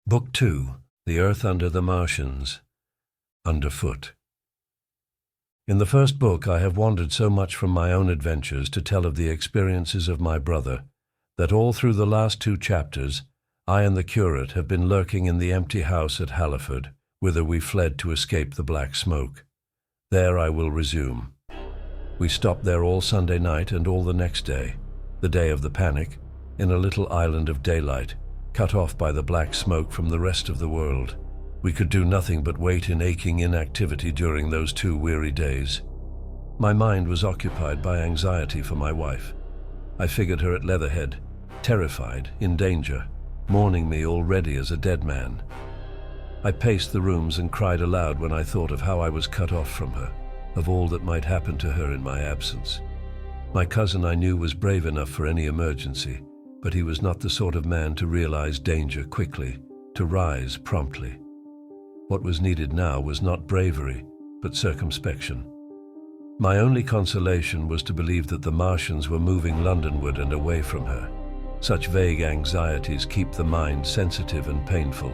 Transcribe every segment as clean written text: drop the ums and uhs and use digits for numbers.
Book 2, The Earth Under the Martians, Underfoot. In the first book I have wandered so much from my own adventures to tell of the experiences of my brother, that all through the last 2 chapters, I and the curate have been lurking in the empty house at Halliford, whither we fled to escape the black smoke. There I will resume. We stopped there all Sunday night and all the next day, the day of the panic, in a little island of daylight, cut off by the black smoke from the rest of the world. We could do nothing but wait in aching inactivity during those 2 weary days. My mind was occupied by anxiety for my wife. I figured her at Leatherhead, terrified, in danger, mourning me already as a dead man. I paced the rooms and cried aloud when I thought of how I was cut off from her, of all that might happen to her in my absence. My cousin, I knew, was brave enough for any emergency, but he was not the sort of man to realize danger quickly, to rise promptly. What was needed now was not bravery, but circumspection. My only consolation was to believe that the Martians were moving Londonward and away from her. Such vague anxieties keep the mind sensitive and painful.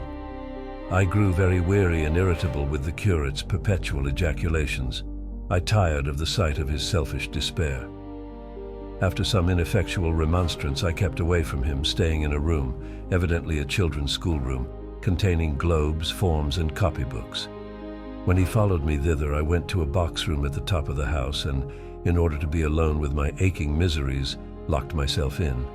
I grew very weary and irritable with the curate's perpetual ejaculations. I tired of the sight of his selfish despair. After some ineffectual remonstrance, I kept away from him, staying in a room, evidently a children's schoolroom, containing globes, forms, and copybooks. When he followed me thither, I went to a box room at the top of the house and, in order to be alone with my aching miseries, locked myself in.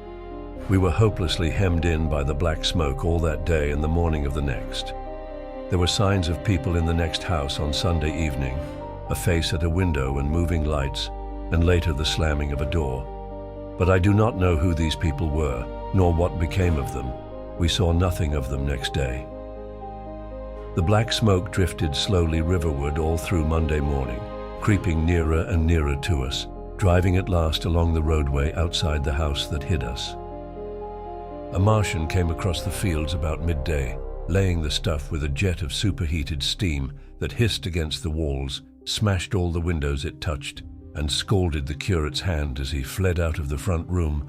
We were hopelessly hemmed in by the black smoke all that day and the morning of the next. There were signs of people in the next house on Sunday evening, a face at a window and moving lights, and later the slamming of a door. But I do not know who these people were, nor what became of them. We saw nothing of them next day. The black smoke drifted slowly riverward all through Monday morning, creeping nearer and nearer to us, driving at last along the roadway outside the house that hid us. A Martian came across the fields about midday, laying the stuff with a jet of superheated steam that hissed against the walls, smashed all the windows it touched, and scalded the curate's hand as he fled out of the front room.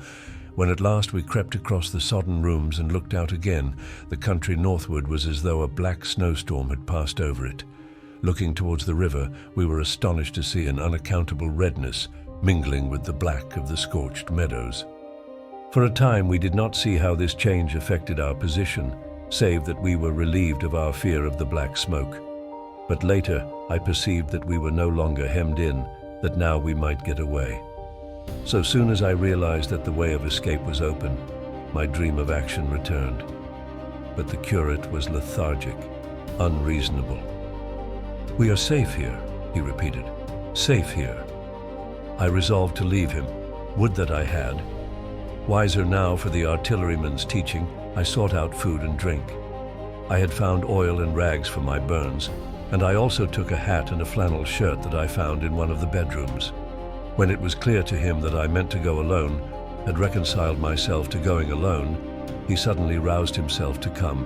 When at last we crept across the sodden rooms and looked out again, the country northward was as though a black snowstorm had passed over it. Looking towards the river, we were astonished to see an unaccountable redness mingling with the black of the scorched meadows. For a time we did not see how this change affected our position, save that we were relieved of our fear of the black smoke. But later I perceived that we were no longer hemmed in, that now we might get away. So soon as I realized that the way of escape was open, my dream of action returned. But the curate was lethargic, unreasonable. "We are safe here," he repeated. "Safe here." I resolved to leave him. Would that I had. Wiser now for the artilleryman's teaching, I sought out food and drink. I had found oil and rags for my burns, and I also took a hat and a flannel shirt that I found in one of the bedrooms. When it was clear to him that I meant to go alone, had reconciled myself to going alone, he suddenly roused himself to come.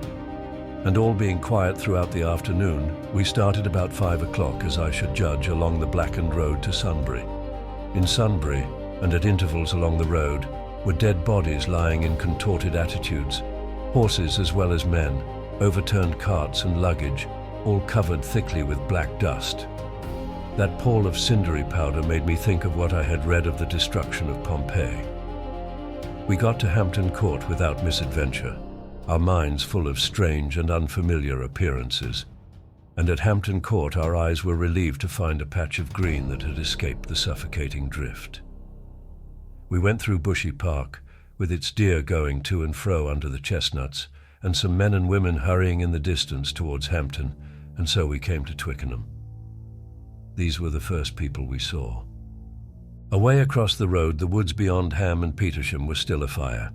And all being quiet throughout the afternoon, we started about 5 o'clock, as I should judge, along the blackened road to Sunbury. In Sunbury, and at intervals along the road, were dead bodies lying in contorted attitudes, horses as well as men, overturned carts and luggage, all covered thickly with black dust. That pall of cindery powder made me think of what I had read of the destruction of Pompeii. We got to Hampton Court without misadventure, our minds full of strange and unfamiliar appearances. And at Hampton Court our eyes were relieved to find a patch of green that had escaped the suffocating drift. We went through Bushy Park, with its deer going to and fro under the chestnuts, and some men and women hurrying in the distance towards Hampton, and so we came to Twickenham. These were the first people we saw. Away across the road, the woods beyond Ham and Petersham were still afire.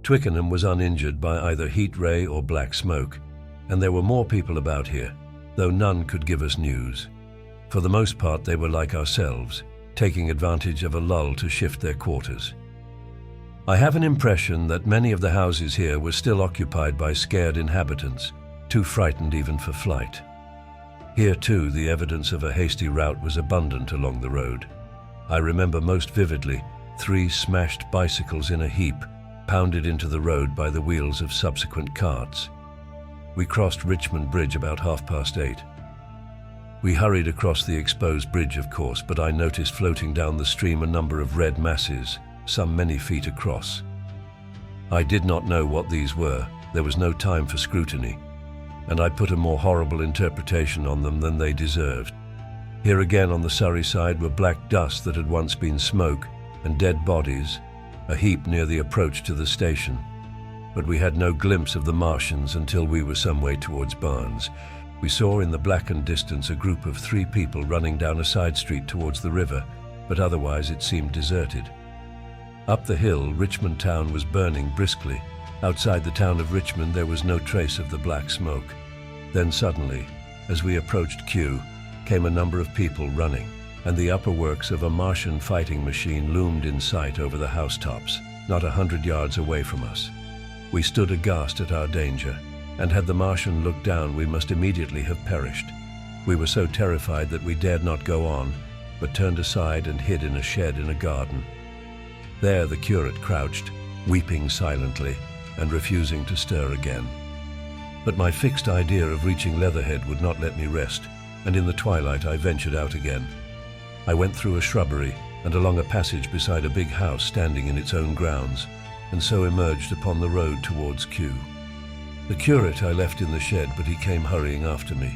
Twickenham was uninjured by either heat ray or black smoke, and there were more people about here, though none could give us news. For the most part they were like ourselves, taking advantage of a lull to shift their quarters. I have an impression that many of the houses here were still occupied by scared inhabitants, too frightened even for flight. Here too the evidence of a hasty rout was abundant along the road. I remember most vividly 3 smashed bicycles in a heap, pounded into the road by the wheels of subsequent carts. We crossed Richmond Bridge about 8:30. We hurried across the exposed bridge, of course, but I noticed floating down the stream a number of red masses, some many feet across. I did not know what these were. There was no time for scrutiny, and I put a more horrible interpretation on them than they deserved. Here again on the Surrey side were black dust that had once been smoke and dead bodies, a heap near the approach to the station. But we had no glimpse of the Martians until we were some way towards Barnes. We saw in the blackened distance a group of 3 people running down a side street towards the river, but otherwise it seemed deserted. Up the hill, Richmond town was burning briskly. Outside the town of Richmond there was no trace of the black smoke. Then suddenly, as we approached Kew, came a number of people running, and the upper works of a Martian fighting machine loomed in sight over the housetops, not 100 yards away from us. We stood aghast at our danger, and had the Martian looked down we must immediately have perished. We were so terrified that we dared not go on, but turned aside and hid in a shed in a garden. There the curate crouched, weeping silently, and refusing to stir again. But my fixed idea of reaching Leatherhead would not let me rest, and in the twilight I ventured out again. I went through a shrubbery and along a passage beside a big house standing in its own grounds, and so emerged upon the road towards Kew. The curate I left in the shed, but he came hurrying after me.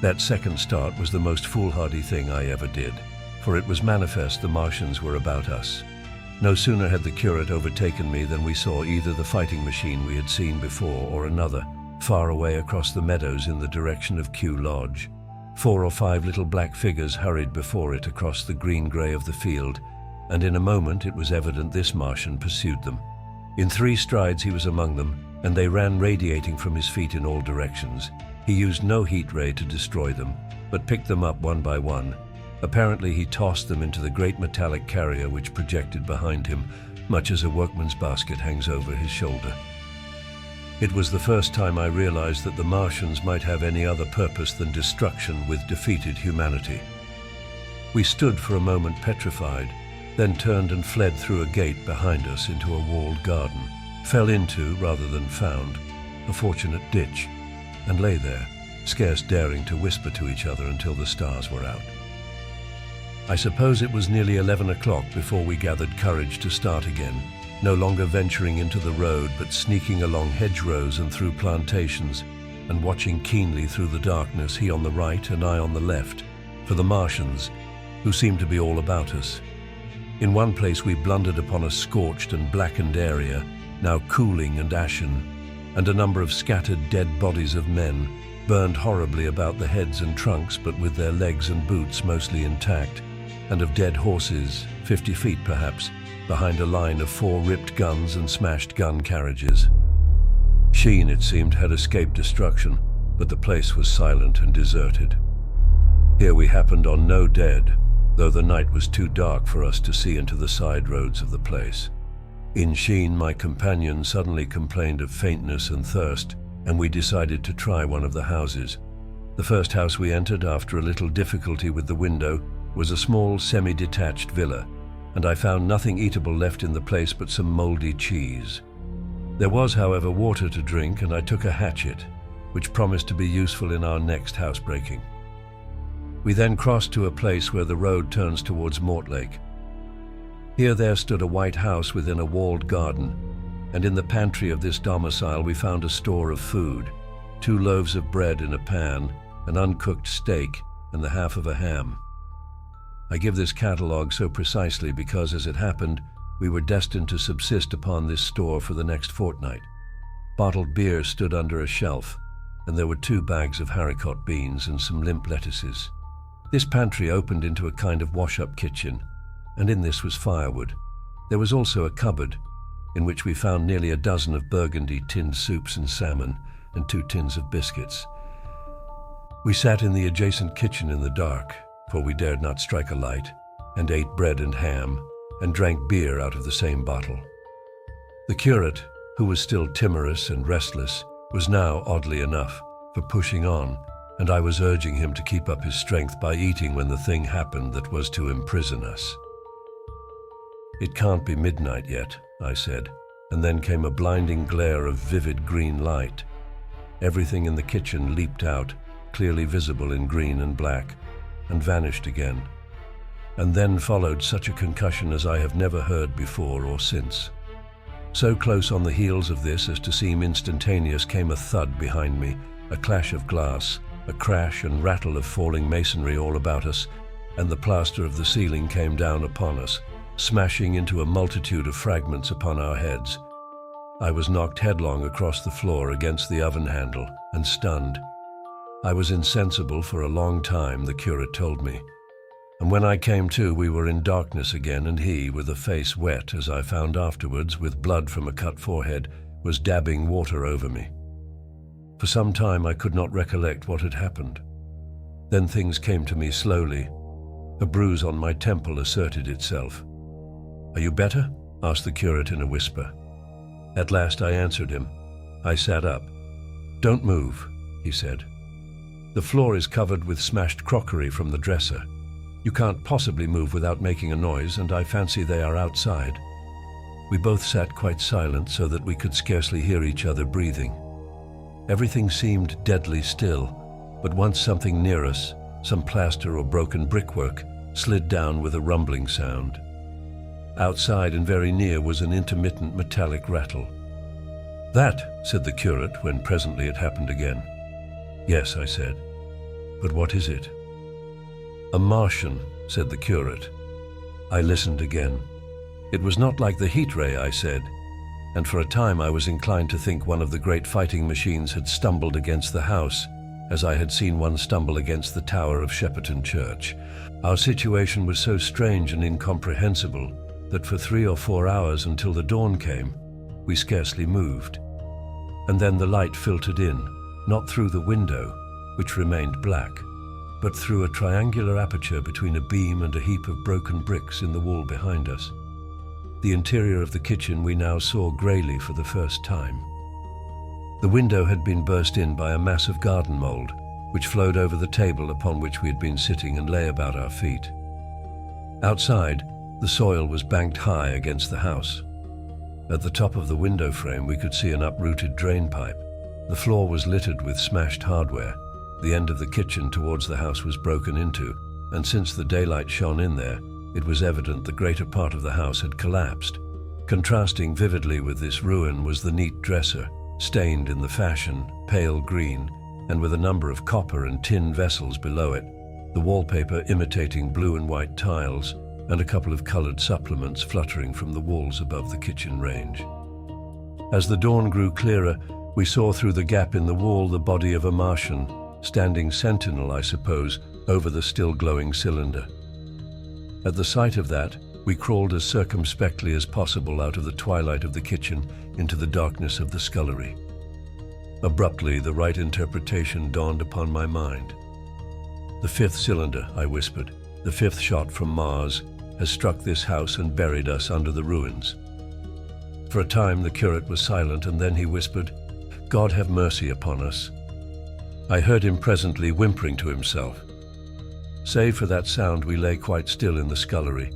That second start was the most foolhardy thing I ever did, for it was manifest the Martians were about us. No sooner had the curate overtaken me than we saw either the fighting machine we had seen before or another, far away across the meadows in the direction of Kew Lodge. 4 or 5 little black figures hurried before it across the green-grey of the field, and in a moment it was evident this Martian pursued them. In 3 strides he was among them, and they ran radiating from his feet in all directions. He used no heat ray to destroy them, but picked them up one by one. Apparently he tossed them into the great metallic carrier which projected behind him, much as a workman's basket hangs over his shoulder. It was the first time I realized that the Martians might have any other purpose than destruction with defeated humanity. We stood for a moment petrified, then turned and fled through a gate behind us into a walled garden, fell into, rather than found, a fortunate ditch, and lay there, scarce daring to whisper to each other until the stars were out. I suppose it was nearly 11 o'clock before we gathered courage to start again, no longer venturing into the road but sneaking along hedgerows and through plantations, and watching keenly through the darkness, he on the right and I on the left, for the Martians, who seemed to be all about us. In one place we blundered upon a scorched and blackened area, now cooling and ashen, and a number of scattered dead bodies of men, burned horribly about the heads and trunks but with their legs and boots mostly intact, and of dead horses, 50 feet perhaps, behind a line of 4 ripped guns and smashed gun carriages. Sheen, it seemed, had escaped destruction, but the place was silent and deserted. Here we happened on no dead, though the night was too dark for us to see into the side roads of the place. In Sheen, my companion suddenly complained of faintness and thirst, and we decided to try one of the houses. The first house we entered, after a little difficulty with the window, was a small semi-detached villa, and I found nothing eatable left in the place but some mouldy cheese. There was, however, water to drink, and I took a hatchet, which promised to be useful in our next housebreaking. We then crossed to a place where the road turns towards Mortlake. Here there stood a white house within a walled garden, and in the pantry of this domicile we found a store of food, 2 loaves of bread in a pan, an uncooked steak, and the half of a ham. I give this catalogue so precisely because, as it happened, we were destined to subsist upon this store for the next fortnight. Bottled beer stood under a shelf, and there were 2 bags of haricot beans and some limp lettuces. This pantry opened into a kind of wash-up kitchen, and in this was firewood. There was also a cupboard, in which we found nearly a dozen of Burgundy tinned soups and salmon, and 2 tins of biscuits. We sat in the adjacent kitchen in the dark, for we dared not strike a light, and ate bread and ham, and drank beer out of the same bottle. The curate, who was still timorous and restless, was now, oddly enough, for pushing on, and I was urging him to keep up his strength by eating when the thing happened that was to imprison us. "It can't be midnight yet," I said, and then came a blinding glare of vivid green light. Everything in the kitchen leaped out, clearly visible in green and black, and vanished again. And then followed such a concussion as I have never heard before or since. So close on the heels of this as to seem instantaneous came a thud behind me, a clash of glass, a crash and rattle of falling masonry all about us, and the plaster of the ceiling came down upon us, smashing into a multitude of fragments upon our heads. I was knocked headlong across the floor against the oven handle and stunned. I was insensible for a long time, the curate told me. And when I came to, we were in darkness again, and he, with a face wet, as I found afterwards, with blood from a cut forehead, was dabbing water over me. For some time I could not recollect what had happened. Then things came to me slowly. A bruise on my temple asserted itself. "Are you better?" asked the curate in a whisper. At last I answered him. I sat up. "Don't move," he said. "The floor is covered with smashed crockery from the dresser. You can't possibly move without making a noise, and I fancy they are outside." We both sat quite silent so that we could scarcely hear each other breathing. Everything seemed deadly still, but once something near us, some plaster or broken brickwork, slid down with a rumbling sound. Outside and very near was an intermittent metallic rattle. "That," said the curate when presently it happened again. "Yes," I said. "But what is it?" "A Martian," said the curate. I listened again. "It was not like the heat ray," I said, and for a time I was inclined to think one of the great fighting machines had stumbled against the house, as I had seen one stumble against the tower of Shepperton Church. Our situation was so strange and incomprehensible that for 3 or 4 hours until the dawn came, we scarcely moved. And then the light filtered in, not through the window, which remained black, but through a triangular aperture between a beam and a heap of broken bricks in the wall behind us. The interior of the kitchen we now saw greyly for the first time. The window had been burst in by a mass of garden mould, which flowed over the table upon which we had been sitting and lay about our feet. Outside, the soil was banked high against the house. At the top of the window frame we could see an uprooted drain pipe. The floor was littered with smashed hardware. The end of the kitchen towards the house was broken into, and since the daylight shone in there, it was evident the greater part of the house had collapsed. Contrasting vividly with this ruin was the neat dresser, stained in the fashion, pale green, and with a number of copper and tin vessels below it, the wallpaper imitating blue and white tiles, and a couple of colored supplements fluttering from the walls above the kitchen range. As the dawn grew clearer, we saw through the gap in the wall the body of a Martian, standing sentinel, I suppose, over the still glowing cylinder. At the sight of that, we crawled as circumspectly as possible out of the twilight of the kitchen into the darkness of the scullery. Abruptly, the right interpretation dawned upon my mind. "The 5th cylinder," I whispered, "the 5th shot from Mars, has struck this house and buried us under the ruins." For a time the curate was silent, and then he whispered, "God have mercy upon us." I heard him presently whimpering to himself. Save for that sound, we lay quite still in the scullery.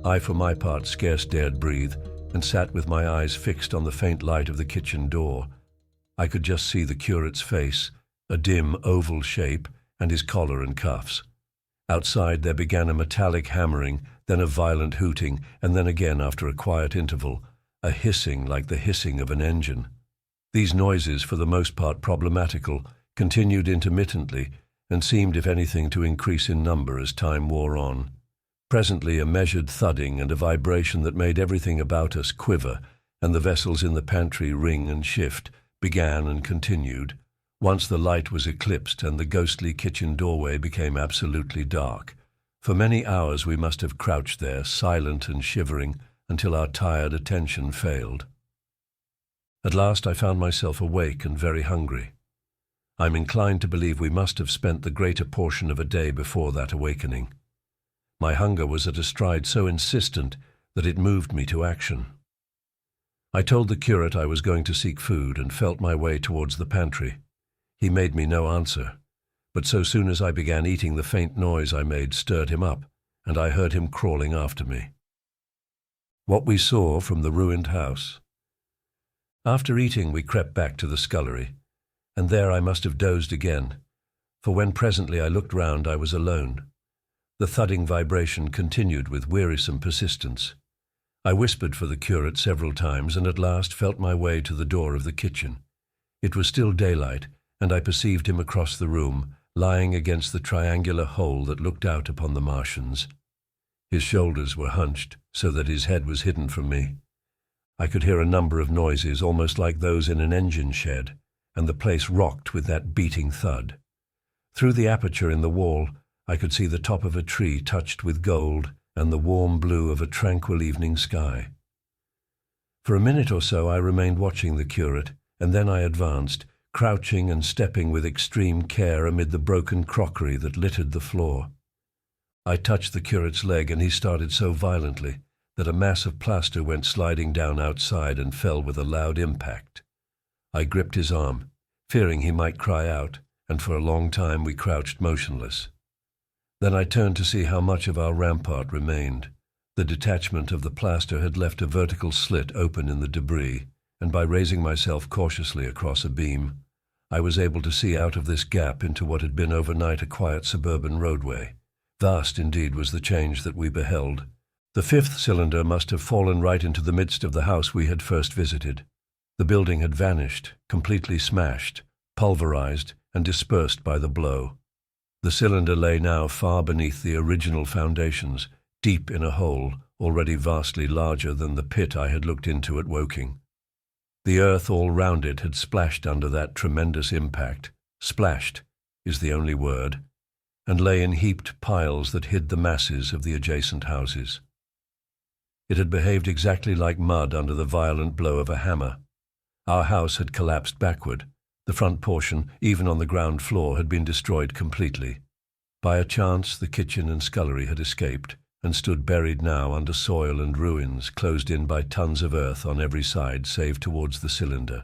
I, for my part, scarce dared breathe, and sat with my eyes fixed on the faint light of the kitchen door. I could just see the curate's face, a dim oval shape, and his collar and cuffs. Outside there began a metallic hammering, then a violent hooting, and then again, after a quiet interval, a hissing like the hissing of an engine. These noises, for the most part problematical, continued intermittently, and seemed, if anything, to increase in number as time wore on. Presently a measured thudding and a vibration that made everything about us quiver, and the vessels in the pantry ring and shift, began and continued. Once the light was eclipsed and the ghostly kitchen doorway became absolutely dark. For many hours we must have crouched there, silent and shivering, until our tired attention failed. At last I found myself awake and very hungry. I'm inclined to believe we must have spent the greater portion of a day before that awakening. My hunger was at a stride so insistent that it moved me to action. I told the curate I was going to seek food and felt my way towards the pantry. He made me no answer, but so soon as I began eating, the faint noise I made stirred him up, and I heard him crawling after me. What we saw from the ruined house. After eating, we crept back to the scullery. and there I must have dozed again, for when presently I looked round I was alone. The thudding vibration continued with wearisome persistence. I whispered for the curate several times, and at last felt my way to the door of the kitchen. It was still daylight, and I perceived him across the room, lying against the triangular hole that looked out upon the Martians. His shoulders were hunched, so that his head was hidden from me. I could hear a number of noises, almost like those in an engine shed, and the place rocked with that beating thud. Through the aperture in the wall, I could see the top of a tree touched with gold and the warm blue of a tranquil evening sky. For a minute or so I remained watching the curate, and then I advanced, crouching and stepping with extreme care amid the broken crockery that littered the floor. I touched the curate's leg, and he started so violently that a mass of plaster went sliding down outside and fell with a loud impact. I gripped his arm, fearing he might cry out, and for a long time we crouched motionless. Then I turned to see how much of our rampart remained. The detachment of the plaster had left a vertical slit open in the debris, and by raising myself cautiously across a beam, I was able to see out of this gap into what had been overnight a quiet suburban roadway. Vast indeed was the change that we beheld. The fifth cylinder must have fallen right into the midst of the house we had first visited. The building had vanished, completely smashed, pulverized, and dispersed by the blow. The cylinder lay now far beneath the original foundations, deep in a hole already vastly larger than the pit I had looked into at Woking. The earth all round it had splashed under that tremendous impact. Splashed is the only word, and lay in heaped piles that hid the masses of the adjacent houses. It had behaved exactly like mud under the violent blow of a hammer. Our house had collapsed backward. The front portion, even on the ground floor, had been destroyed completely. By a chance, the kitchen and scullery had escaped, and stood buried now under soil and ruins, closed in by tons of earth on every side save towards the cylinder.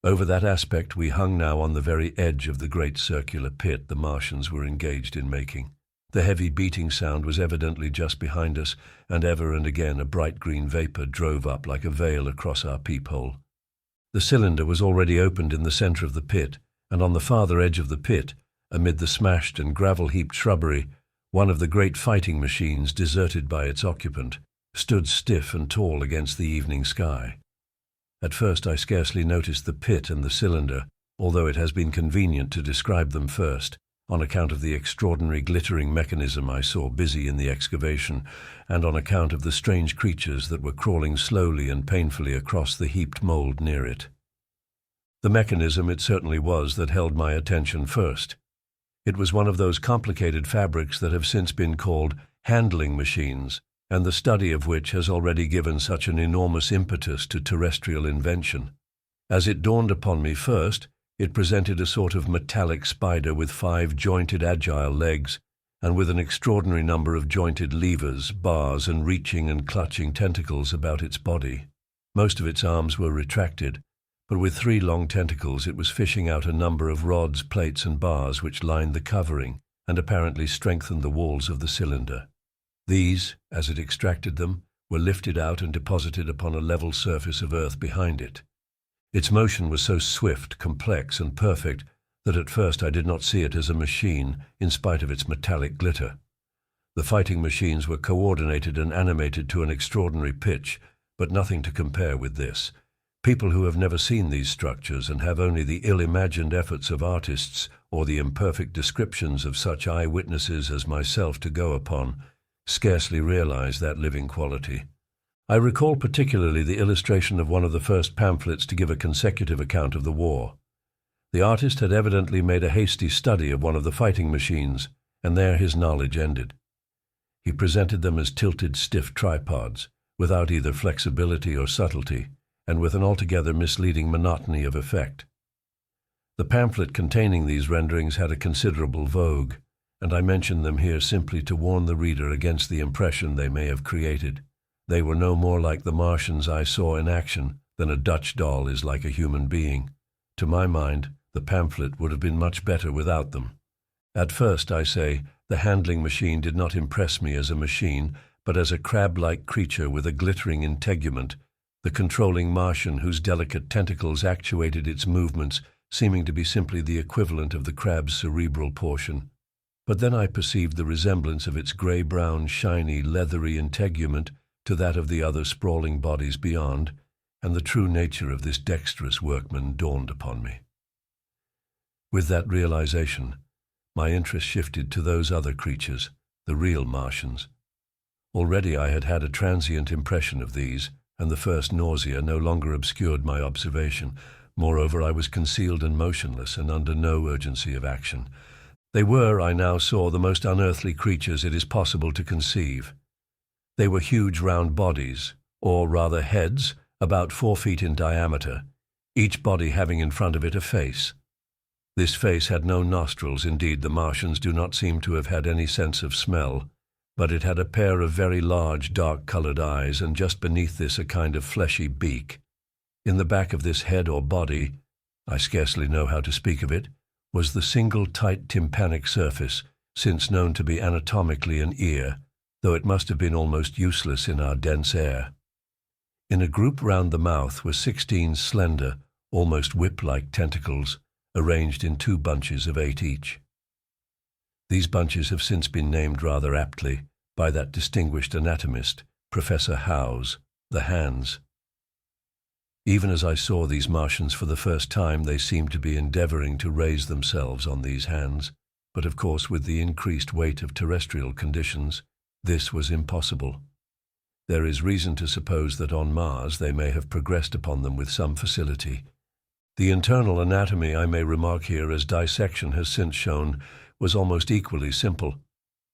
Over that aspect we hung now on the very edge of the great circular pit the Martians were engaged in making. The heavy beating sound was evidently just behind us, and ever and again a bright green vapor drove up like a veil across our peephole. The cylinder was already opened in the center of the pit, and on the farther edge of the pit, amid the smashed and gravel-heaped shrubbery, one of the great fighting machines, deserted by its occupant, stood stiff and tall against the evening sky. At first I scarcely noticed the pit and the cylinder, although it has been convenient to describe them first, on account of the extraordinary glittering mechanism I saw busy in the excavation, and on account of the strange creatures that were crawling slowly and painfully across the heaped mold near it. The mechanism it certainly was that held my attention first. It was one of those complicated fabrics that have since been called handling machines, and the study of which has already given such an enormous impetus to terrestrial invention. As it dawned upon me first, it presented a sort of metallic spider with 5 jointed agile legs, and with an extraordinary number of jointed levers, bars, and reaching and clutching tentacles about its body. Most of its arms were retracted, but with 3 long tentacles it was fishing out a number of rods, plates, and bars which lined the covering, and apparently strengthened the walls of the cylinder. These, as it extracted them, were lifted out and deposited upon a level surface of earth behind it. Its motion was so swift, complex, and perfect that at first I did not see it as a machine, in spite of its metallic glitter. The fighting machines were coordinated and animated to an extraordinary pitch, but nothing to compare with this. People who have never seen these structures and have only the ill-imagined efforts of artists or the imperfect descriptions of such eyewitnesses as myself to go upon, scarcely realize that living quality. I recall particularly the illustration of one of the first pamphlets to give a consecutive account of the war. The artist had evidently made a hasty study of one of the fighting machines, and there his knowledge ended. He presented them as tilted, stiff tripods, without either flexibility or subtlety, and with an altogether misleading monotony of effect. The pamphlet containing these renderings had a considerable vogue, and I mention them here simply to warn the reader against the impression they may have created. They were no more like the Martians I saw in action than a Dutch doll is like a human being. To my mind, the pamphlet would have been much better without them. At first, I say, the handling machine did not impress me as a machine, but as a crab-like creature with a glittering integument, the controlling Martian whose delicate tentacles actuated its movements seeming to be simply the equivalent of the crab's cerebral portion. But then I perceived the resemblance of its grey-brown, shiny, leathery integument to that of the other sprawling bodies beyond, and the true nature of this dexterous workman dawned upon me. With that realization, my interest shifted to those other creatures, the real Martians. Already I had had a transient impression of these, and the first nausea no longer obscured my observation. Moreover, I was concealed and motionless and under no urgency of action. They were, I now saw, the most unearthly creatures it is possible to conceive. They were huge round bodies, or rather heads, about 4 feet in diameter, each body having in front of it a face. This face had no nostrils. Indeed, the Martians do not seem to have had any sense of smell, but it had a pair of very large, dark-colored eyes, and just beneath this a kind of fleshy beak. In the back of this head or body, I scarcely know how to speak of it, was the single tight tympanic surface, since known to be anatomically an ear, though it must have been almost useless in our dense air. In a group round the mouth were 16 slender, almost whip-like tentacles, arranged in 2 bunches of 8 each. These bunches have since been named rather aptly by that distinguished anatomist, Professor Howes, the hands. Even as I saw these Martians for the first time, they seemed to be endeavoring to raise themselves on these hands, but of course with the increased weight of terrestrial conditions, this was impossible. There is reason to suppose that on Mars they may have progressed upon them with some facility. The internal anatomy, I may remark here, as dissection has since shown, was almost equally simple.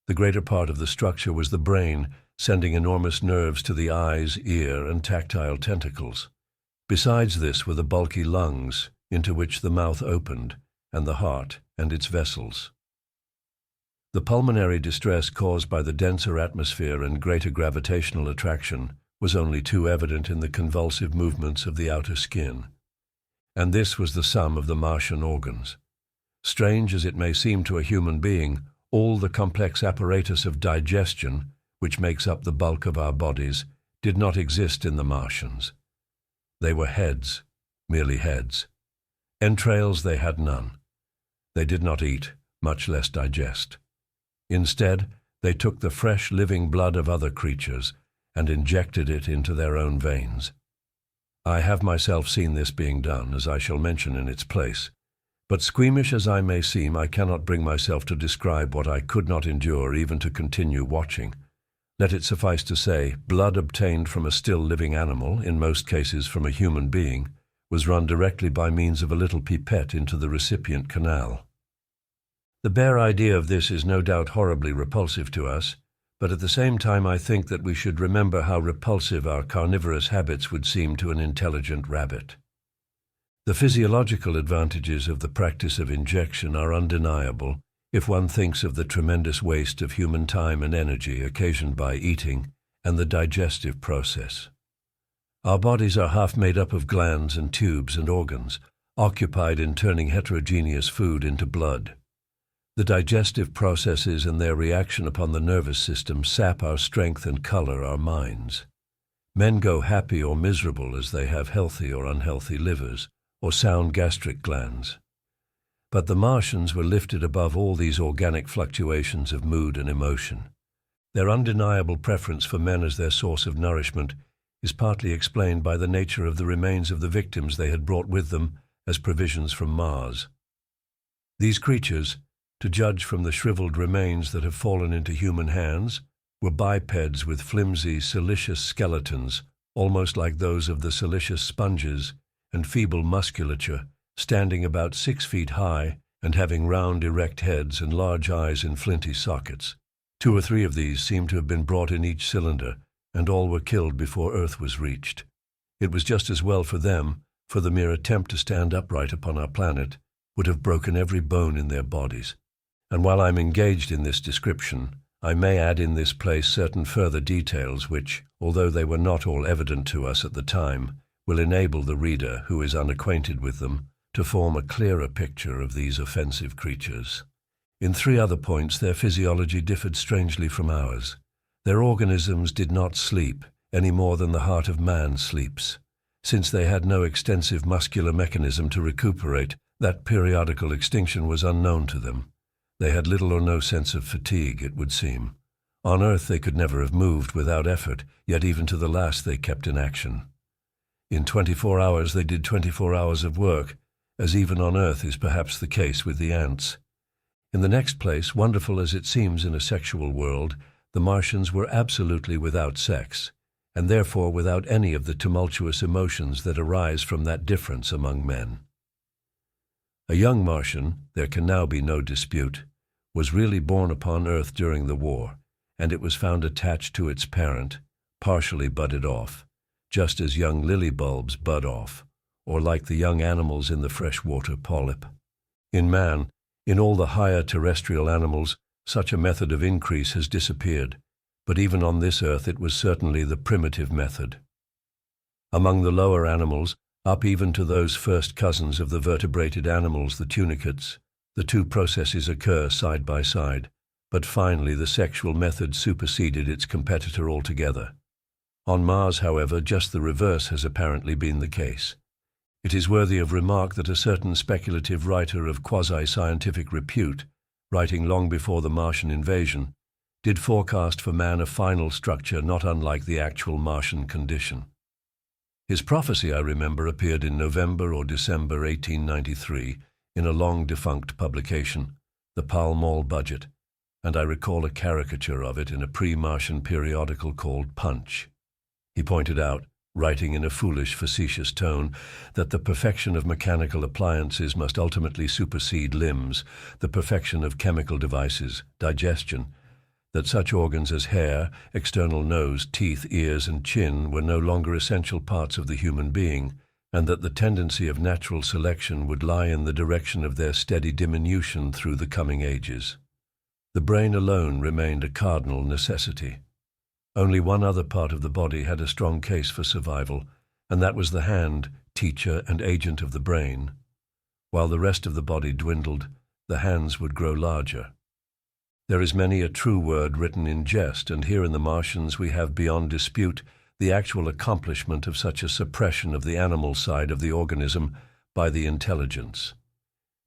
The greater part of the structure was the brain, sending enormous nerves to the eyes, ear, and tactile tentacles. Besides this were the bulky lungs, into which the mouth opened, and the heart and its vessels. The pulmonary distress caused by the denser atmosphere and greater gravitational attraction was only too evident in the convulsive movements of the outer skin. And this was the sum of the Martian organs. Strange as it may seem to a human being, all the complex apparatus of digestion, which makes up the bulk of our bodies, did not exist in the Martians. They were heads, merely heads. Entrails they had none. They did not eat, much less digest. Instead, they took the fresh living blood of other creatures and injected it into their own veins. I have myself seen this being done, as I shall mention in its place, but squeamish as I may seem, I cannot bring myself to describe what I could not endure even to continue watching. Let it suffice to say, blood obtained from a still living animal, in most cases from a human being, was run directly by means of a little pipette into the recipient canal. The bare idea of this is no doubt horribly repulsive to us, but at the same time I think that we should remember how repulsive our carnivorous habits would seem to an intelligent rabbit. The physiological advantages of the practice of injection are undeniable, if one thinks of the tremendous waste of human time and energy occasioned by eating and the digestive process. Our bodies are half made up of glands and tubes and organs, occupied in turning heterogeneous food into blood. The digestive processes and their reaction upon the nervous system sap our strength and color our minds. Men go happy or miserable as they have healthy or unhealthy livers, or sound gastric glands. But the Martians were lifted above all these organic fluctuations of mood and emotion. Their undeniable preference for men as their source of nourishment is partly explained by the nature of the remains of the victims they had brought with them as provisions from Mars. These creatures, to judge from the shriveled remains that have fallen into human hands, were bipeds with flimsy, siliceous skeletons, almost like those of the siliceous sponges, and feeble musculature, standing about 6 feet high and having round, erect heads and large eyes in flinty sockets. 2 or 3 of these seemed to have been brought in each cylinder, and all were killed before Earth was reached. It was just as well for them, for the mere attempt to stand upright upon our planet would have broken every bone in their bodies. And while I am engaged in this description, I may add in this place certain further details which, although they were not all evident to us at the time, will enable the reader who is unacquainted with them to form a clearer picture of these offensive creatures. In 3 other points their physiology differed strangely from ours. Their organisms did not sleep any more than the heart of man sleeps. Since they had no extensive muscular mechanism to recuperate, That periodical extinction was unknown to them. They had little or no sense of fatigue, it would seem. On Earth they could never have moved without effort, yet even to the last they kept in action. In 24 hours they did 24 hours of work, as even on Earth is perhaps the case with the ants. In the next place, wonderful as it seems in a sexual world, the Martians were absolutely without sex, and therefore without any of the tumultuous emotions that arise from that difference among men. A young Martian, there can now be no dispute, was really born upon Earth during the war, and it was found attached to its parent, partially budded off, just as young lily bulbs bud off, or like the young animals in the freshwater polyp. In man, in all the higher terrestrial animals, such a method of increase has disappeared, but even on this earth it was certainly the primitive method. Among the lower animals, up even to those first cousins of the vertebrated animals, the tunicates, the two processes occur side by side, but finally the sexual method superseded its competitor altogether. On Mars, however, just the reverse has apparently been the case. It is worthy of remark that a certain speculative writer of quasi-scientific repute, writing long before the Martian invasion, did forecast for man a final structure not unlike the actual Martian condition. His prophecy, I remember, appeared in November or December 1893 in a long-defunct publication, the Pall Mall Budget, and I recall a caricature of it in a pre-Martian periodical called Punch. He pointed out, writing in a foolish, facetious tone, that the perfection of mechanical appliances must ultimately supersede limbs, the perfection of chemical devices, digestion, that such organs as hair, external nose, teeth, ears, and chin were no longer essential parts of the human being, and that the tendency of natural selection would lie in the direction of their steady diminution through the coming ages. The brain alone remained a cardinal necessity. Only one other part of the body had a strong case for survival, and that was the hand, teacher and agent of the brain. While the rest of the body dwindled, the hands would grow larger. There is many a true word written in jest, and here in the Martians we have beyond dispute the actual accomplishment of such a suppression of the animal side of the organism by the intelligence.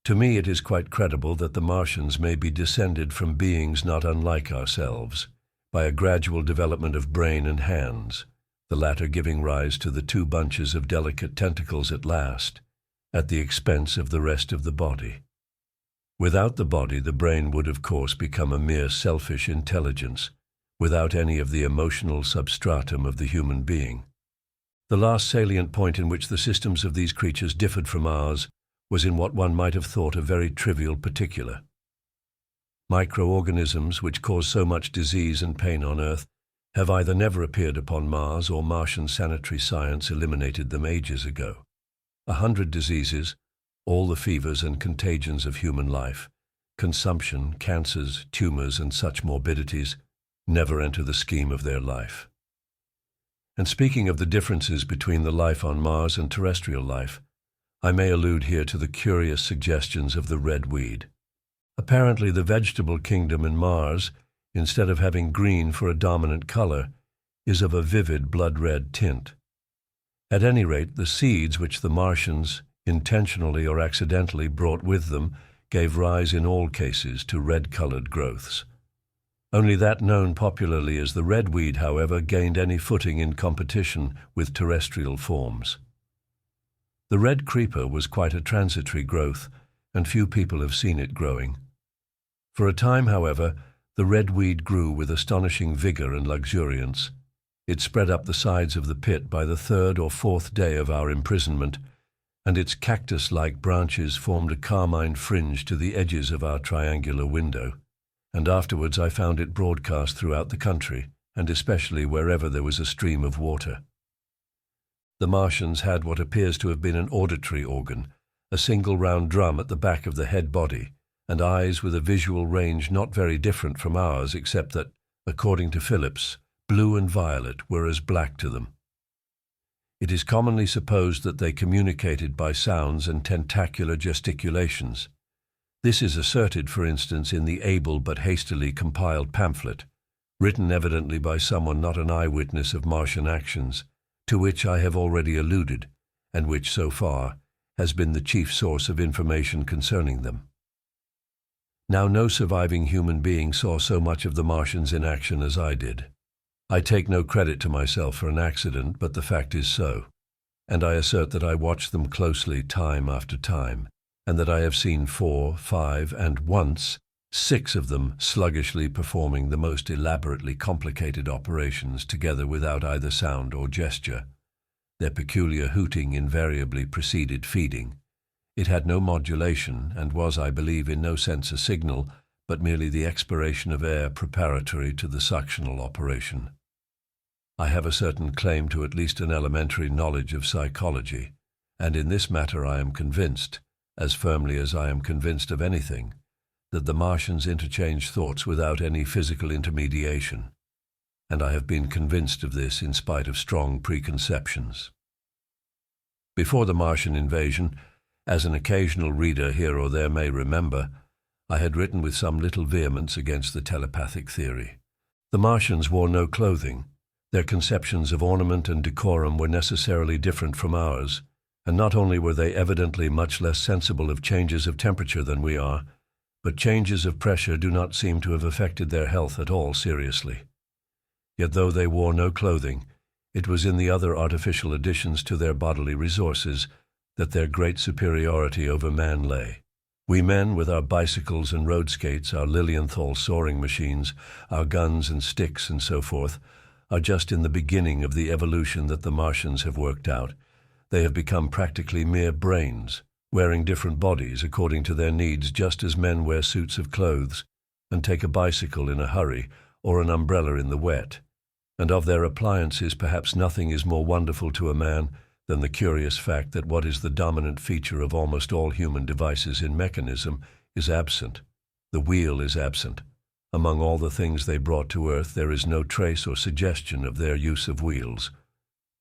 To me it is quite credible that the Martians may be descended from beings not unlike ourselves, by a gradual development of brain and hands, the latter giving rise to the two bunches of delicate tentacles at last, at the expense of the rest of the body. Without the body, the brain would of course become a mere selfish intelligence, without any of the emotional substratum of the human being. The last salient point in which the systems of these creatures differed from ours was in what one might have thought a very trivial particular. Microorganisms which cause so much disease and pain on Earth have either never appeared upon Mars or Martian sanitary science eliminated them ages ago. 100 diseases, all the fevers and contagions of human life, consumption, cancers, tumors, and such morbidities, never enter the scheme of their life. And speaking of the differences between the life on Mars and terrestrial life, I may allude here to the curious suggestions of the red weed. Apparently the vegetable kingdom in Mars, instead of having green for a dominant color, is of a vivid blood-red tint. At any rate, the seeds which the Martians, intentionally or accidentally, brought with them gave rise in all cases to red-colored growths. Only that known popularly as the red weed, however, gained any footing in competition with terrestrial forms. The red creeper was quite a transitory growth, and few people have seen it growing. For a time, however, the red weed grew with astonishing vigor and luxuriance. It spread up the sides of the pit by the 3rd or 4th day of our imprisonment, and its cactus-like branches formed a carmine fringe to the edges of our triangular window, and afterwards I found it broadcast throughout the country, and especially wherever there was a stream of water. The Martians had what appears to have been an auditory organ, a single round drum at the back of the head body, and eyes with a visual range not very different from ours, except that, according to Phillips, blue and violet were as black to them. It is commonly supposed that they communicated by sounds and tentacular gesticulations. This is asserted, for instance, in the able but hastily compiled pamphlet, written evidently by someone not an eyewitness of Martian actions, to which I have already alluded, and which, so far, has been the chief source of information concerning them. Now, no surviving human being saw so much of the Martians in action as I did. I take no credit to myself for an accident, but the fact is so, and I assert that I watched them closely time after time, and that I have seen 4, 5, and once 6 of them sluggishly performing the most elaborately complicated operations together without either sound or gesture. Their peculiar hooting invariably preceded feeding. It had no modulation and was, I believe, in no sense a signal, but merely the expiration of air preparatory to the suctional operation. I have a certain claim to at least an elementary knowledge of psychology, and in this matter I am convinced, as firmly as I am convinced of anything, that the Martians interchange thoughts without any physical intermediation, and I have been convinced of this in spite of strong preconceptions. Before the Martian invasion, as an occasional reader here or there may remember, I had written with some little vehemence against the telepathic theory. The Martians wore no clothing. Their conceptions of ornament and decorum were necessarily different from ours, and not only were they evidently much less sensible of changes of temperature than we are, but changes of pressure do not seem to have affected their health at all seriously. Yet though they wore no clothing, it was in the other artificial additions to their bodily resources that their great superiority over man lay. We men, with our bicycles and road skates, our Lilienthal soaring machines, our guns and sticks and so forth, are just in the beginning of the evolution that the Martians have worked out. They have become practically mere brains, wearing different bodies according to their needs, just as men wear suits of clothes and take a bicycle in a hurry or an umbrella in the wet. And of their appliances perhaps nothing is more wonderful to a man than the curious fact that what is the dominant feature of almost all human devices in mechanism is absent. The wheel is absent. Among all the things they brought to earth, there is no trace or suggestion of their use of wheels.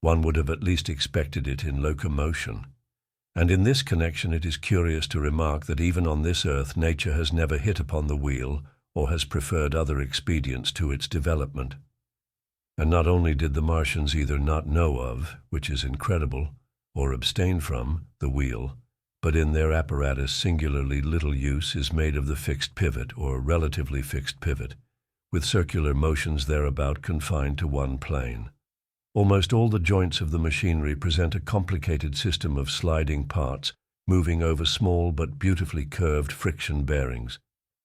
One would have at least expected it in locomotion. And in this connection it is curious to remark that even on this earth nature has never hit upon the wheel or has preferred other expedients to its development. And not only did the Martians either not know of, which is incredible, or abstain from, the wheel, but in their apparatus singularly little use is made of the fixed pivot or relatively fixed pivot, with circular motions thereabout confined to one plane. Almost all the joints of the machinery present a complicated system of sliding parts moving over small but beautifully curved friction bearings,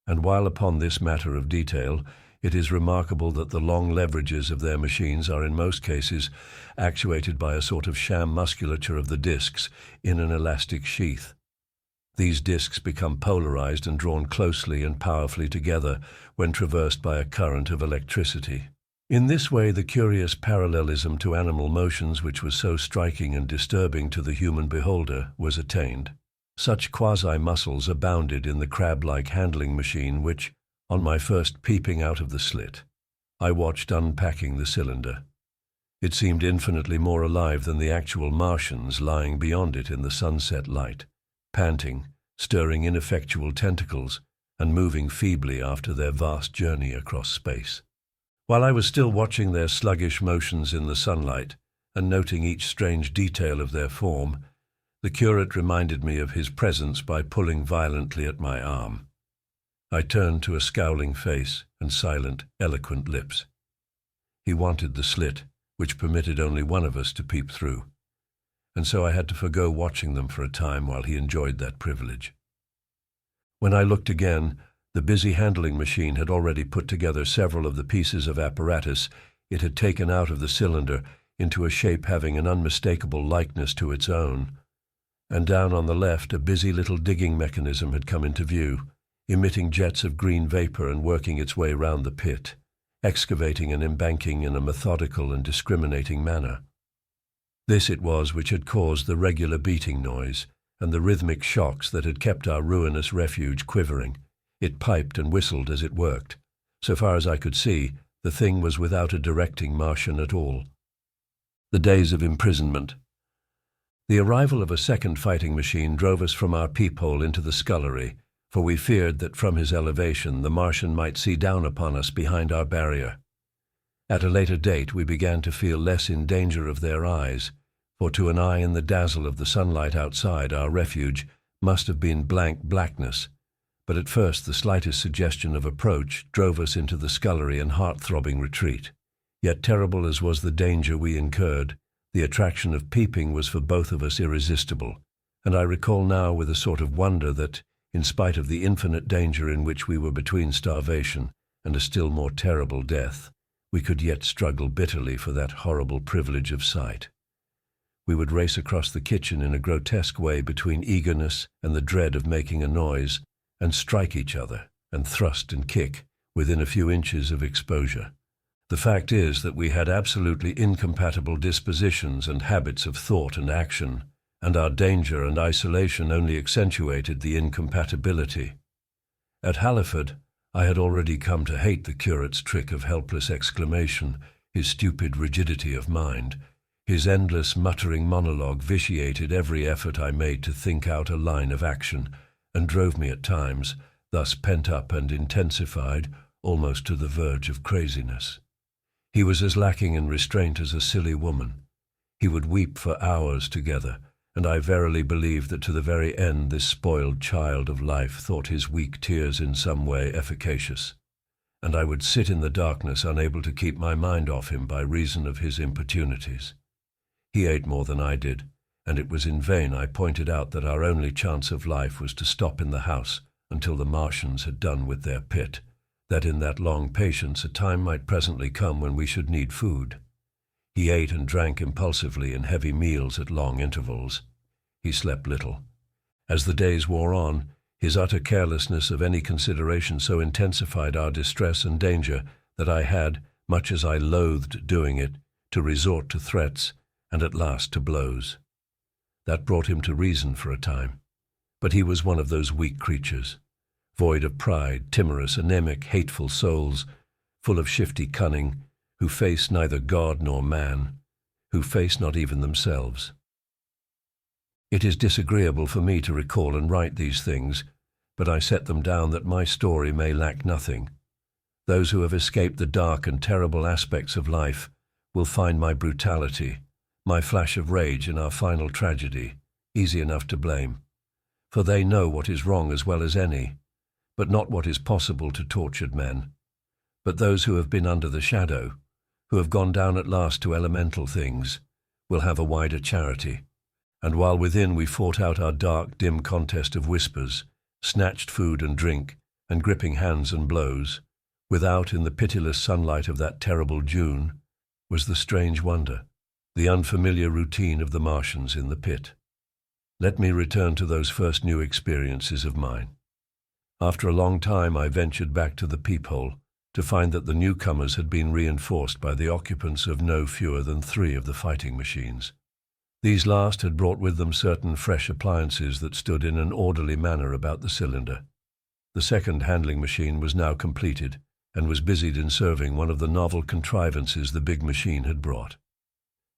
and while upon this matter of detail, it is remarkable that the long leverages of their machines are in most cases actuated by a sort of sham musculature of the discs in an elastic sheath. These discs become polarized and drawn closely and powerfully together when traversed by a current of electricity. In this way, the curious parallelism to animal motions which was so striking and disturbing to the human beholder was attained. Such quasi-muscles abounded in the crab-like handling machine which, on my first peeping out of the slit, I watched unpacking the cylinder. It seemed infinitely more alive than the actual Martians lying beyond it in the sunset light, panting, stirring ineffectual tentacles, and moving feebly after their vast journey across space. While I was still watching their sluggish motions in the sunlight and noting each strange detail of their form, the curate reminded me of his presence by pulling violently at my arm. I turned to a scowling face and silent, eloquent lips. He wanted the slit, which permitted only one of us to peep through, and so I had to forgo watching them for a time while he enjoyed that privilege. When I looked again, the busy handling machine had already put together several of the pieces of apparatus it had taken out of the cylinder into a shape having an unmistakable likeness to its own, and down on the left a busy little digging mechanism had come into view, emitting jets of green vapor and working its way round the pit, excavating and embanking in a methodical and discriminating manner. This it was which had caused the regular beating noise and the rhythmic shocks that had kept our ruinous refuge quivering. It piped and whistled as it worked. So far as I could see, the thing was without a directing Martian at all. The days of imprisonment. The arrival of a second fighting machine drove us from our peephole into the scullery, for we feared that from his elevation the Martian might see down upon us behind our barrier. At a later date we began to feel less in danger of their eyes, for to an eye in the dazzle of the sunlight outside, our refuge must have been blank blackness, but at first the slightest suggestion of approach drove us into the scullery and heart-throbbing retreat. Yet terrible as was the danger we incurred, the attraction of peeping was for both of us irresistible, and I recall now with a sort of wonder that, in spite of the infinite danger in which we were between starvation and a still more terrible death, we could yet struggle bitterly for that horrible privilege of sight. We would race across the kitchen in a grotesque way between eagerness and the dread of making a noise, and strike each other, and thrust and kick, within a few inches of exposure. The fact is that we had absolutely incompatible dispositions and habits of thought and action, and our danger and isolation only accentuated the incompatibility. At Halliford, I had already come to hate the curate's trick of helpless exclamation, his stupid rigidity of mind. His endless muttering monologue vitiated every effort I made to think out a line of action, and drove me at times, thus pent up and intensified, almost to the verge of craziness. He was as lacking in restraint as a silly woman. He would weep for hours together, and I verily believe that to the very end this spoiled child of life thought his weak tears in some way efficacious. And I would sit in the darkness unable to keep my mind off him by reason of his importunities. He ate more than I did, and it was in vain I pointed out that our only chance of life was to stop in the house until the Martians had done with their pit, that in that long patience a time might presently come when we should need food. He ate and drank impulsively in heavy meals at long intervals. He slept little. As the days wore on, his utter carelessness of any consideration so intensified our distress and danger that I had, much as I loathed doing it, to resort to threats, and at last to blows. That brought him to reason for a time, but he was one of those weak creatures, void of pride, timorous, anemic, hateful souls, full of shifty cunning, who face neither God nor man, who face not even themselves. It is disagreeable for me to recall and write these things, but I set them down that my story may lack nothing. Those who have escaped the dark and terrible aspects of life will find my brutality, my flash of rage in our final tragedy, easy enough to blame, for they know what is wrong as well as any, but not what is possible to tortured men. But those who have been under the shadow, who have gone down at last to elemental things, will have a wider charity, and while within we fought out our dark, dim contest of whispers, snatched food and drink, and gripping hands and blows, without, in the pitiless sunlight of that terrible June, was the strange wonder, the unfamiliar routine of the Martians in the pit. Let me return to those first new experiences of mine. After a long time I ventured back to the peephole, to find that the newcomers had been reinforced by the occupants of no fewer than 3 of the fighting machines. These last had brought with them certain fresh appliances that stood in an orderly manner about the cylinder. The second handling machine was now completed, and was busied in serving one of the novel contrivances the big machine had brought.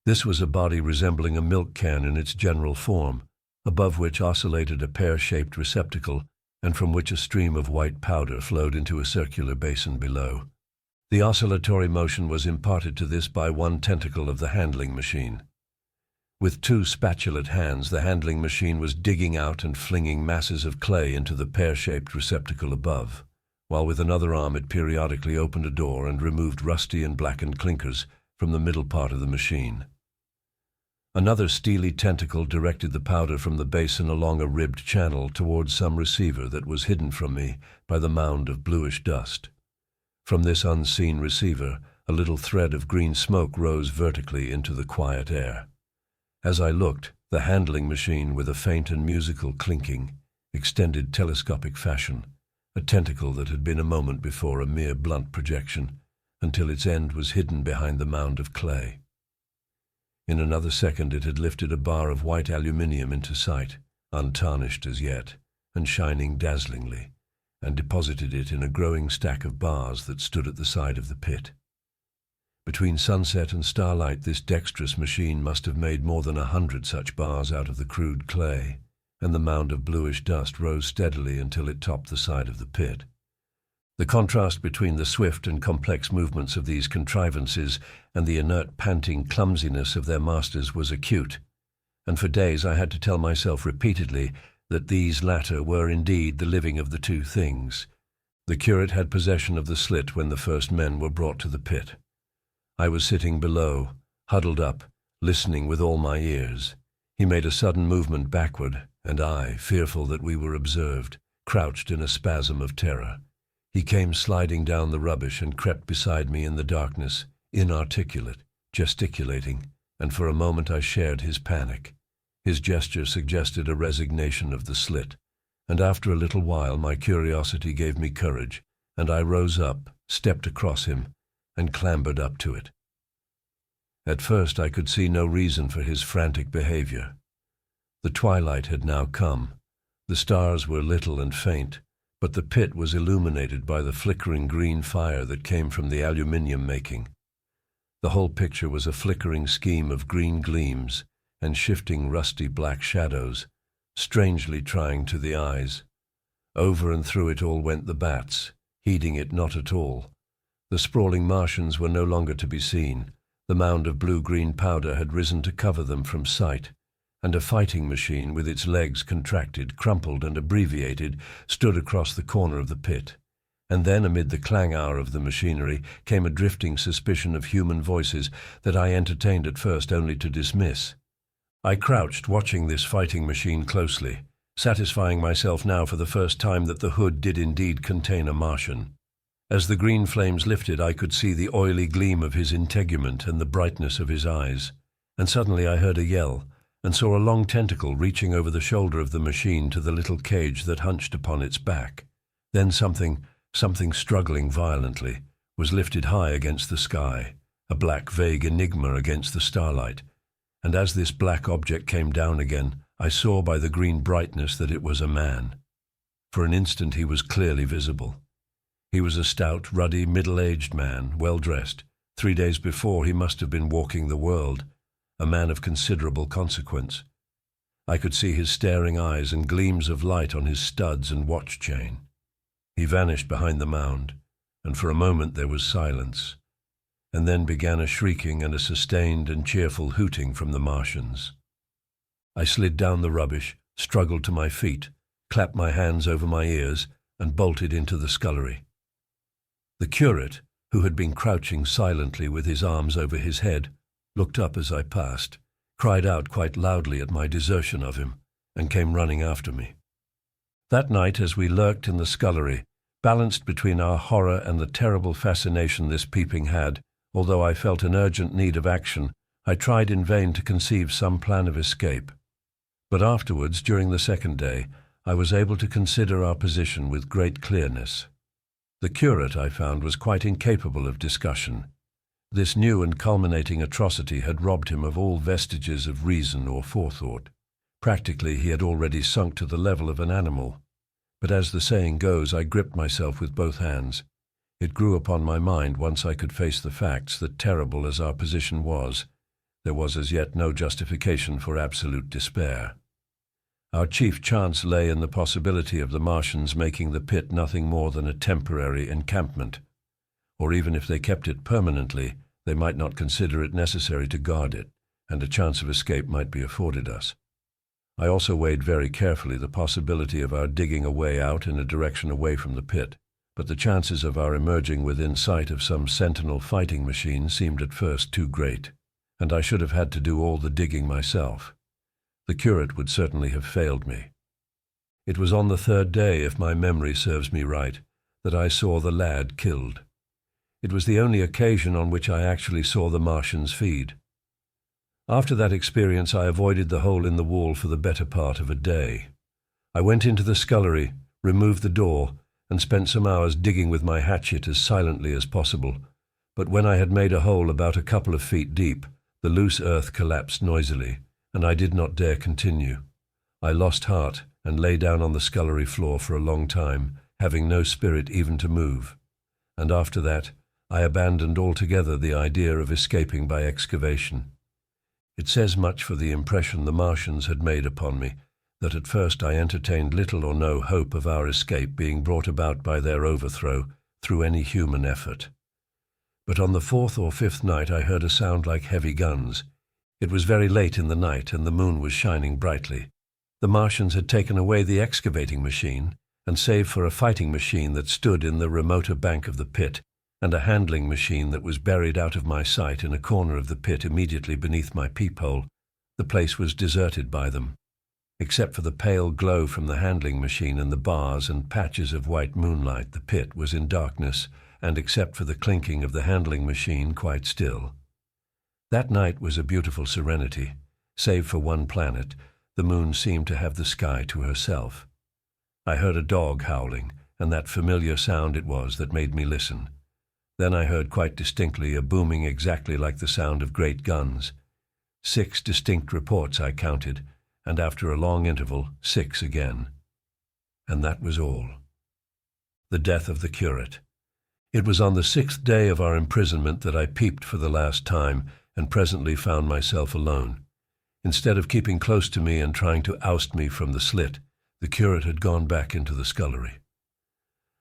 This was a body resembling a milk can in its general form, above which oscillated a pear-shaped receptacle, and from which a stream of white powder flowed into a circular basin below. The oscillatory motion was imparted to this by one tentacle of the handling machine. With 2 spatulate hands, the handling machine was digging out and flinging masses of clay into the pear-shaped receptacle above, while with another arm it periodically opened a door and removed rusty and blackened clinkers from the middle part of the machine. Another steely tentacle directed the powder from the basin along a ribbed channel towards some receiver that was hidden from me by the mound of bluish dust. From this unseen receiver, a little thread of green smoke rose vertically into the quiet air. As I looked, the handling machine, with a faint and musical clinking, extended telescopic fashion, a tentacle that had been a moment before a mere blunt projection, until its end was hidden behind the mound of clay. In another second it had lifted a bar of white aluminium into sight, untarnished as yet, and shining dazzlingly, and deposited it in a growing stack of bars that stood at the side of the pit. Between sunset and starlight this dexterous machine must have made more than 100 such bars out of the crude clay, and the mound of bluish dust rose steadily until it topped the side of the pit. The contrast between the swift and complex movements of these contrivances and the inert, panting clumsiness of their masters was acute, and for days I had to tell myself repeatedly that these latter were indeed the living of the two things. The curate had possession of the slit when the first men were brought to the pit. I was sitting below, huddled up, listening with all my ears. He made a sudden movement backward, and I, fearful that we were observed, crouched in a spasm of terror. He came sliding down the rubbish and crept beside me in the darkness, inarticulate, gesticulating, and for a moment I shared his panic. His gesture suggested a resignation of the slit, and after a little while my curiosity gave me courage, and I rose up, stepped across him, and clambered up to it. At first I could see no reason for his frantic behavior. The twilight had now come. The stars were little and faint, but the pit was illuminated by the flickering green fire that came from the aluminium making. The whole picture was a flickering scheme of green gleams and shifting rusty black shadows, strangely trying to the eyes. Over and through it all went the bats, heeding it not at all. The sprawling Martians were no longer to be seen. The mound of blue-green powder had risen to cover them from sight, and a fighting machine with its legs contracted, crumpled and abbreviated stood across the corner of the pit. And then, amid the clangor of the machinery, came a drifting suspicion of human voices that I entertained at first only to dismiss. I crouched, watching this fighting machine closely, satisfying myself now for the first time that the hood did indeed contain a Martian. As the green flames lifted, I could see the oily gleam of his integument and the brightness of his eyes. And suddenly I heard a yell, and saw a long tentacle reaching over the shoulder of the machine to the little cage that hunched upon its back. Then something struggling violently, was lifted high against the sky, a black vague enigma against the starlight. And as this black object came down again, I saw by the green brightness that it was a man. For an instant he was clearly visible. He was a stout, ruddy, middle-aged man, well-dressed. 3 days before he must have been walking the world, a man of considerable consequence. I could see his staring eyes and gleams of light on his studs and watch chain. He vanished behind the mound, and for a moment there was silence, and then began a shrieking and a sustained and cheerful hooting from the Martians. I slid down the rubbish, struggled to my feet, clapped my hands over my ears, and bolted into the scullery. The curate, who had been crouching silently with his arms over his head, looked up as I passed, cried out quite loudly at my desertion of him, and came running after me. That night, as we lurked in the scullery, balanced between our horror and the terrible fascination this peeping had, although I felt an urgent need of action, I tried in vain to conceive some plan of escape. But afterwards, during the second day, I was able to consider our position with great clearness. The curate, I found, was quite incapable of discussion. This new and culminating atrocity had robbed him of all vestiges of reason or forethought. Practically, he had already sunk to the level of an animal. But as the saying goes, I gripped myself with both hands. It grew upon my mind once I could face the facts that, terrible as our position was, there was as yet no justification for absolute despair. Our chief chance lay in the possibility of the Martians making the pit nothing more than a temporary encampment, or even if they kept it permanently, they might not consider it necessary to guard it, and a chance of escape might be afforded us. I also weighed very carefully the possibility of our digging a way out in a direction away from the pit, but the chances of our emerging within sight of some sentinel fighting machine seemed at first too great, and I should have had to do all the digging myself. The curate would certainly have failed me. It was on the third day, if my memory serves me right, that I saw the lad killed. It was the only occasion on which I actually saw the Martians feed. After that experience I avoided the hole in the wall for the better part of a day. I went into the scullery, removed the door, and spent some hours digging with my hatchet as silently as possible. But when I had made a hole about a couple of feet deep, the loose earth collapsed noisily, and I did not dare continue. I lost heart and lay down on the scullery floor for a long time, having no spirit even to move. And after that, I abandoned altogether the idea of escaping by excavation. It says much for the impression the Martians had made upon me that at first I entertained little or no hope of our escape being brought about by their overthrow through any human effort. But on the 4th or 5th night I heard a sound like heavy guns. It was very late in the night, and the moon was shining brightly. The Martians had taken away the excavating machine, and save for a fighting machine that stood in the remoter bank of the pit, and a handling machine that was buried out of my sight in a corner of the pit immediately beneath my peephole, the place was deserted by them. Except for the pale glow from the handling machine and the bars and patches of white moonlight, the pit was in darkness, and except for the clinking of the handling machine, quite still. That night was a beautiful serenity. Save for one planet, the moon seemed to have the sky to herself. I heard a dog howling, and that familiar sound it was that made me listen. Then I heard quite distinctly a booming exactly like the sound of great guns. 6 distinct reports I counted, and after a long interval, 6 again. And that was all. The death of the curate. It was on the 6th day of our imprisonment that I peeped for the last time, and presently found myself alone. Instead of keeping close to me and trying to oust me from the slit, the curate had gone back into the scullery.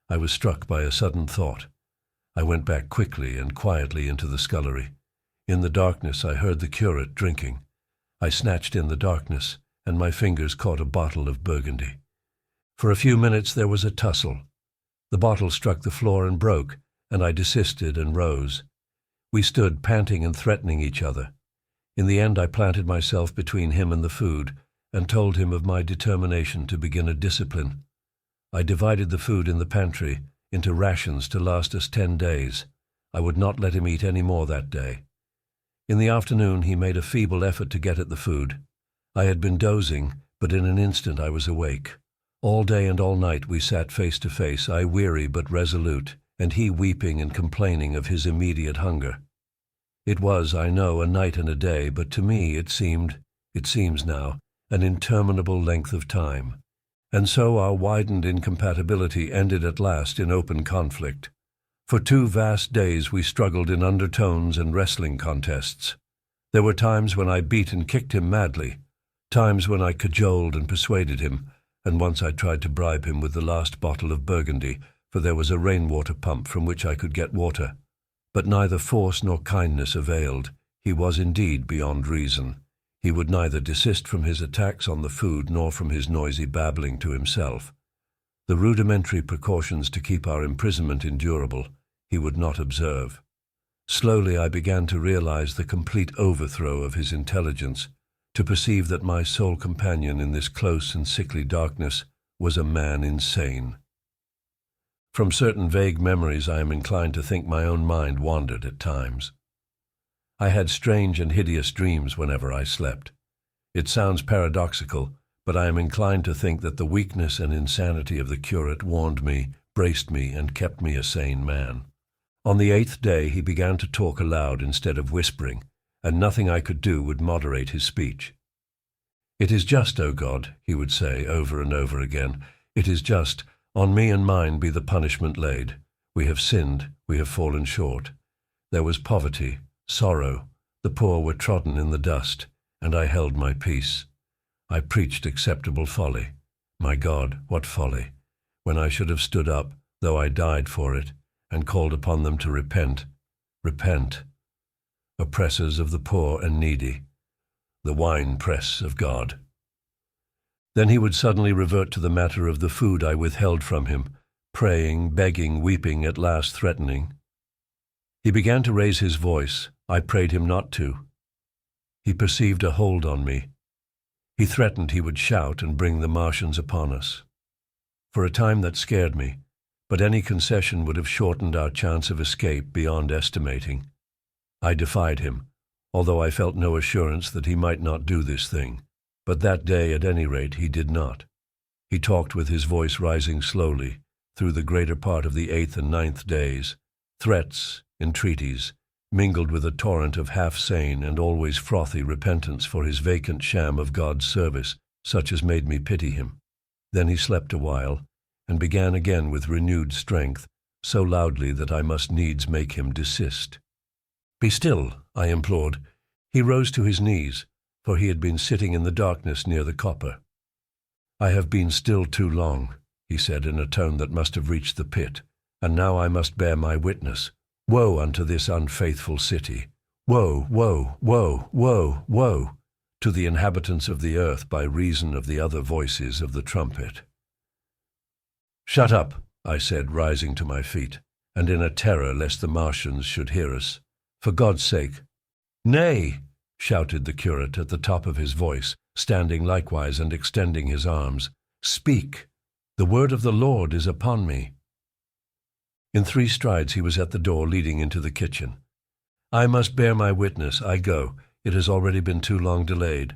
I was struck by a sudden thought. I went back quickly and quietly into the scullery. In the darkness I heard the curate drinking. I snatched in the darkness, and my fingers caught a bottle of Burgundy. For a few minutes there was a tussle. The bottle struck the floor and broke, and I desisted and rose. We stood panting and threatening each other. In the end I planted myself between him and the food, and told him of my determination to begin a discipline. I divided the food in the pantry into rations to last us 10 days. I would not let him eat any more that day. In the afternoon he made a feeble effort to get at the food. I had been dozing, but in an instant I was awake. All day and all night we sat face to face, I weary but resolute, and he weeping and complaining of his immediate hunger. It was, I know, a night and a day, but to me it seems now, an interminable length of time. And so our widened incompatibility ended at last in open conflict. For 2 vast days we struggled in undertones and wrestling contests. There were times when I beat and kicked him madly, times when I cajoled and persuaded him, and once I tried to bribe him with the last bottle of Burgundy, for there was a rainwater pump from which I could get water. But neither force nor kindness availed. He was indeed beyond reason. He would neither desist from his attacks on the food nor from his noisy babbling to himself. The rudimentary precautions to keep our imprisonment endurable he would not observe. Slowly I began to realize the complete overthrow of his intelligence, to perceive that my sole companion in this close and sickly darkness was a man insane. From certain vague memories I am inclined to think my own mind wandered at times. I had strange and hideous dreams whenever I slept. It sounds paradoxical, but I am inclined to think that the weakness and insanity of the curate warned me, braced me, and kept me a sane man. On the 8th day he began to talk aloud instead of whispering, and nothing I could do would moderate his speech. "It is just, O God," he would say over and over again, "it is just, on me and mine be the punishment laid. We have sinned, we have fallen short. There was poverty, sorrow, the poor were trodden in the dust, and I held my peace. I preached acceptable folly. My God, what folly, when I should have stood up, though I died for it, and called upon them to repent. Repent. Oppressors of the poor and needy, the wine-press of God." Then he would suddenly revert to the matter of the food I withheld from him, praying, begging, weeping, at last threatening. He began to raise his voice. I prayed him not to. He perceived a hold on me. He threatened he would shout and bring the Martians upon us. For a time that scared me, but any concession would have shortened our chance of escape beyond estimating. I defied him, although I felt no assurance that he might not do this thing. But that day, at any rate, he did not. He talked with his voice rising slowly through the greater part of the 8th and 9th days, threats, entreaties, mingled with a torrent of half-sane and always frothy repentance for his vacant sham of God's service, such as made me pity him. Then he slept a while, and began again with renewed strength, so loudly that I must needs make him desist. "Be still," I implored. He rose to his knees, for he had been sitting in the darkness near the copper. "I have been still too long," he said in a tone that must have reached the pit, "and now I must bear my witness. Woe unto this unfaithful city! Woe, woe, woe, woe, woe, to the inhabitants of the earth by reason of the other voices of the trumpet. "Shut up," I said, rising to my feet, and in a terror lest the Martians should hear us. "For God's sake." "Nay," shouted the curate at the top of his voice, standing likewise and extending his arms. "Speak. The word of the Lord is upon me." In 3 strides he was at the door leading into the kitchen. "I must bear my witness. I go. It has already been too long delayed."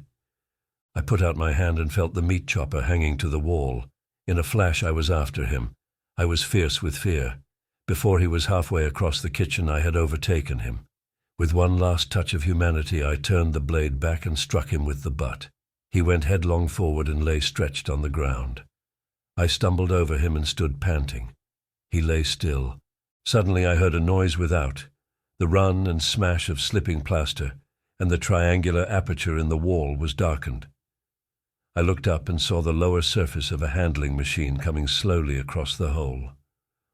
I put out my hand and felt the meat chopper hanging to the wall. In a flash I was after him. I was fierce with fear. Before he was halfway across the kitchen I had overtaken him. With one last touch of humanity I turned the blade back and struck him with the butt. He went headlong forward and lay stretched on the ground. I stumbled over him and stood panting. He lay still. Suddenly I heard a noise without, the run and smash of slipping plaster, and the triangular aperture in the wall was darkened. I looked up and saw the lower surface of a handling machine coming slowly across the hole.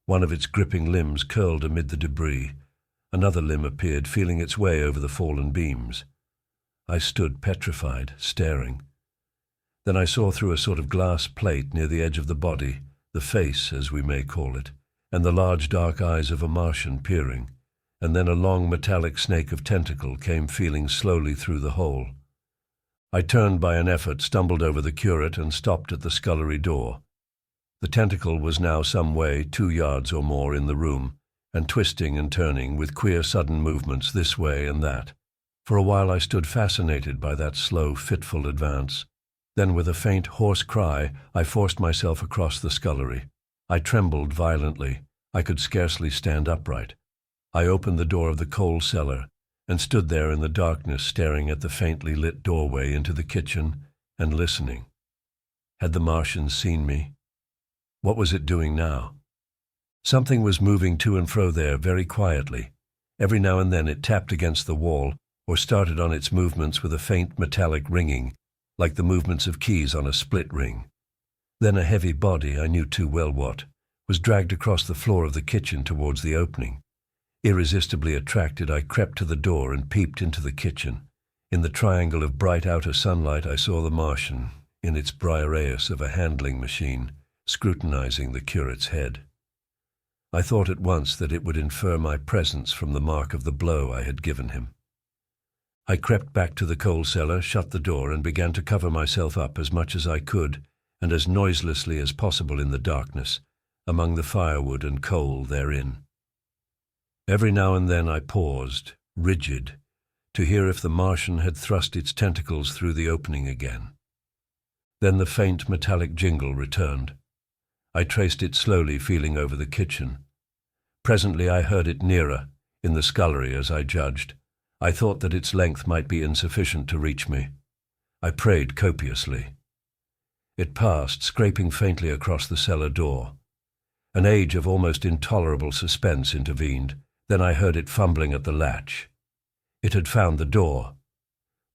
One of its gripping limbs curled amid the debris. Another limb appeared, feeling its way over the fallen beams. I stood petrified, staring. Then I saw through a sort of glass plate near the edge of the body, the face, as we may call it, and the large dark eyes of a Martian peering, and then a long metallic snake of tentacle came feeling slowly through the hole. I turned by an effort, stumbled over the curate, and stopped at the scullery door. The tentacle was now some way, 2 yards or more, in the room, and twisting and turning with queer sudden movements this way and that. For a while I stood fascinated by that slow, fitful advance. Then with a faint, hoarse cry, I forced myself across the scullery. I trembled violently. I could scarcely stand upright. I opened the door of the coal cellar and stood there in the darkness, staring at the faintly lit doorway into the kitchen and listening. Had the Martian seen me? What was it doing now? Something was moving to and fro there very quietly. Every now and then it tapped against the wall or started on its movements with a faint metallic ringing, like the movements of keys on a split ring. Then a heavy body, I knew too well what, was dragged across the floor of the kitchen towards the opening. Irresistibly attracted, I crept to the door and peeped into the kitchen. In the triangle of bright outer sunlight I saw the Martian, in its briareus of a handling machine, scrutinizing the curate's head. I thought at once that it would infer my presence from the mark of the blow I had given him. I crept back to the coal cellar, shut the door, and began to cover myself up as much as I could, and as noiselessly as possible in the darkness, among the firewood and coal therein. Every now and then I paused, rigid, to hear if the Martian had thrust its tentacles through the opening again. Then the faint metallic jingle returned. I traced it slowly, feeling over the kitchen. Presently I heard it nearer, in the scullery as I judged. I thought that its length might be insufficient to reach me. I prayed copiously. It passed, scraping faintly across the cellar door. An age of almost intolerable suspense intervened. Then I heard it fumbling at the latch. It had found the door.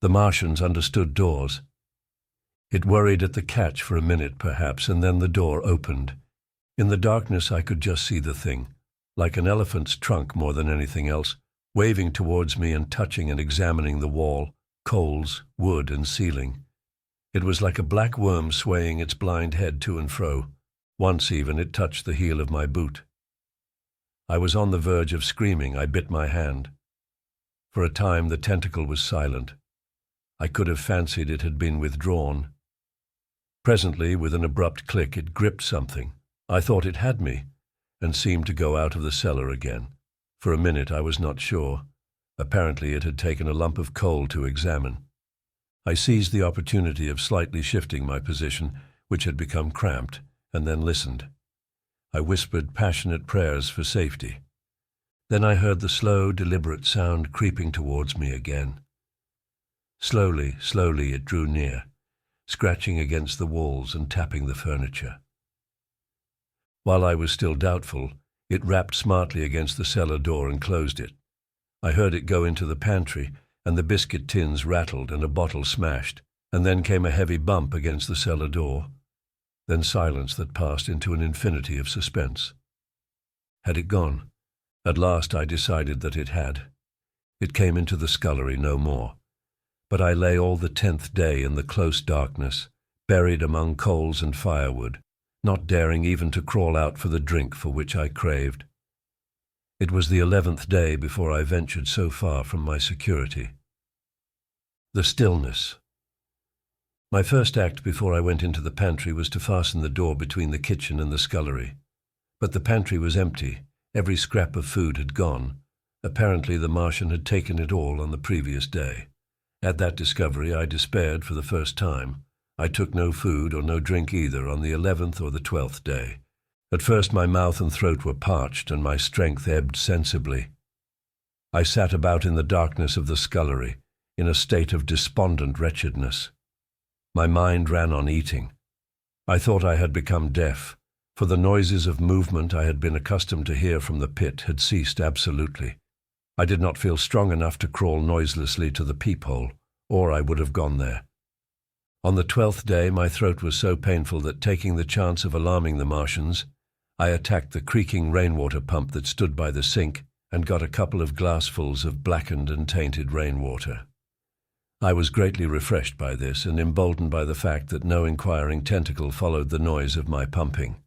The Martians understood doors. It worried at the catch for a minute, perhaps, and then the door opened. In the darkness I could just see the thing, like an elephant's trunk more than anything else, waving towards me and touching and examining the wall, coals, wood, and ceiling. It was like a black worm swaying its blind head to and fro. Once even it touched the heel of my boot. I was on the verge of screaming. I bit my hand. For a time the tentacle was silent. I could have fancied it had been withdrawn. Presently, with an abrupt click, it gripped something. I thought it had me, and seemed to go out of the cellar again. For a minute I was not sure. Apparently it had taken a lump of coal to examine. I seized the opportunity of slightly shifting my position, which had become cramped, and then listened. I whispered passionate prayers for safety. Then I heard the slow, deliberate sound creeping towards me again. Slowly, slowly it drew near, scratching against the walls and tapping the furniture. While I was still doubtful, it rapped smartly against the cellar door and closed it. I heard it go into the pantry, and the biscuit tins rattled and a bottle smashed, and then came a heavy bump against the cellar door. Then silence that passed into an infinity of suspense. Had it gone? At last I decided that it had. It came into the scullery no more. But I lay all the 10th day in the close darkness, buried among coals and firewood, not daring even to crawl out for the drink for which I craved. It was the 11th day before I ventured so far from my security. The stillness. My first act before I went into the pantry was to fasten the door between the kitchen and the scullery. But the pantry was empty. Every scrap of food had gone. Apparently the Martian had taken it all on the previous day. At that discovery I despaired for the first time. I took no food or no drink either on the 11th or the 12th day. At first my mouth and throat were parched and my strength ebbed sensibly. I sat about in the darkness of the scullery, in a state of despondent wretchedness. My mind ran on eating. I thought I had become deaf, for the noises of movement I had been accustomed to hear from the pit had ceased absolutely. I did not feel strong enough to crawl noiselessly to the peephole, or I would have gone there. On the 12th day my throat was so painful that, taking the chance of alarming the Martians, I attacked the creaking rainwater pump that stood by the sink and got a couple of glassfuls of blackened and tainted rainwater. I was greatly refreshed by this and emboldened by the fact that no inquiring tentacle followed the noise of my pumping.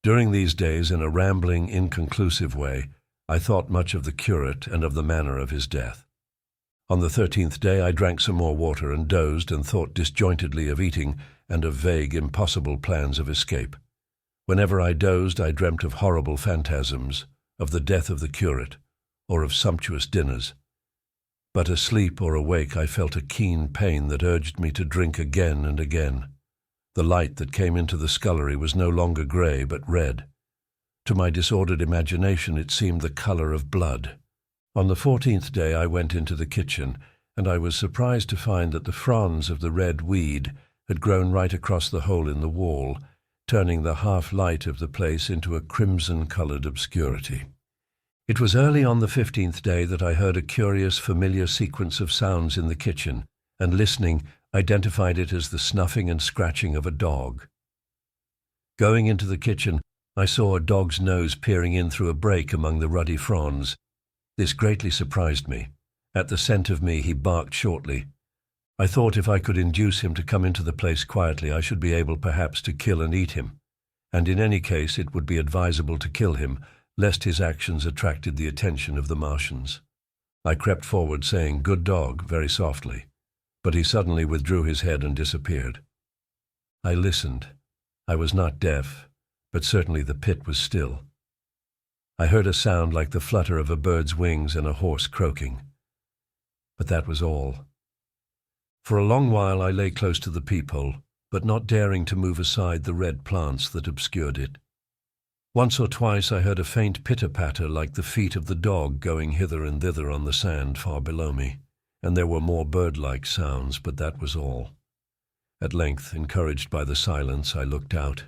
During these days, in a rambling, inconclusive way, I thought much of the curate and of the manner of his death. On the 13th day I drank some more water and dozed and thought disjointedly of eating and of vague, impossible plans of escape. Whenever I dozed I dreamt of horrible phantasms, of the death of the curate, or of sumptuous dinners. But asleep or awake I felt a keen pain that urged me to drink again and again. The light that came into the scullery was no longer grey but red. To my disordered imagination it seemed the colour of blood. On the 14th day I went into the kitchen, and I was surprised to find that the fronds of the red weed had grown right across the hole in the wall, turning the half-light of the place into a crimson-coloured obscurity. It was early on the 15th day that I heard a curious, familiar sequence of sounds in the kitchen, and listening, identified it as the snuffing and scratching of a dog. Going into the kitchen, I saw a dog's nose peering in through a break among the ruddy fronds. This greatly surprised me. At the scent of me he barked shortly. I thought if I could induce him to come into the place quietly I should be able perhaps to kill and eat him, and in any case it would be advisable to kill him, lest his actions attracted the attention of the Martians. I crept forward saying, "Good dog," very softly, but he suddenly withdrew his head and disappeared. I listened. I was not deaf, but certainly the pit was still. I heard a sound like the flutter of a bird's wings and a horse croaking. But that was all. For a long while I lay close to the peephole, but not daring to move aside the red plants that obscured it. Once or twice I heard a faint pitter-patter like the feet of the dog going hither and thither on the sand far below me, and there were more bird-like sounds, but that was all. At length, encouraged by the silence, I looked out.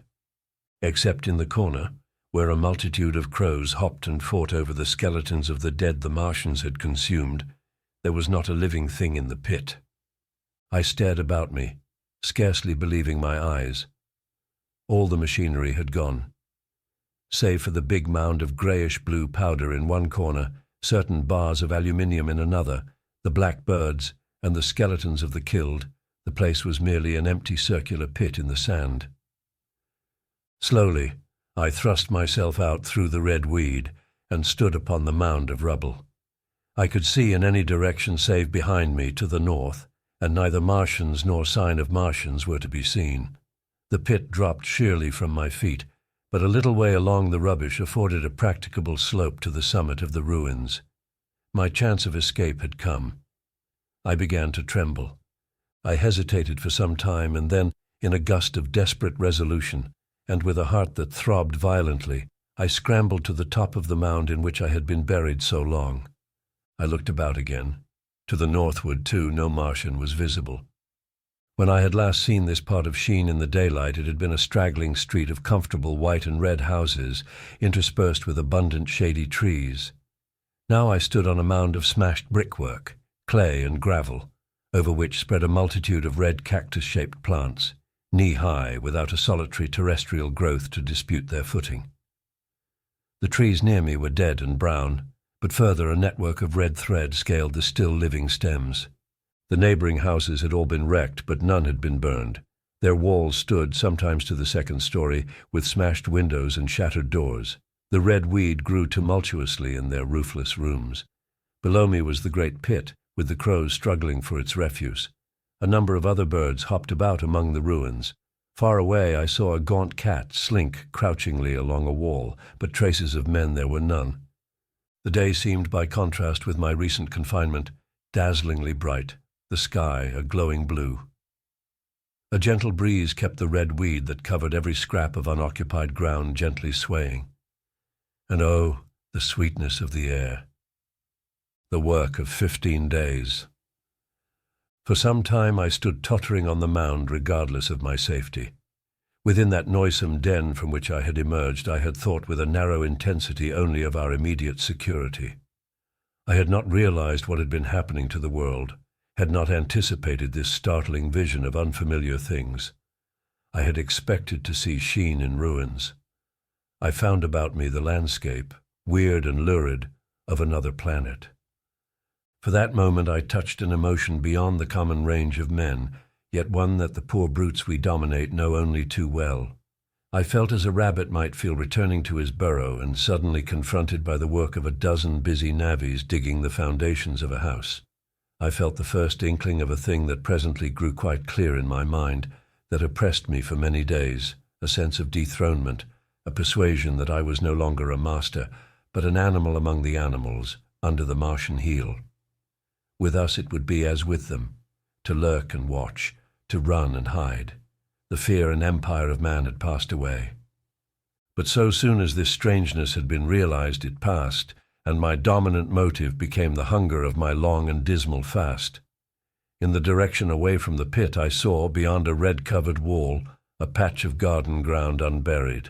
Except in the corner, where a multitude of crows hopped and fought over the skeletons of the dead the Martians had consumed, there was not a living thing in the pit. I stared about me, scarcely believing my eyes. All the machinery had gone. Save for the big mound of greyish-blue powder in one corner, certain bars of aluminium in another, the black birds, and the skeletons of the killed, the place was merely an empty circular pit in the sand. Slowly, I thrust myself out through the red weed and stood upon the mound of rubble. I could see in any direction save behind me to the north, and neither Martians nor sign of Martians were to be seen. The pit dropped sheerly from my feet, but a little way along the rubbish afforded a practicable slope to the summit of the ruins. My chance of escape had come. I began to tremble. I hesitated for some time, and then, in a gust of desperate resolution, and with a heart that throbbed violently, I scrambled to the top of the mound in which I had been buried so long. I looked about again. To the northward, too, no Martian was visible. When I had last seen this part of Sheen in the daylight, it had been a straggling street of comfortable white and red houses, interspersed with abundant shady trees. Now I stood on a mound of smashed brickwork, clay and gravel, over which spread a multitude of red cactus-shaped plants, knee-high, without a solitary terrestrial growth to dispute their footing. The trees near me were dead and brown, but further a network of red thread scaled the still living stems. The neighboring houses had all been wrecked, but none had been burned. Their walls stood, sometimes to the second story, with smashed windows and shattered doors. The red weed grew tumultuously in their roofless rooms. Below me was the great pit, with the crows struggling for its refuse. A number of other birds hopped about among the ruins. Far away I saw a gaunt cat slink crouchingly along a wall, but traces of men there were none. The day seemed, by contrast with my recent confinement, dazzlingly bright, the sky a glowing blue. A gentle breeze kept the red weed that covered every scrap of unoccupied ground gently swaying. And oh, the sweetness of the air! The work of 15 days. For some time I stood tottering on the mound regardless of my safety. Within that noisome den from which I had emerged, I had thought with a narrow intensity only of our immediate security. I had not realized what had been happening to the world, had not anticipated this startling vision of unfamiliar things. I had expected to see Sheen in ruins. I found about me the landscape, weird and lurid, of another planet. For that moment I touched an emotion beyond the common range of men, yet one that the poor brutes we dominate know only too well. I felt as a rabbit might feel returning to his burrow and suddenly confronted by the work of a dozen busy navvies digging the foundations of a house. I felt the first inkling of a thing that presently grew quite clear in my mind, that oppressed me for many days, a sense of dethronement, a persuasion that I was no longer a master, but an animal among the animals, under the Martian heel. With us it would be as with them, to lurk and watch, to run and hide. The fear and empire of man had passed away. But so soon as this strangeness had been realized, it passed, and my dominant motive became the hunger of my long and dismal fast. In the direction away from the pit I saw, beyond a red-covered wall, a patch of garden ground unburied.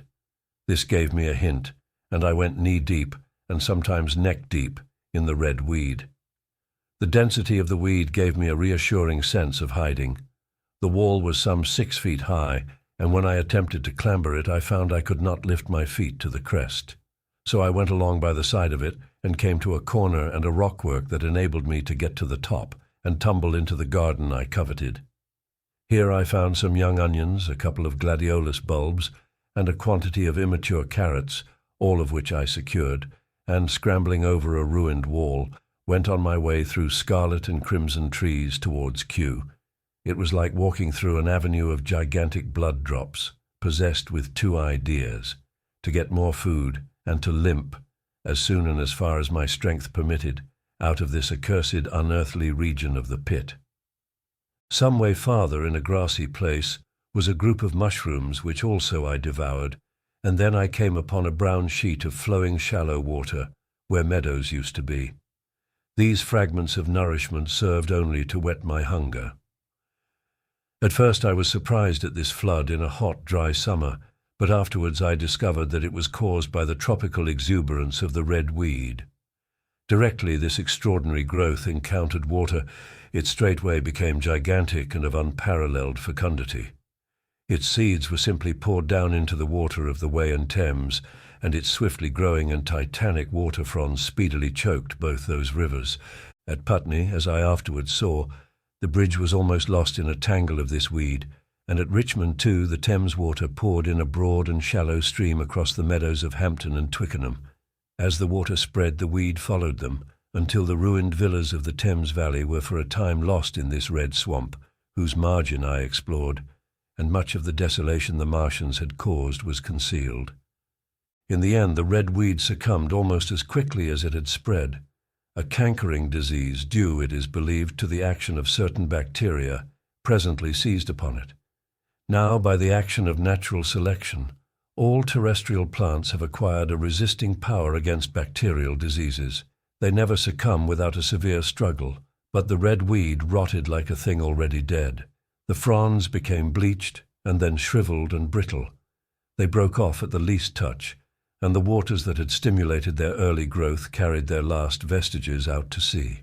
This gave me a hint, and I went knee-deep, and sometimes neck-deep, in the red weed. The density of the weed gave me a reassuring sense of hiding. The wall was some 6 feet high, and when I attempted to clamber it, I found I could not lift my feet to the crest. So I went along by the side of it and came to a corner and a rockwork that enabled me to get to the top and tumble into the garden I coveted. Here I found some young onions, a couple of gladiolus bulbs, and a quantity of immature carrots, all of which I secured, and, scrambling over a ruined wall, went on my way through scarlet and crimson trees towards Kew. It was like walking through an avenue of gigantic blood drops, possessed with 2 ideas: to get more food and to limp, as soon and as far as my strength permitted, out of this accursed unearthly region of the pit. Some way farther, in a grassy place, was a group of mushrooms which also I devoured, and then I came upon a brown sheet of flowing shallow water, where meadows used to be. These fragments of nourishment served only to whet my hunger. At first I was surprised at this flood in a hot, dry summer, but afterwards I discovered that it was caused by the tropical exuberance of the red weed. Directly this extraordinary growth encountered water, it straightway became gigantic and of unparalleled fecundity. Its seeds were simply poured down into the water of the Wey and Thames, and its swiftly growing and titanic water fronds speedily choked both those rivers. At Putney, as I afterwards saw, the bridge was almost lost in a tangle of this weed, and at Richmond too the Thames water poured in a broad and shallow stream across the meadows of Hampton and Twickenham. As the water spread, the weed followed them, until the ruined villas of the Thames valley were for a time lost in this red swamp, whose margin I explored, and much of the desolation the Martians had caused was concealed. In the end, the red weed succumbed almost as quickly as it had spread, a cankering disease due, it is believed, to the action of certain bacteria presently seized upon it. Now, by the action of natural selection, all terrestrial plants have acquired a resisting power against bacterial diseases. They never succumb without a severe struggle, but the red weed rotted like a thing already dead. The fronds became bleached and then shriveled and brittle. They broke off at the least touch, and the waters that had stimulated their early growth carried their last vestiges out to sea.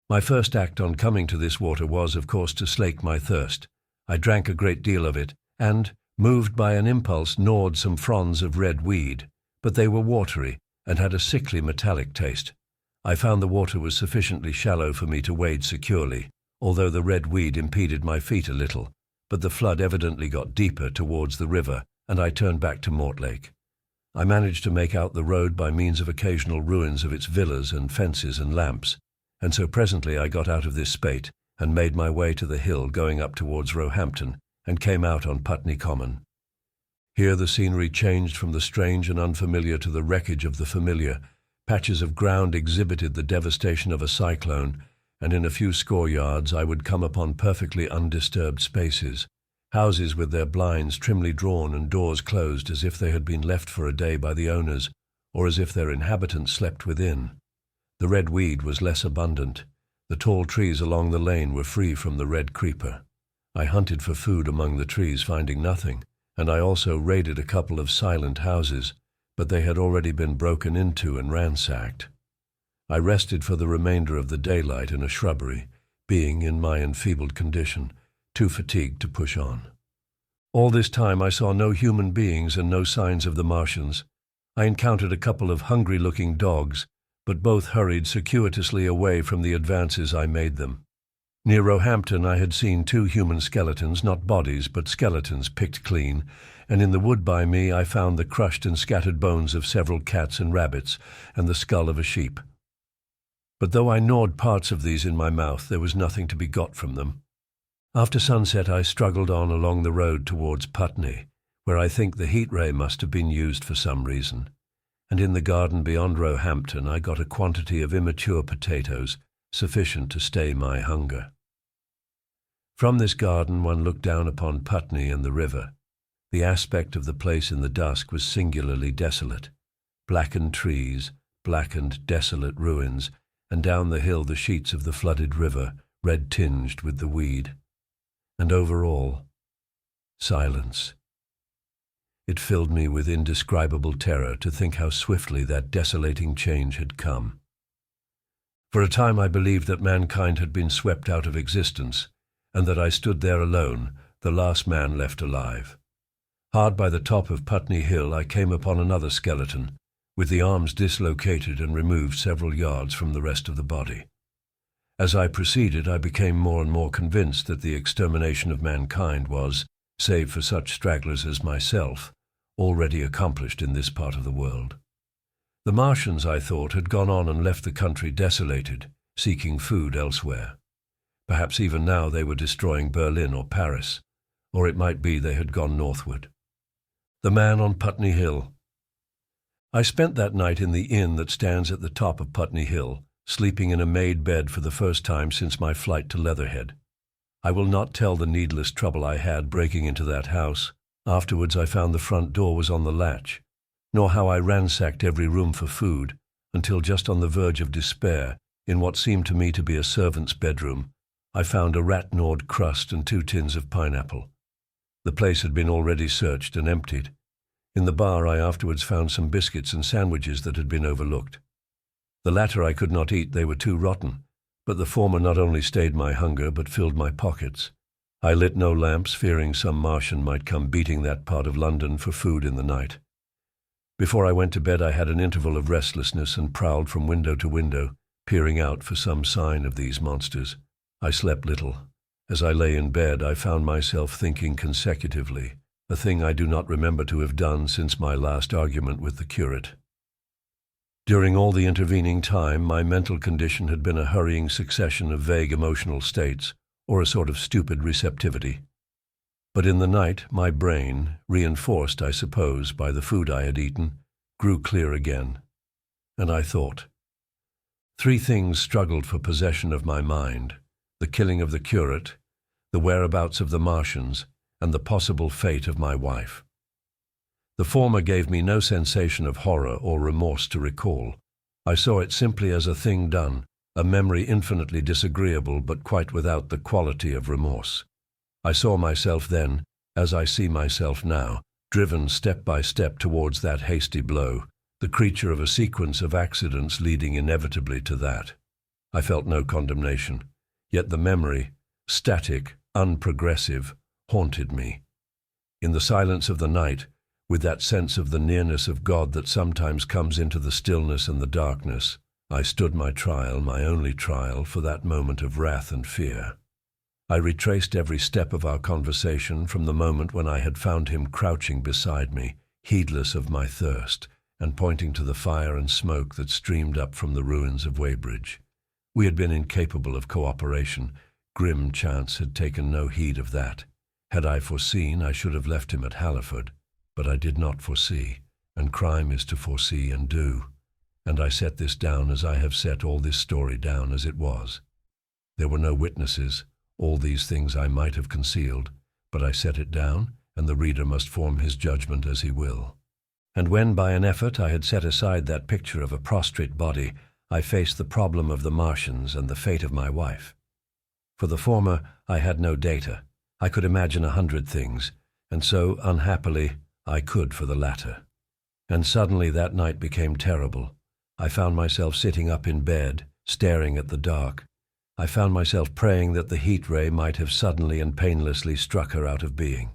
My first act on coming to this water was, of course, to slake my thirst. I drank a great deal of it, and, moved by an impulse, gnawed some fronds of red weed, but they were watery, and had a sickly metallic taste. I found the water was sufficiently shallow for me to wade securely, although the red weed impeded my feet a little, but the flood evidently got deeper towards the river, and I turned back to Mortlake. I managed to make out the road by means of occasional ruins of its villas and fences and lamps, and so presently I got out of this spate and made my way to the hill going up towards Roehampton, and came out on Putney Common. Here the scenery changed from the strange and unfamiliar to the wreckage of the familiar. Patches of ground exhibited the devastation of a cyclone, and in a few score yards I would come upon perfectly undisturbed spaces, houses with their blinds trimly drawn and doors closed as if they had been left for a day by the owners, or as if their inhabitants slept within. The red weed was less abundant. The tall trees along the lane were free from the red creeper. I hunted for food among the trees, finding nothing, and I also raided a couple of silent houses, but they had already been broken into and ransacked. I rested for the remainder of the daylight in a shrubbery, being, in my enfeebled condition, too fatigued to push on. All this time I saw no human beings and no signs of the Martians. I encountered a couple of hungry-looking dogs, but both hurried circuitously away from the advances I made them. Near Roehampton I had seen 2 human skeletons, not bodies, but skeletons picked clean, and in the wood by me I found the crushed and scattered bones of several cats and rabbits, and the skull of a sheep. But though I gnawed parts of these in my mouth, there was nothing to be got from them. After sunset I struggled on along the road towards Putney, where I think the heat ray must have been used for some reason, and in the garden beyond Roehampton I got a quantity of immature potatoes, sufficient to stay my hunger. From this garden one looked down upon Putney and the river. The aspect of the place in the dusk was singularly desolate. Blackened trees, blackened, desolate ruins, and down the hill the sheets of the flooded river, red-tinged with the weed. And over all, silence. It filled me with indescribable terror to think how swiftly that desolating change had come. For a time I believed that mankind had been swept out of existence, and that I stood there alone, the last man left alive. Hard by the top of Putney Hill I came upon another skeleton, with the arms dislocated and removed several yards from the rest of the body. As I proceeded, I became more and more convinced that the extermination of mankind was, save for such stragglers as myself, already accomplished in this part of the world. The Martians, I thought, had gone on and left the country desolated, seeking food elsewhere. Perhaps even now they were destroying Berlin or Paris, or it might be they had gone northward. The man on Putney Hill. I spent that night in the inn that stands at the top of Putney Hill, sleeping in a made bed for the first time since my flight to Leatherhead. I will not tell the needless trouble I had breaking into that house. Afterwards I found the front door was on the latch, nor how I ransacked every room for food, until just on the verge of despair, in what seemed to me to be a servant's bedroom, I found a rat-gnawed crust and 2 tins of pineapple. The place had been already searched and emptied. In the bar I afterwards found some biscuits and sandwiches that had been overlooked. The latter I could not eat, they were too rotten, but the former not only stayed my hunger but filled my pockets. I lit no lamps, fearing some Martian might come beating that part of London for food in the night. Before I went to bed I had an interval of restlessness and prowled from window to window, peering out for some sign of these monsters. I slept little. As I lay in bed I found myself thinking consecutively, a thing I do not remember to have done since my last argument with the curate. During all the intervening time my mental condition had been a hurrying succession of vague emotional states, or a sort of stupid receptivity. But in the night my brain, reinforced, I suppose, by the food I had eaten, grew clear again, and I thought. 3 things struggled for possession of my mind: the killing of the curate, the whereabouts of the Martians, and the possible fate of my wife. The former gave me no sensation of horror or remorse to recall. I saw it simply as a thing done, a memory infinitely disagreeable but quite without the quality of remorse. I saw myself then, as I see myself now, driven step by step towards that hasty blow, the creature of a sequence of accidents leading inevitably to that. I felt no condemnation, yet the memory, static, unprogressive, haunted me. In the silence of the night, With that sense of the nearness of God that sometimes comes into the stillness and the darkness, I stood my trial, my only trial, for that moment of wrath and fear. I retraced every step of our conversation from the moment when I had found him crouching beside me, heedless of my thirst, and pointing to the fire and smoke that streamed up from the ruins of Weybridge. We had been incapable of cooperation. Grim chance had taken no heed of that. Had I foreseen, I should have left him at Halliford. But I did not foresee, and crime is to foresee and do. And I set this down as I have set all this story down as it was. There were no witnesses. All these things I might have concealed, but I set it down, and the reader must form his judgment as he will. And when by an effort I had set aside that picture of a prostrate body, I faced the problem of the Martians and the fate of my wife. For the former, I had no data. I could imagine 100 things, and so, unhappily, I could for the latter. And suddenly that night became terrible. I found myself sitting up in bed, staring at the dark. I found myself praying that the heat ray might have suddenly and painlessly struck her out of being.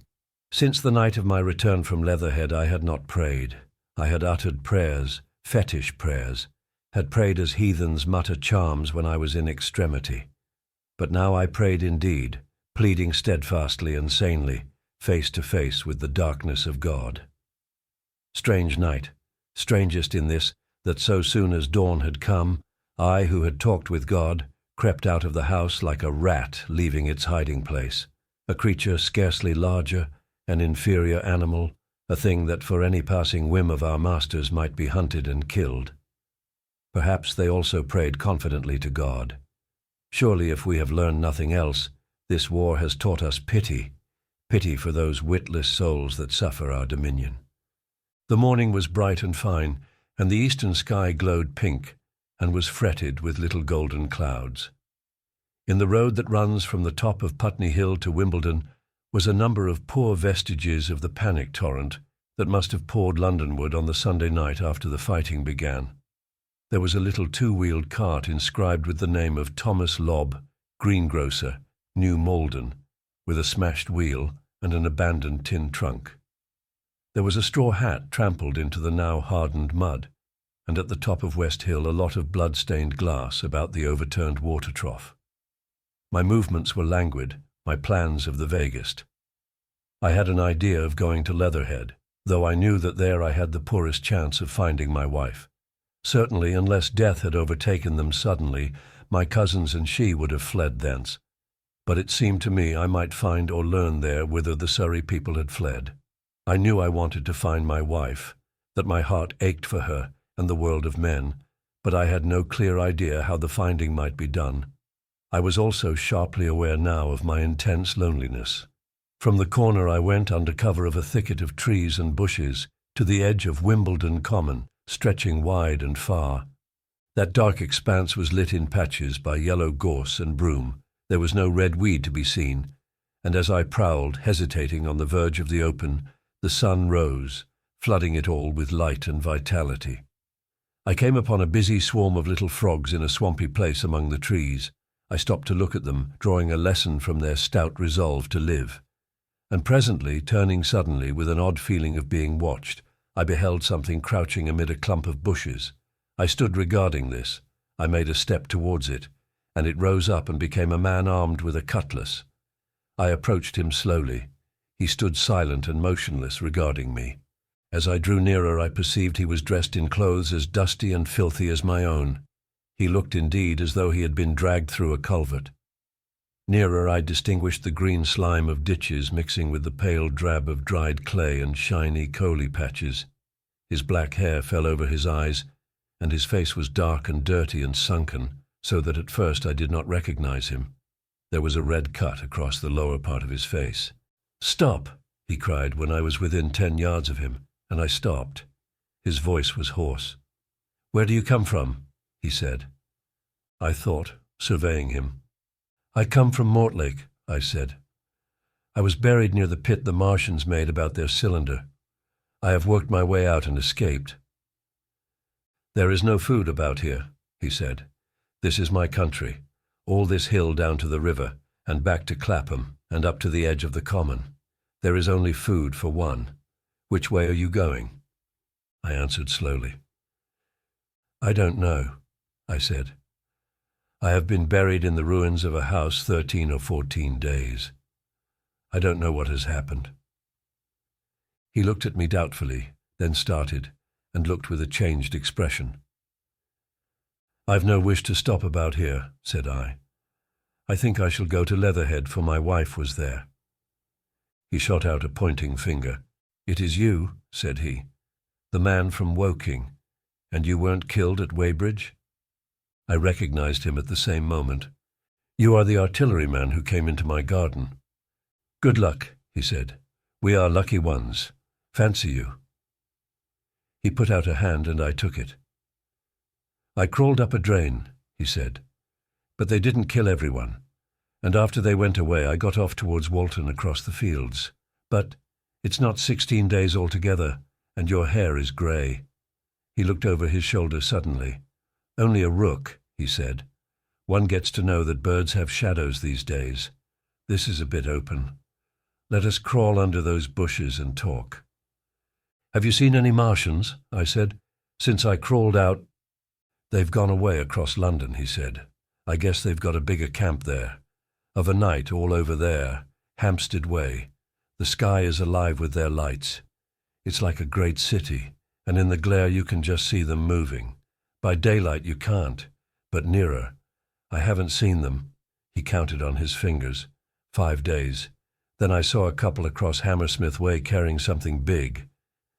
Since the night of my return from Leatherhead I had not prayed. I had uttered prayers, fetish prayers, had prayed as heathens mutter charms when I was in extremity. But now I prayed indeed, pleading steadfastly and sanely, face to face with the darkness of God. Strange night, strangest in this, that so soon as dawn had come, I, who had talked with God, crept out of the house like a rat leaving its hiding place, a creature scarcely larger, an inferior animal, a thing that for any passing whim of our masters might be hunted and killed. Perhaps they also prayed confidently to God. Surely if we have learned nothing else, this war has taught us pity, pity for those witless souls that suffer our dominion. The morning was bright and fine, and the eastern sky glowed pink, and was fretted with little golden clouds. In the road that runs from the top of Putney Hill to Wimbledon was a number of poor vestiges of the panic torrent that must have poured Londonward on the Sunday night after the fighting began. There was a little two-wheeled cart inscribed with the name of Thomas Lobb, greengrocer, New Malden, with a smashed wheel and an abandoned tin trunk. There was a straw hat trampled into the now hardened mud, and at the top of West Hill a lot of blood-stained glass about the overturned water trough. My movements were languid, my plans of the vaguest. I had an idea of going to Leatherhead, though I knew that there I had the poorest chance of finding my wife. Certainly, unless death had overtaken them suddenly, my cousins and she would have fled thence. But it seemed to me I might find or learn there whither the Surrey people had fled. I knew I wanted to find my wife, that my heart ached for her and the world of men, but I had no clear idea how the finding might be done. I was also sharply aware now of my intense loneliness. From the corner I went under cover of a thicket of trees and bushes to the edge of Wimbledon Common, stretching wide and far. That dark expanse was lit in patches by yellow gorse and broom. There was no red weed to be seen, and as I prowled, hesitating on the verge of the open, the sun rose, flooding it all with light and vitality. I came upon a busy swarm of little frogs in a swampy place among the trees. I stopped to look at them, drawing a lesson from their stout resolve to live. And presently, turning suddenly with an odd feeling of being watched, I beheld something crouching amid a clump of bushes. I stood regarding this. I made a step towards it, and it rose up and became a man armed with a cutlass. I approached him slowly. He stood silent and motionless, regarding me. As I drew nearer, I perceived he was dressed in clothes as dusty and filthy as my own. He looked indeed as though he had been dragged through a culvert. Nearer, I distinguished the green slime of ditches mixing with the pale drab of dried clay and shiny coaly patches. His black hair fell over his eyes, and his face was dark and dirty and sunken, so that at first I did not recognize him. There was a red cut across the lower part of his face. "Stop!" he cried when I was within 10 yards of him, and I stopped. His voice was hoarse. "Where do you come from?" he said. I thought, surveying him. "I come from Mortlake," I said. "I was buried near the pit the Martians made about their cylinder. I have worked my way out and escaped." "There is no food about here," he said. "This is my country, all this hill down to the river, and back to Clapham, and up to the edge of the common. There is only food for one. Which way are you going? I answered slowly. I don't know, I said. I have been buried in the ruins of a house 13 or 14 days. I don't know what has happened. He looked at me doubtfully, then started, and looked with a changed expression. I've no wish to stop about here, said I. I think I shall go to Leatherhead, for my wife was there. He shot out a pointing finger. It is you, said he, the man from Woking, and you weren't killed at Weybridge? I recognized him at the same moment. You are the artilleryman who came into my garden. Good luck, he said. We are lucky ones. Fancy you. He put out a hand and I took it. I crawled up a drain, he said, but they didn't kill everyone, and after they went away I got off towards Walton across the fields. But it's not 16 days altogether, and your hair is grey. He looked over his shoulder suddenly. Only a rook, he said. One gets to know that birds have shadows these days. This is a bit open. Let us crawl under those bushes and talk. Have you seen any Martians? I said. Since I crawled out. They've gone away across London, he said. I guess they've got a bigger camp there. Of a night all over there, Hampstead Way. The sky is alive with their lights. It's like a great city, and in the glare you can just see them moving. By daylight you can't, but nearer. I haven't seen them. He counted on his fingers. 5 days. Then I saw a couple across Hammersmith Way carrying something big.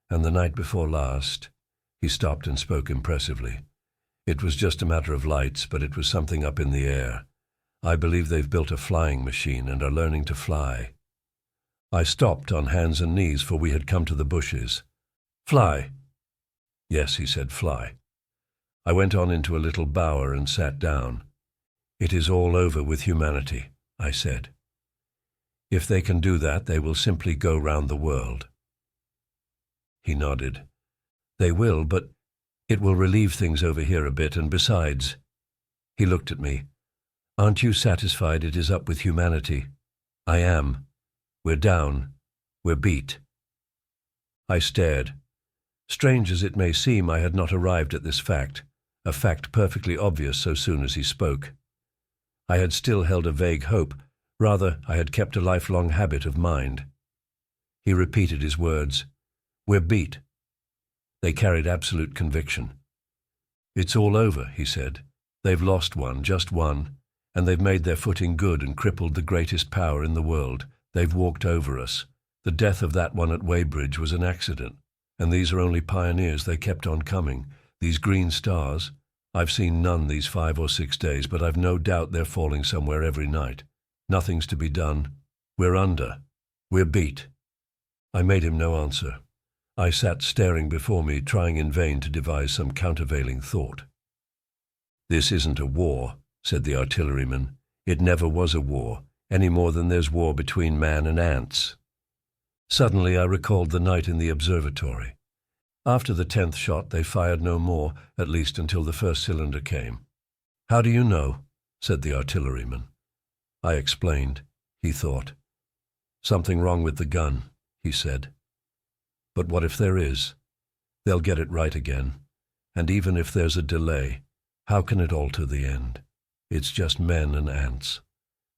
And the night before last. He stopped and spoke impressively. It was just a matter of lights, but it was something up in the air. I believe they've built a flying machine and are learning to fly. I stopped on hands and knees, for we had come to the bushes. Fly? Yes, he said, fly. I went on into a little bower and sat down. It is all over with humanity, I said. If they can do that, they will simply go round the world. He nodded. They will, but it will relieve things over here a bit, and besides, he looked at me. Aren't you satisfied it is up with humanity? I am. We're down. We're beat. I stared. Strange as it may seem, I had not arrived at this fact, a fact perfectly obvious so soon as he spoke. I had still held a vague hope, rather I had kept a lifelong habit of mind. He repeated his words. We're beat. They carried absolute conviction. It's all over, he said. They've lost one, just one, and they've made their footing good and crippled the greatest power in the world. They've walked over us. The death of that one at Weybridge was an accident, and these are only pioneers. They kept on coming. These green stars, I've seen none these 5 or 6 days, but I've no doubt they're falling somewhere every night. Nothing's to be done. We're under. We're beat. I made him no answer. I sat staring before me, trying in vain to devise some countervailing thought. This isn't a war, said the artilleryman. It never was a war, any more than there's war between man and ants. Suddenly I recalled the night in the observatory. After the 10th shot they fired no more, at least until the first cylinder came. How do you know? Said the artilleryman. I explained. He thought. Something wrong with the gun, he said. But what if there is? They'll get it right again. And even if there's a delay, how can it alter the end? It's just men and ants.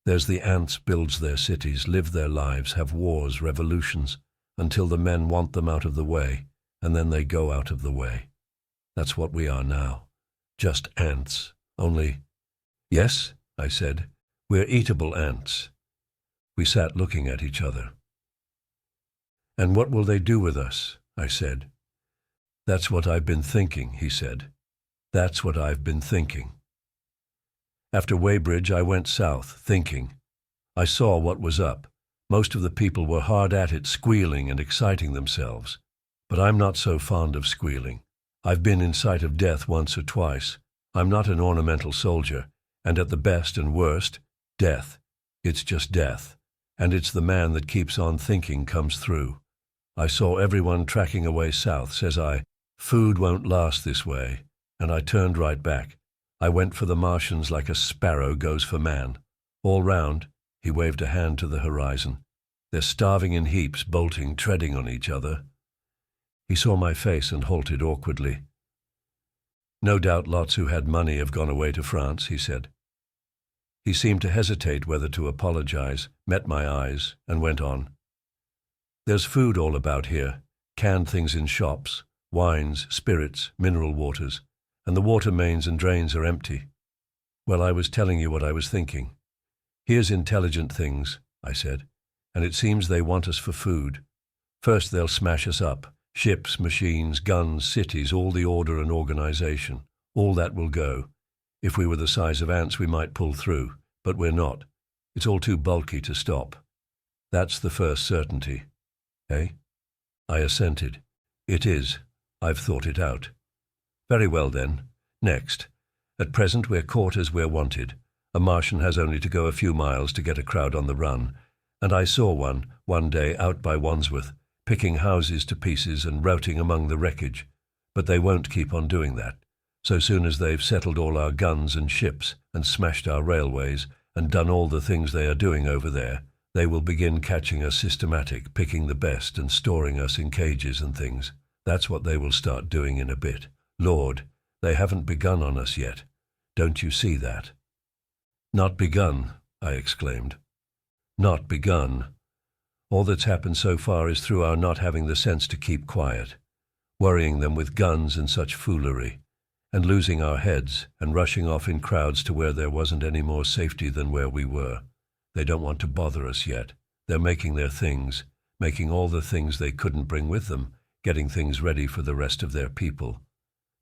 There's the ants builds their cities, live their lives, have wars, revolutions, until the men want them out of the way, and then they go out of the way. That's what we are now. Just ants. Only, yes, I said, we're eatable ants. We sat looking at each other. And what will they do with us? I said. That's what I've been thinking, he said. That's what I've been thinking. After Weybridge, I went south, thinking. I saw what was up. Most of the people were hard at it, squealing and exciting themselves. But I'm not so fond of squealing. I've been in sight of death once or twice. I'm not an ornamental soldier, and at the best and worst, death. It's just death, and it's the man that keeps on thinking comes through. I saw everyone tracking away south, says I. Food won't last this way, and I turned right back. I went for the Martians like a sparrow goes for man. All round, he waved a hand to the horizon. They're starving in heaps, bolting, treading on each other. He saw my face and halted awkwardly. "No doubt lots who had money have gone away to France," he said. He seemed to hesitate whether to apologize, met my eyes, and went on. "There's food all about here, canned things in shops, wines, spirits, mineral waters, and the water mains and drains are empty. Well, I was telling you what I was thinking. Here's intelligent things," I said, "and it seems they want us for food. First they'll smash us up. Ships, machines, guns, cities, all the order and organization. All that will go. If we were the size of ants we might pull through, but we're not. It's all too bulky to stop. That's the first certainty. Eh?" I assented. "It is. I've thought it out." "Very well then. Next. At present we're caught as we're wanted. A Martian has only to go a few miles to get a crowd on the run, and I saw one day out by Wandsworth, picking houses to pieces and routing among the wreckage. But they won't keep on doing that. So soon as they've settled all our guns and ships and smashed our railways and done all the things they are doing over there, they will begin catching us systematic, picking the best and storing us in cages and things. That's what they will start doing in a bit. Lord, they haven't begun on us yet. Don't you see that?" "Not begun," I exclaimed. "Not begun. All that's happened so far is through our not having the sense to keep quiet, worrying them with guns and such foolery, and losing our heads and rushing off in crowds to where there wasn't any more safety than where we were. They don't want to bother us yet. They're making their things, making all the things they couldn't bring with them, getting things ready for the rest of their people.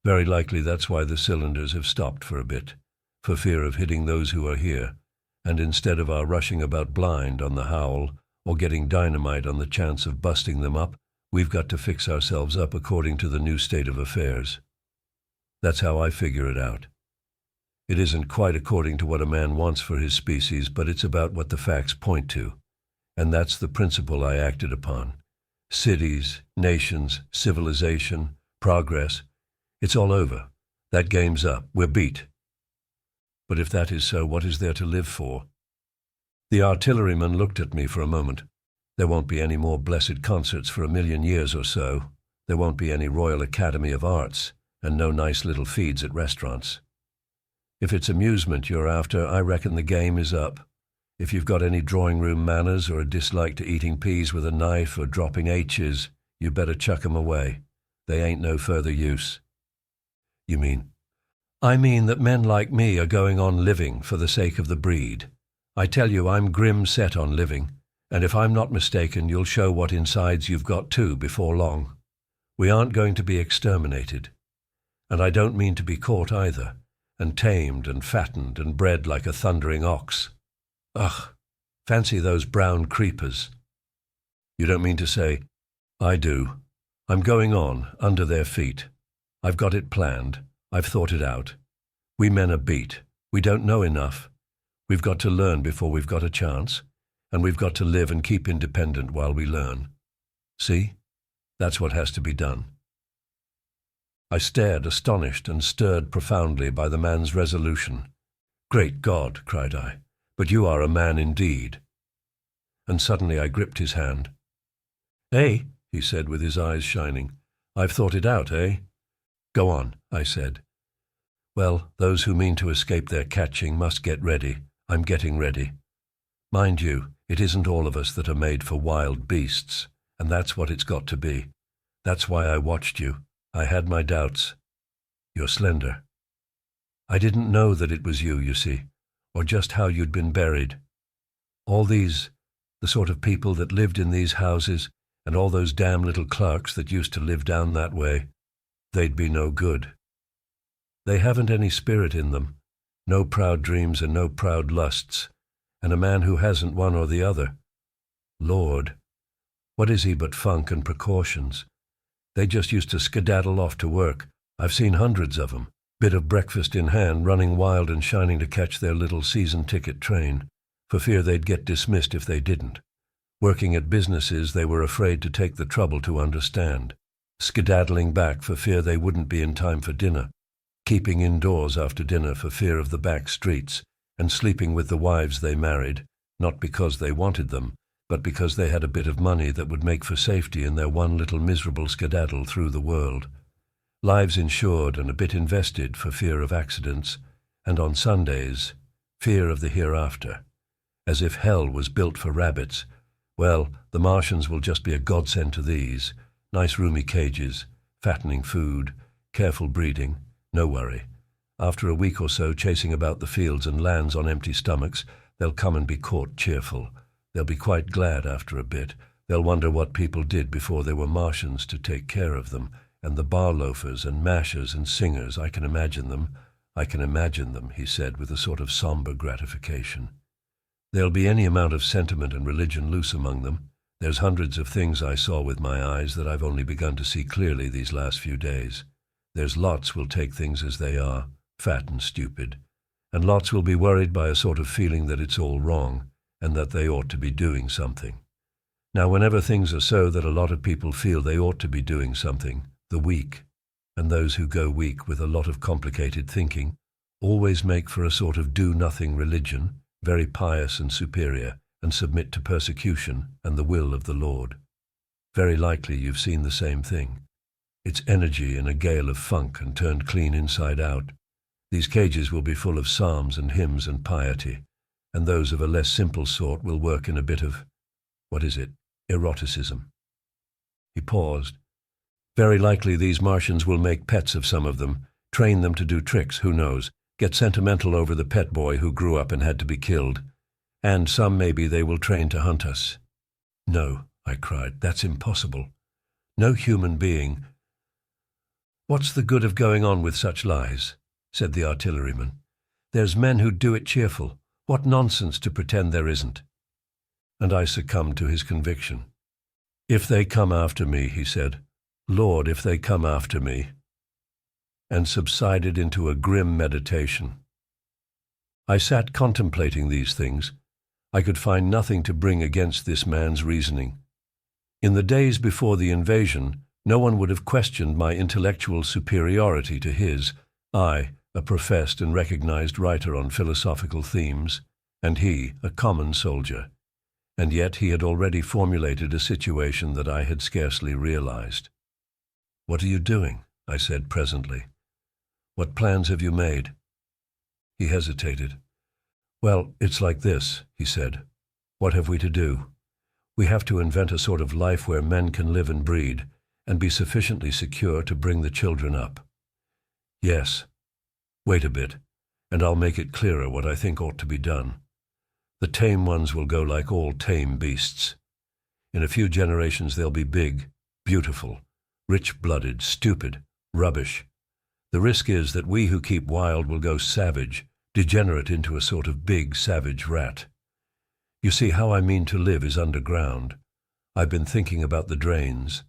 Very likely that's why the cylinders have stopped for a bit, for fear of hitting those who are here, and instead of our rushing about blind on the howl or getting dynamite on the chance of busting them up, we've got to fix ourselves up according to the new state of affairs. That's how I figure it out. It isn't quite according to what a man wants for his species, but it's about what the facts point to, and that's the principle I acted upon. Cities, nations, civilization, progress, it's all over. That game's up. We're beat. But if that is so, what is there to live for?" The artilleryman looked at me for a moment. "There won't be any more blessed concerts for 1,000,000 years or so. There won't be any Royal Academy of Arts, and no nice little feeds at restaurants. If it's amusement you're after, I reckon the game is up. If you've got any drawing-room manners or a dislike to eating peas with a knife or dropping H's, you better chuck 'em away. They ain't no further use." "You mean?" "I mean that men like me are going on living for the sake of the breed. I tell you, I'm grim set on living, and if I'm not mistaken, you'll show what insides you've got too before long. We aren't going to be exterminated. And I don't mean to be caught either, and tamed and fattened and bred like a thundering ox. Ugh, fancy those brown creepers." "You don't mean to say—" "I do. I'm going on, under their feet. I've got it planned. I've thought it out. We men are beat. We don't know enough. We've got to learn before we've got a chance, and we've got to live and keep independent while we learn. See? That's what has to be done." I stared, astonished and stirred profoundly by the man's resolution. "Great God," cried I, "but you are a man indeed." And suddenly I gripped his hand. "Eh?" he said with his eyes shining. "I've thought it out, eh?" "Go on," I said. "Well, those who mean to escape their catching must get ready. I'm getting ready. Mind you, it isn't all of us that are made for wild beasts, and that's what it's got to be. That's why I watched you. I had my doubts. You're slender. I didn't know that it was you see, or just how you'd been buried. All these, the sort of people that lived in these houses, and all those damn little clerks that used to live down that way, they'd be no good. They haven't any spirit in them, no proud dreams and no proud lusts, and a man who hasn't one or the other. Lord, what is he but funk and precautions? They just used to skedaddle off to work. I've seen hundreds of 'em, bit of breakfast in hand, running wild and shining to catch their little season ticket train, for fear they'd get dismissed if they didn't. Working at businesses they were afraid to take the trouble to understand, skedaddling back for fear they wouldn't be in time for dinner, keeping indoors after dinner for fear of the back streets, and sleeping with the wives they married, not because they wanted them, but because they had a bit of money that would make for safety in their one little miserable skedaddle through the world. Lives insured and a bit invested for fear of accidents, and on Sundays, fear of the hereafter. As if hell was built for rabbits. Well, the Martians will just be a godsend to these. Nice roomy cages, fattening food, careful breeding, no worry. After a week or so chasing about the fields and lands on empty stomachs, they'll come and be caught cheerful. They'll be quite glad after a bit. They'll wonder what people did before there were Martians to take care of them, and the bar loafers and mashers and singers, I can imagine them, he said with a sort of somber gratification. There'll be any amount of sentiment and religion loose among them. There's hundreds of things I saw with my eyes that I've only begun to see clearly these last few days. There's lots will take things as they are, fat and stupid, and lots will be worried by a sort of feeling that it's all wrong, and that they ought to be doing something. Now, whenever things are so that a lot of people feel they ought to be doing something, the weak, and those who go weak with a lot of complicated thinking, always make for a sort of do-nothing religion, very pious and superior, and submit to persecution and the will of the Lord. Very likely you've seen the same thing. It's energy in a gale of funk and turned clean inside out. These cages will be full of psalms and hymns and piety, and those of a less simple sort will work in a bit of, eroticism. He paused. Very likely these Martians will make pets of some of them, train them to do tricks, who knows, get sentimental over the pet boy who grew up and had to be killed. And some maybe they will train to hunt us. No, I cried, that's impossible. No human being. What's the good of going on with such lies? Said the artilleryman. There's men who do it cheerful. What nonsense to pretend there isn't. And I succumbed to his conviction. If they come after me, he said, Lord, if they come after me, and subsided into a grim meditation. I sat contemplating these things. I could find nothing to bring against this man's reasoning. In the days before the invasion, no one would have questioned my intellectual superiority to his, I, a professed and recognized writer on philosophical themes, and he, a common soldier. And yet he had already formulated a situation that I had scarcely realized. What are you doing? I said presently. What plans have you made? He hesitated. Well, it's like this, he said. What have we to do? We have to invent a sort of life where men can live and breed, and be sufficiently secure to bring the children up. Yes. Wait a bit, and I'll make it clearer what I think ought to be done. The tame ones will go like all tame beasts. In a few generations they'll be big, beautiful, rich-blooded, stupid, rubbish. The risk is that we who keep wild will go savage, degenerate into a sort of big, savage rat. You see, how I mean to live is underground. I've been thinking about the drains.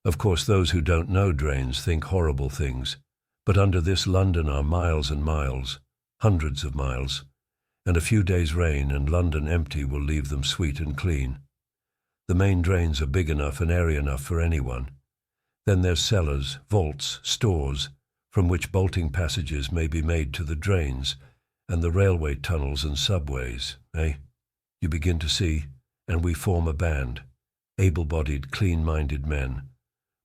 Of course, those who don't know drains think horrible things, but under this London are miles and miles, hundreds of miles, and a few days' rain and London empty will leave them sweet and clean. The main drains are big enough and airy enough for anyone. Then there's cellars, vaults, stores, from which bolting passages may be made to the drains, and the railway tunnels and subways, eh? You begin to see, and we form a band, able-bodied, clean-minded men.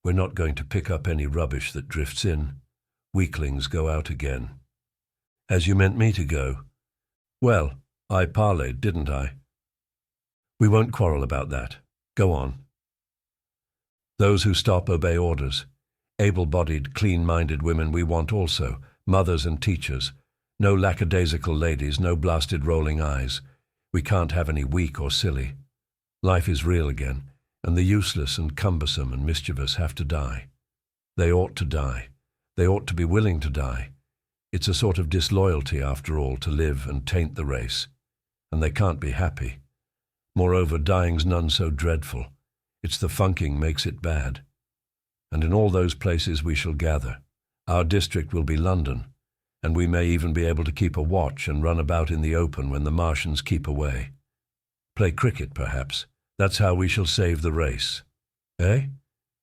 We're not going to pick up any rubbish that drifts in. Weaklings go out again. As you meant me to go. Well, I parleyed, didn't I? We won't quarrel about that. Go on. Those who stop obey orders. Able-bodied, clean-minded women we want also, mothers and teachers. No lackadaisical ladies, no blasted rolling eyes. We can't have any weak or silly. Life is real again, and the useless and cumbersome and mischievous have to die. They ought to die. They ought to be willing to die. It's a sort of disloyalty, after all, to live and taint the race. And they can't be happy. Moreover, dying's none so dreadful. It's the funking makes it bad. And in all those places we shall gather. Our district will be London, and we may even be able to keep a watch and run about in the open when the Martians keep away. Play cricket, perhaps. That's how we shall save the race. Eh?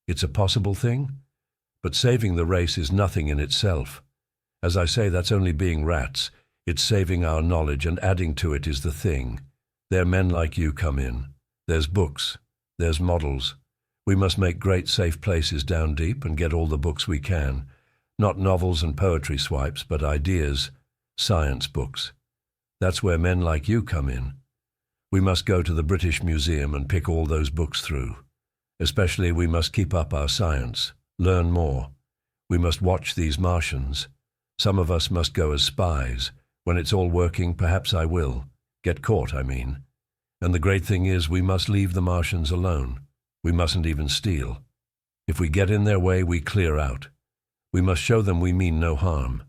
It's a possible thing? But saving the race is nothing in itself. As I say, that's only being rats. It's saving our knowledge, and adding to it is the thing. There men like you come in. There's books. There's models. We must make great safe places down deep and get all the books we can. Not novels and poetry swipes, but ideas, science books. That's where men like you come in. We must go to the British Museum and pick all those books through. Especially we must keep up our science, learn more. We must watch these Martians. Some of us must go as spies. When it's all working, perhaps I will. Get caught, I mean. And the great thing is we must leave the Martians alone. We mustn't even steal. If we get in their way, we clear out. We must show them we mean no harm.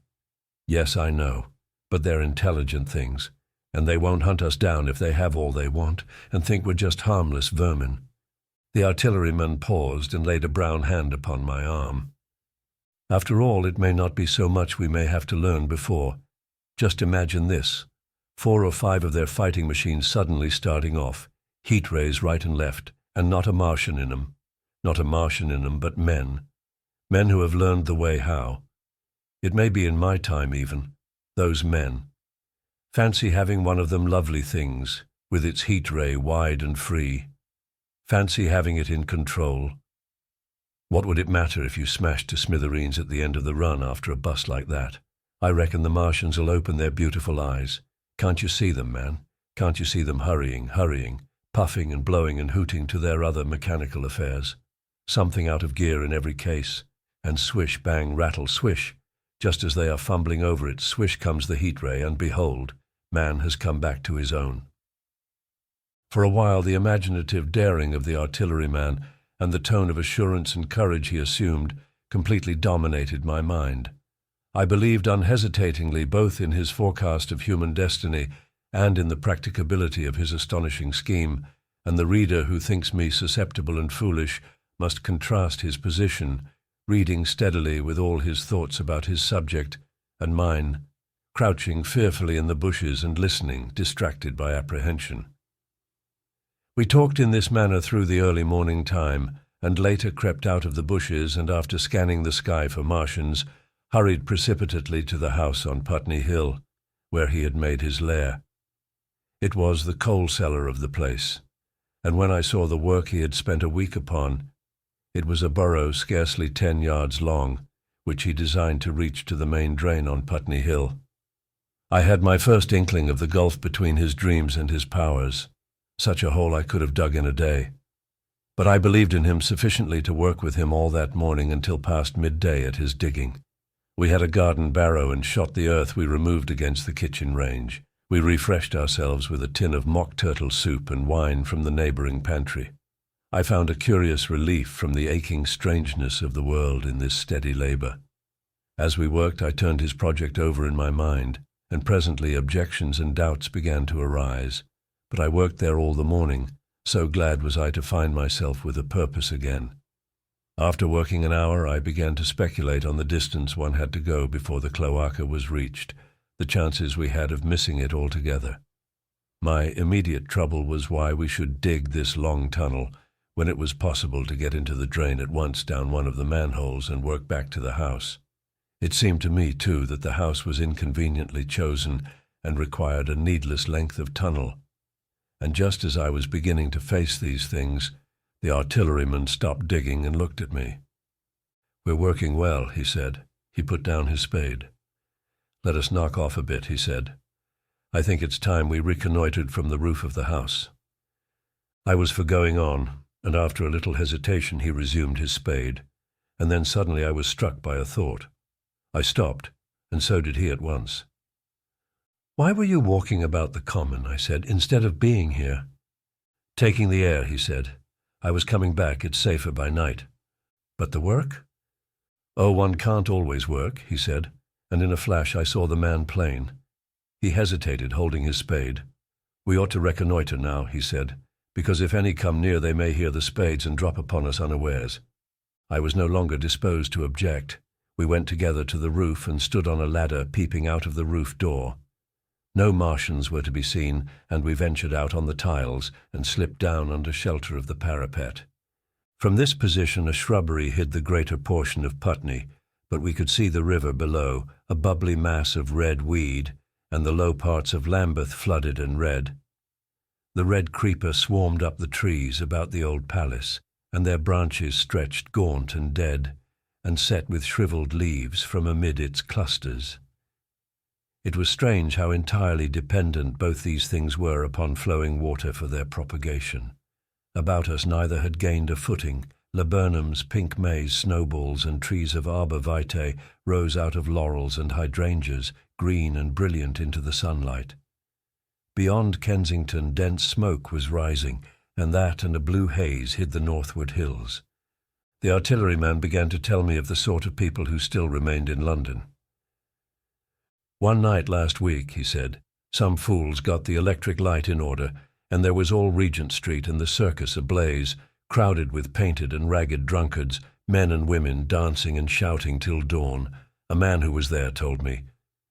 Yes, I know, but they're intelligent things, and they won't hunt us down if they have all they want and think we're just harmless vermin. The artilleryman paused and laid a brown hand upon my arm. After all, it may not be so much we may have to learn before. Just imagine this. 4 or 5 of their fighting machines suddenly starting off, heat rays right and left, and not a Martian in them. Not a Martian in them, but men. Men who have learned the way how. It may be in my time even. Those men. Fancy having one of them lovely things, with its heat ray wide and free. Fancy having it in control. What would it matter if you smashed to smithereens at the end of the run after a bust like that? I reckon the Martians will open their beautiful eyes. Can't you see them, man? Can't you see them hurrying, puffing and blowing and hooting to their other mechanical affairs? Something out of gear in every case. And swish, bang, rattle, swish. Just as they are fumbling over it, swish comes the heat ray, and behold, man has come back to his own. For a while the imaginative daring of the artilleryman and the tone of assurance and courage he assumed completely dominated my mind. I believed unhesitatingly both in his forecast of human destiny and in the practicability of his astonishing scheme, and the reader who thinks me susceptible and foolish must contrast his position, reading steadily with all his thoughts about his subject, and mine, crouching fearfully in the bushes and listening, distracted by apprehension. We talked in this manner through the early morning time, and later crept out of the bushes and, after scanning the sky for Martians, hurried precipitately to the house on Putney Hill, where he had made his lair. It was the coal cellar of the place, and when I saw the work he had spent a week upon, it was a burrow scarcely 10 yards long, which he designed to reach to the main drain on Putney Hill. I had my first inkling of the gulf between his dreams and his powers. Such a hole I could have dug in a day. But I believed in him sufficiently to work with him all that morning until past midday at his digging. We had a garden barrow and shot the earth we removed against the kitchen range. We refreshed ourselves with a tin of mock turtle soup and wine from the neighboring pantry. I found a curious relief from the aching strangeness of the world in this steady labor. As we worked, I turned his project over in my mind, and presently objections and doubts began to arise. But I worked there all the morning, so glad was I to find myself with a purpose again. After working an hour, I began to speculate on the distance one had to go before the cloaca was reached, the chances we had of missing it altogether. My immediate trouble was why we should dig this long tunnel when it was possible to get into the drain at once down one of the manholes and work back to the house. It seemed to me, too, that the house was inconveniently chosen and required a needless length of tunnel. And just as I was beginning to face these things, the artilleryman stopped digging and looked at me. "We're working well," he said. He put down his spade. "Let us knock off a bit," he said. "I think it's time we reconnoitered from the roof of the house." I was for going on, and after a little hesitation he resumed his spade, and then suddenly I was struck by a thought. I stopped, and so did he at once. "Why were you walking about the common," I said, "instead of being here?" "Taking the air," he said. "I was coming back. It's safer by night." "But the work?" "Oh, one can't always work," he said, and in a flash I saw the man plain. He hesitated, holding his spade. "We ought to reconnoiter now," he said, "because if any come near they may hear the spades and drop upon us unawares." I was no longer disposed to object. We went together to the roof and stood on a ladder peeping out of the roof door. No Martians were to be seen, and we ventured out on the tiles and slipped down under shelter of the parapet. From this position a shrubbery hid the greater portion of Putney, but we could see the river below, a bubbly mass of red weed, and the low parts of Lambeth flooded and red. The red creeper swarmed up the trees about the old palace, and their branches stretched gaunt and dead, and set with shriveled leaves from amid its clusters. It was strange how entirely dependent both these things were upon flowing water for their propagation. About us neither had gained a footing. Laburnums, pink maize, snowballs, and trees of arbor vitae rose out of laurels and hydrangeas, green and brilliant into the sunlight. Beyond Kensington, dense smoke was rising, and that and a blue haze hid the northward hills. The artilleryman began to tell me of the sort of people who still remained in London. "One night last week," he said, "some fools got the electric light in order, and there was all Regent Street and the circus ablaze, crowded with painted and ragged drunkards, men and women dancing and shouting till dawn. A man who was there told me.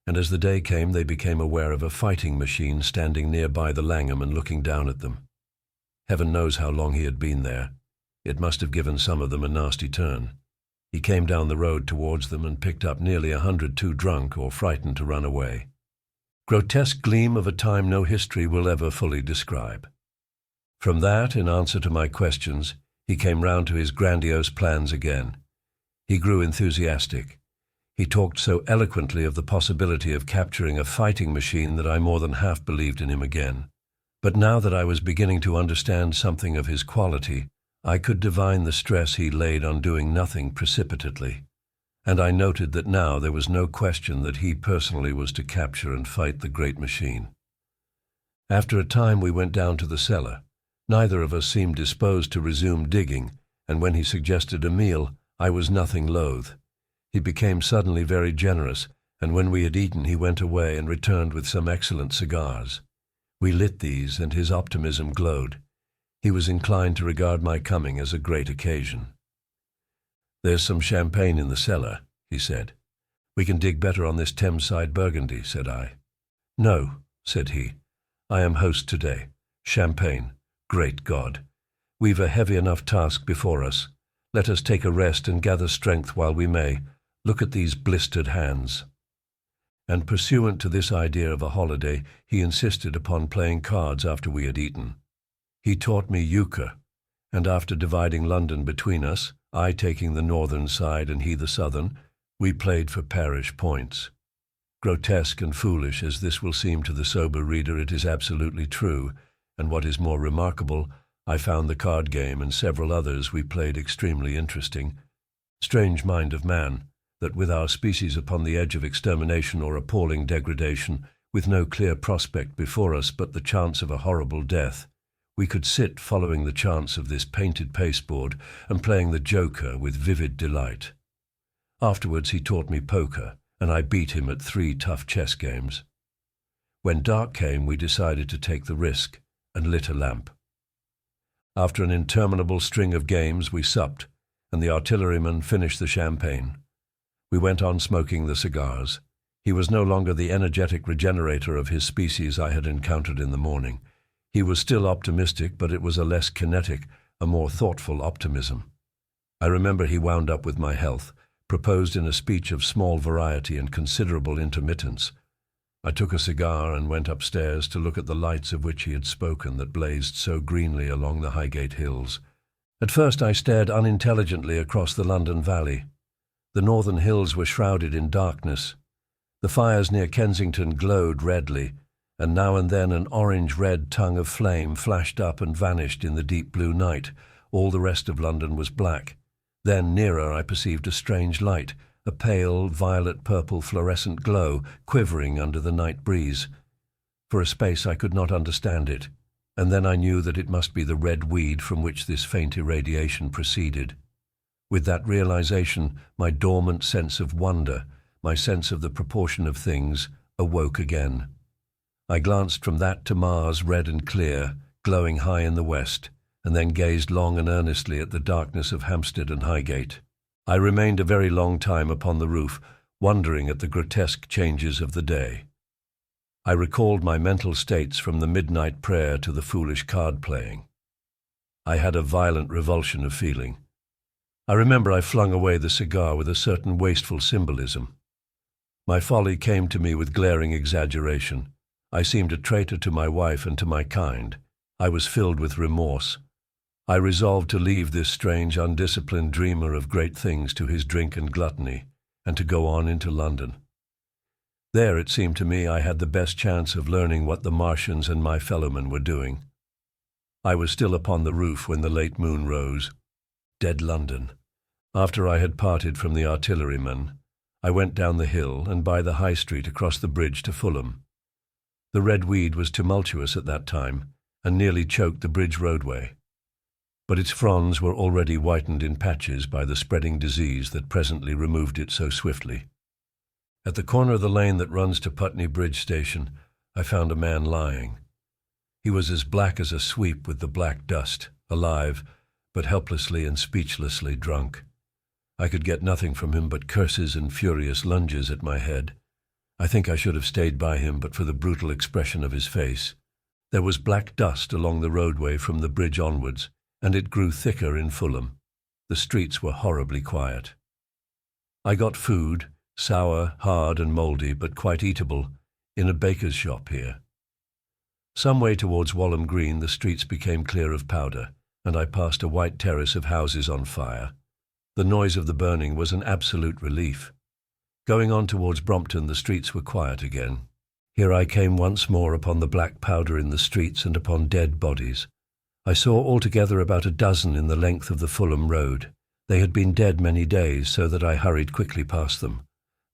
And as the day came, they became aware of a fighting machine standing nearby the Langham and looking down at them. Heaven knows how long he had been there. It must have given some of them a nasty turn. He came down the road towards them and picked up nearly 100 too drunk or frightened to run away." Grotesque gleam of a time no history will ever fully describe. From that, in answer to my questions, he came round to his grandiose plans again. He grew enthusiastic. He talked so eloquently of the possibility of capturing a fighting machine that I more than half believed in him again. But now that I was beginning to understand something of his quality, I could divine the stress he laid on doing nothing precipitately, and I noted that now there was no question that he personally was to capture and fight the great machine. After a time we went down to the cellar. Neither of us seemed disposed to resume digging, and when he suggested a meal, I was nothing loath. He became suddenly very generous, and when we had eaten he went away and returned with some excellent cigars. We lit these, and his optimism glowed. He was inclined to regard my coming as a great occasion. "There's some champagne in the cellar," he said. "We can dig better on this Thameside Burgundy," said I. "No," said he. "I am host today. Champagne. Great God! We've a heavy enough task before us. Let us take a rest and gather strength while we may. Look at these blistered hands." And pursuant to this idea of a holiday, he insisted upon playing cards after we had eaten. He taught me euchre, and after dividing London between us, I taking the northern side and he the southern, we played for parish points. Grotesque and foolish as this will seem to the sober reader, it is absolutely true, and what is more remarkable, I found the card game and several others we played extremely interesting. Strange mind of man, that with our species upon the edge of extermination or appalling degradation, with no clear prospect before us but the chance of a horrible death, we could sit following the chance of this painted pasteboard and playing the joker with vivid delight. Afterwards he taught me poker, and I beat him at 3 tough chess games. When dark came, we decided to take the risk, and lit a lamp. After an interminable string of games, we supped, and the artilleryman finished the champagne. We went on smoking the cigars. He was no longer the energetic regenerator of his species I had encountered in the morning. He was still optimistic, but it was a less kinetic, a more thoughtful optimism. I remember he wound up with my health, proposed in a speech of small variety and considerable intermittence. I took a cigar and went upstairs to look at the lights of which he had spoken that blazed so greenly along the Highgate hills. At first I stared unintelligently across the London valley. The northern hills were shrouded in darkness. The fires near Kensington glowed redly, and now and then an orange-red tongue of flame flashed up and vanished in the deep blue night. All the rest of London was black. Then, nearer, I perceived a strange light, a pale, violet-purple fluorescent glow quivering under the night breeze. For a space I could not understand it, and then I knew that it must be the red weed from which this faint irradiation proceeded. With that realization, my dormant sense of wonder, my sense of the proportion of things, awoke again. I glanced from that to Mars, red and clear, glowing high in the west, and then gazed long and earnestly at the darkness of Hampstead and Highgate. I remained a very long time upon the roof, wondering at the grotesque changes of the day. I recalled my mental states from the midnight prayer to the foolish card-playing. I had a violent revulsion of feeling. I remember I flung away the cigar with a certain wasteful symbolism. My folly came to me with glaring exaggeration. I seemed a traitor to my wife and to my kind. I was filled with remorse. I resolved to leave this strange, undisciplined dreamer of great things to his drink and gluttony, and to go on into London. There, it seemed to me, I had the best chance of learning what the Martians and my fellowmen were doing. I was still upon the roof when the late moon rose. Dead London. After I had parted from the artillerymen, I went down the hill and by the High Street across the bridge to Fulham. The red weed was tumultuous at that time, and nearly choked the bridge roadway. But its fronds were already whitened in patches by the spreading disease that presently removed it so swiftly. At the corner of the lane that runs to Putney Bridge Station, I found a man lying. He was as black as a sweep with the black dust, alive, but helplessly and speechlessly drunk. I could get nothing from him but curses and furious lunges at my head. I think I should have stayed by him but for the brutal expression of his face. There was black dust along the roadway from the bridge onwards, and it grew thicker in Fulham. The streets were horribly quiet. I got food, sour, hard and mouldy, but quite eatable, in a baker's shop here. Some way towards Walham Green the streets became clear of powder, and I passed a white terrace of houses on fire. The noise of the burning was an absolute relief. Going on towards Brompton, the streets were quiet again. Here I came once more upon the black powder in the streets and upon dead bodies. I saw altogether about a dozen in the length of the Fulham Road. They had been dead many days, so that I hurried quickly past them.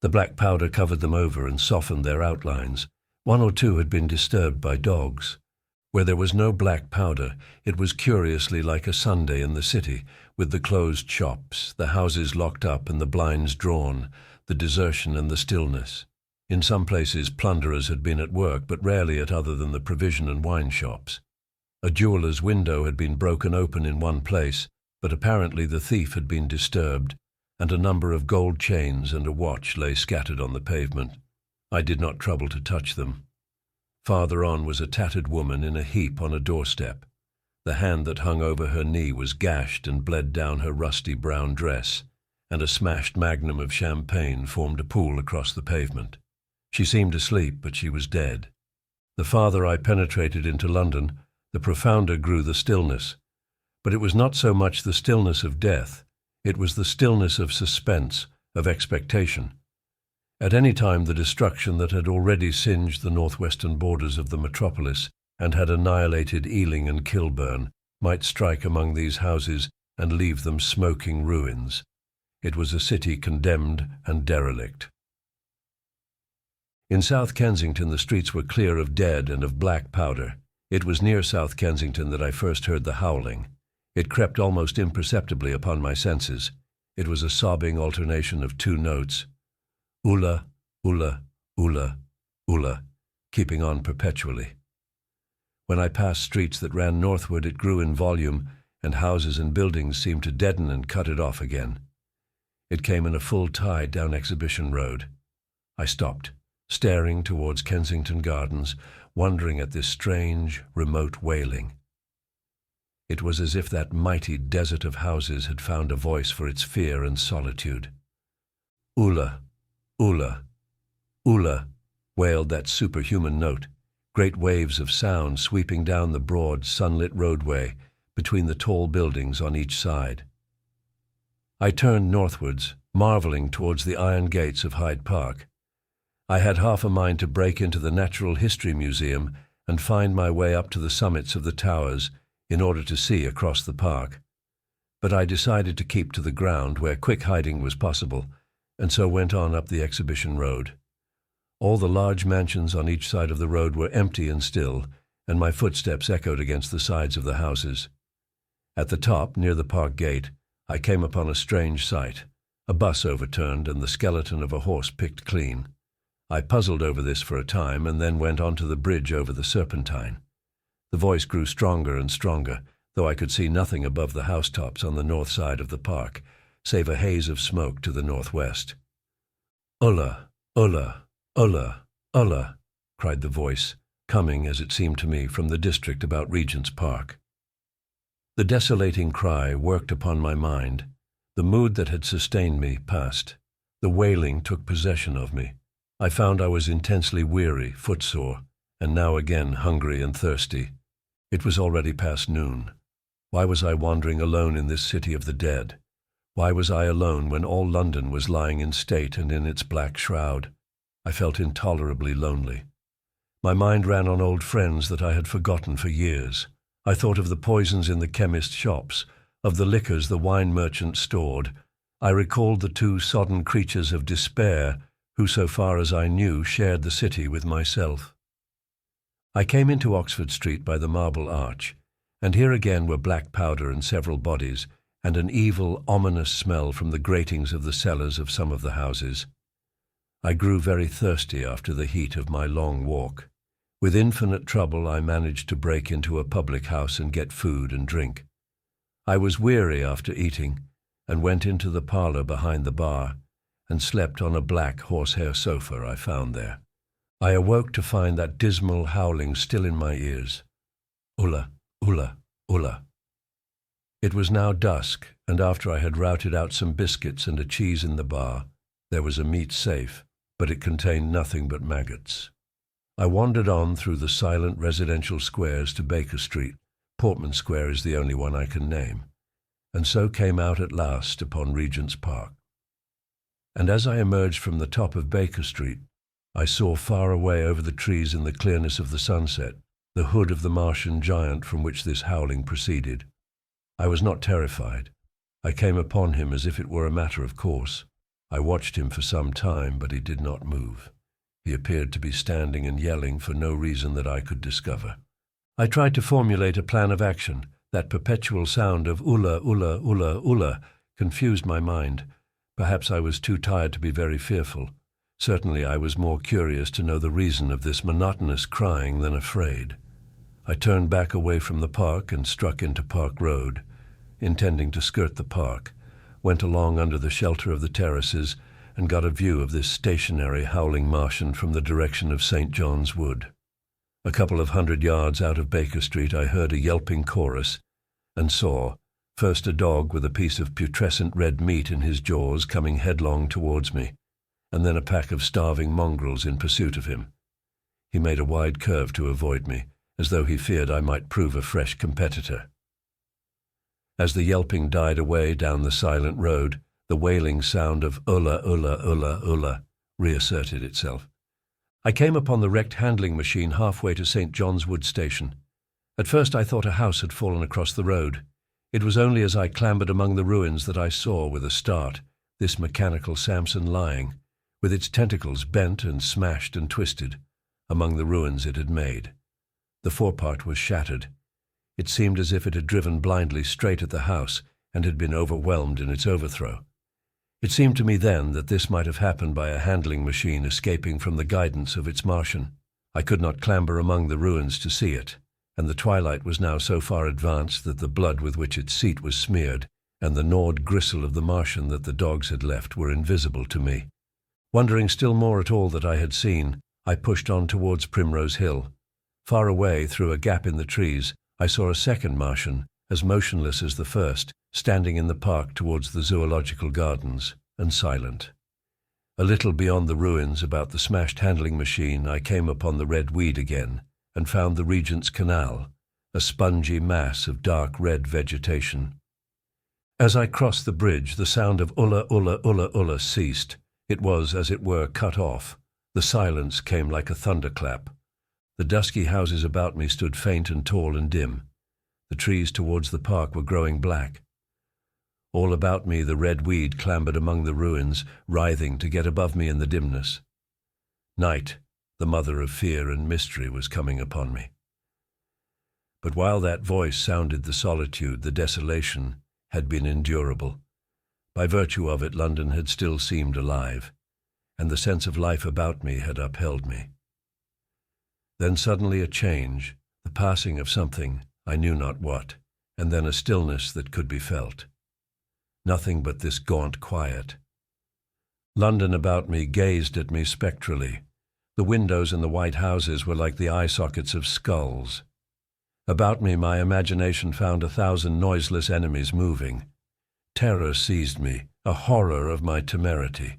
The black powder covered them over and softened their outlines. One or two had been disturbed by dogs. Where there was no black powder, it was curiously like a Sunday in the city, with the closed shops, the houses locked up and the blinds drawn, the desertion and the stillness. In some places plunderers had been at work, but rarely at other than the provision and wine shops. A jeweller's window had been broken open in one place, but apparently the thief had been disturbed, and a number of gold chains and a watch lay scattered on the pavement. I did not trouble to touch them. Farther on was a tattered woman in a heap on a doorstep. The hand that hung over her knee was gashed and bled down her rusty brown dress, and a smashed magnum of champagne formed a pool across the pavement. She seemed asleep, but she was dead. The farther I penetrated into London, the profounder grew the stillness. But it was not so much the stillness of death, it was the stillness of suspense, of expectation. At any time the destruction that had already singed the northwestern borders of the metropolis and had annihilated Ealing and Kilburn might strike among these houses and leave them smoking ruins. It was a city condemned and derelict. In South Kensington the streets were clear of dead and of black powder. It was near South Kensington that I first heard the howling. It crept almost imperceptibly upon my senses. It was a sobbing alternation of two notes. Ula, ula, ula, ula, keeping on perpetually. When I passed streets that ran northward, it grew in volume, and houses and buildings seemed to deaden and cut it off again. It came in a full tide down Exhibition Road. I stopped, staring towards Kensington Gardens, wondering at this strange, remote wailing. It was as if that mighty desert of houses had found a voice for its fear and solitude. Ula, ula, ula, wailed that superhuman note, great waves of sound sweeping down the broad, sunlit roadway between the tall buildings on each side. I turned northwards, marvelling towards the iron gates of Hyde Park. I had half a mind to break into the Natural History Museum and find my way up to the summits of the towers in order to see across the park. But I decided to keep to the ground where quick hiding was possible, and so went on up the Exhibition Road. All the large mansions on each side of the road were empty and still, and my footsteps echoed against the sides of the houses. At the top, near the park gate, I came upon a strange sight. A bus overturned and the skeleton of a horse picked clean. I puzzled over this for a time and then went on to the bridge over the Serpentine. The voice grew stronger and stronger, though I could see nothing above the housetops on the north side of the park, save a haze of smoke to the northwest. "Ulla, ulla, ulla, ulla," cried the voice, coming, as it seemed to me, from the district about Regent's Park. The desolating cry worked upon my mind. The mood that had sustained me passed. The wailing took possession of me. I found I was intensely weary, footsore, and now again hungry and thirsty. It was already past noon. Why was I wandering alone in this city of the dead? Why was I alone when all London was lying in state and in its black shroud? I felt intolerably lonely. My mind ran on old friends that I had forgotten for years. I thought of the poisons in the chemist's shops, of the liquors the wine merchant stored. I recalled the two sodden creatures of despair who, so far as I knew, shared the city with myself. I came into Oxford Street by the Marble Arch, and here again were black powder and several bodies, and an evil, ominous smell from the gratings of the cellars of some of the houses. I grew very thirsty after the heat of my long walk. With infinite trouble I managed to break into a public house and get food and drink. I was weary after eating, and went into the parlour behind the bar, and slept on a black horsehair sofa I found there. I awoke to find that dismal howling still in my ears. Ulla, ulla, ulla. It was now dusk, and after I had routed out some biscuits and a cheese in the bar, there was a meat safe, but it contained nothing but maggots. I wandered on through the silent residential squares to Baker Street. Portman Square is the only one I can name, and so came out at last upon Regent's Park. And as I emerged from the top of Baker Street, I saw far away over the trees in the clearness of the sunset the hood of the Martian giant from which this howling proceeded. I was not terrified. I came upon him as if it were a matter of course. I watched him for some time, but he did not move. He appeared to be standing and yelling for no reason that I could discover. I tried to formulate a plan of action. That perpetual sound of ulla, ulla, ulla, ulla confused my mind. Perhaps I was too tired to be very fearful. Certainly I was more curious to know the reason of this monotonous crying than afraid. I turned back away from the park and struck into Park Road, intending to skirt the park, went along under the shelter of the terraces, and got a view of this stationary howling Martian from the direction of St. John's Wood. A couple of 100 yards out of Baker Street I heard a yelping chorus, and saw, first a dog with a piece of putrescent red meat in his jaws coming headlong towards me, and then a pack of starving mongrels in pursuit of him. He made a wide curve to avoid me, as though he feared I might prove a fresh competitor. As the yelping died away down the silent road, the wailing sound of ulla, ulla, ulla, ulla reasserted itself. I came upon the wrecked handling machine halfway to St. John's Wood Station. At first I thought a house had fallen across the road. It was only as I clambered among the ruins that I saw, with a start, this mechanical Samson lying, with its tentacles bent and smashed and twisted, among the ruins it had made. The forepart was shattered. It seemed as if it had driven blindly straight at the house and had been overwhelmed in its overthrow. It seemed to me then that this might have happened by a handling machine escaping from the guidance of its Martian. I could not clamber among the ruins to see it, and the twilight was now so far advanced that the blood with which its seat was smeared and the gnawed gristle of the Martian that the dogs had left were invisible to me. Wondering still more at all that I had seen, I pushed on towards Primrose Hill. Far away, through a gap in the trees, I saw a second Martian, as motionless as the first, standing in the park towards the zoological gardens, and silent. A little beyond the ruins, about the smashed handling machine, I came upon the red weed again, and found the Regent's Canal, a spongy mass of dark red vegetation. As I crossed the bridge, the sound of ulla, ulla, ulla, ulla ceased. It was, as it were, cut off. The silence came like a thunderclap. The dusky houses about me stood faint and tall and dim. The trees towards the park were growing black. All about me the red weed clambered among the ruins, writhing to get above me in the dimness. Night, the mother of fear and mystery, was coming upon me. But while that voice sounded, the solitude, the desolation, had been endurable. By virtue of it, London had still seemed alive, and the sense of life about me had upheld me. Then suddenly a change, the passing of something, I knew not what, and then a stillness that could be felt. Nothing but this gaunt quiet. London about me gazed at me spectrally. The windows in the white houses were like the eye sockets of skulls. About me my imagination found 1,000 noiseless enemies moving. Terror seized me, a horror of my temerity.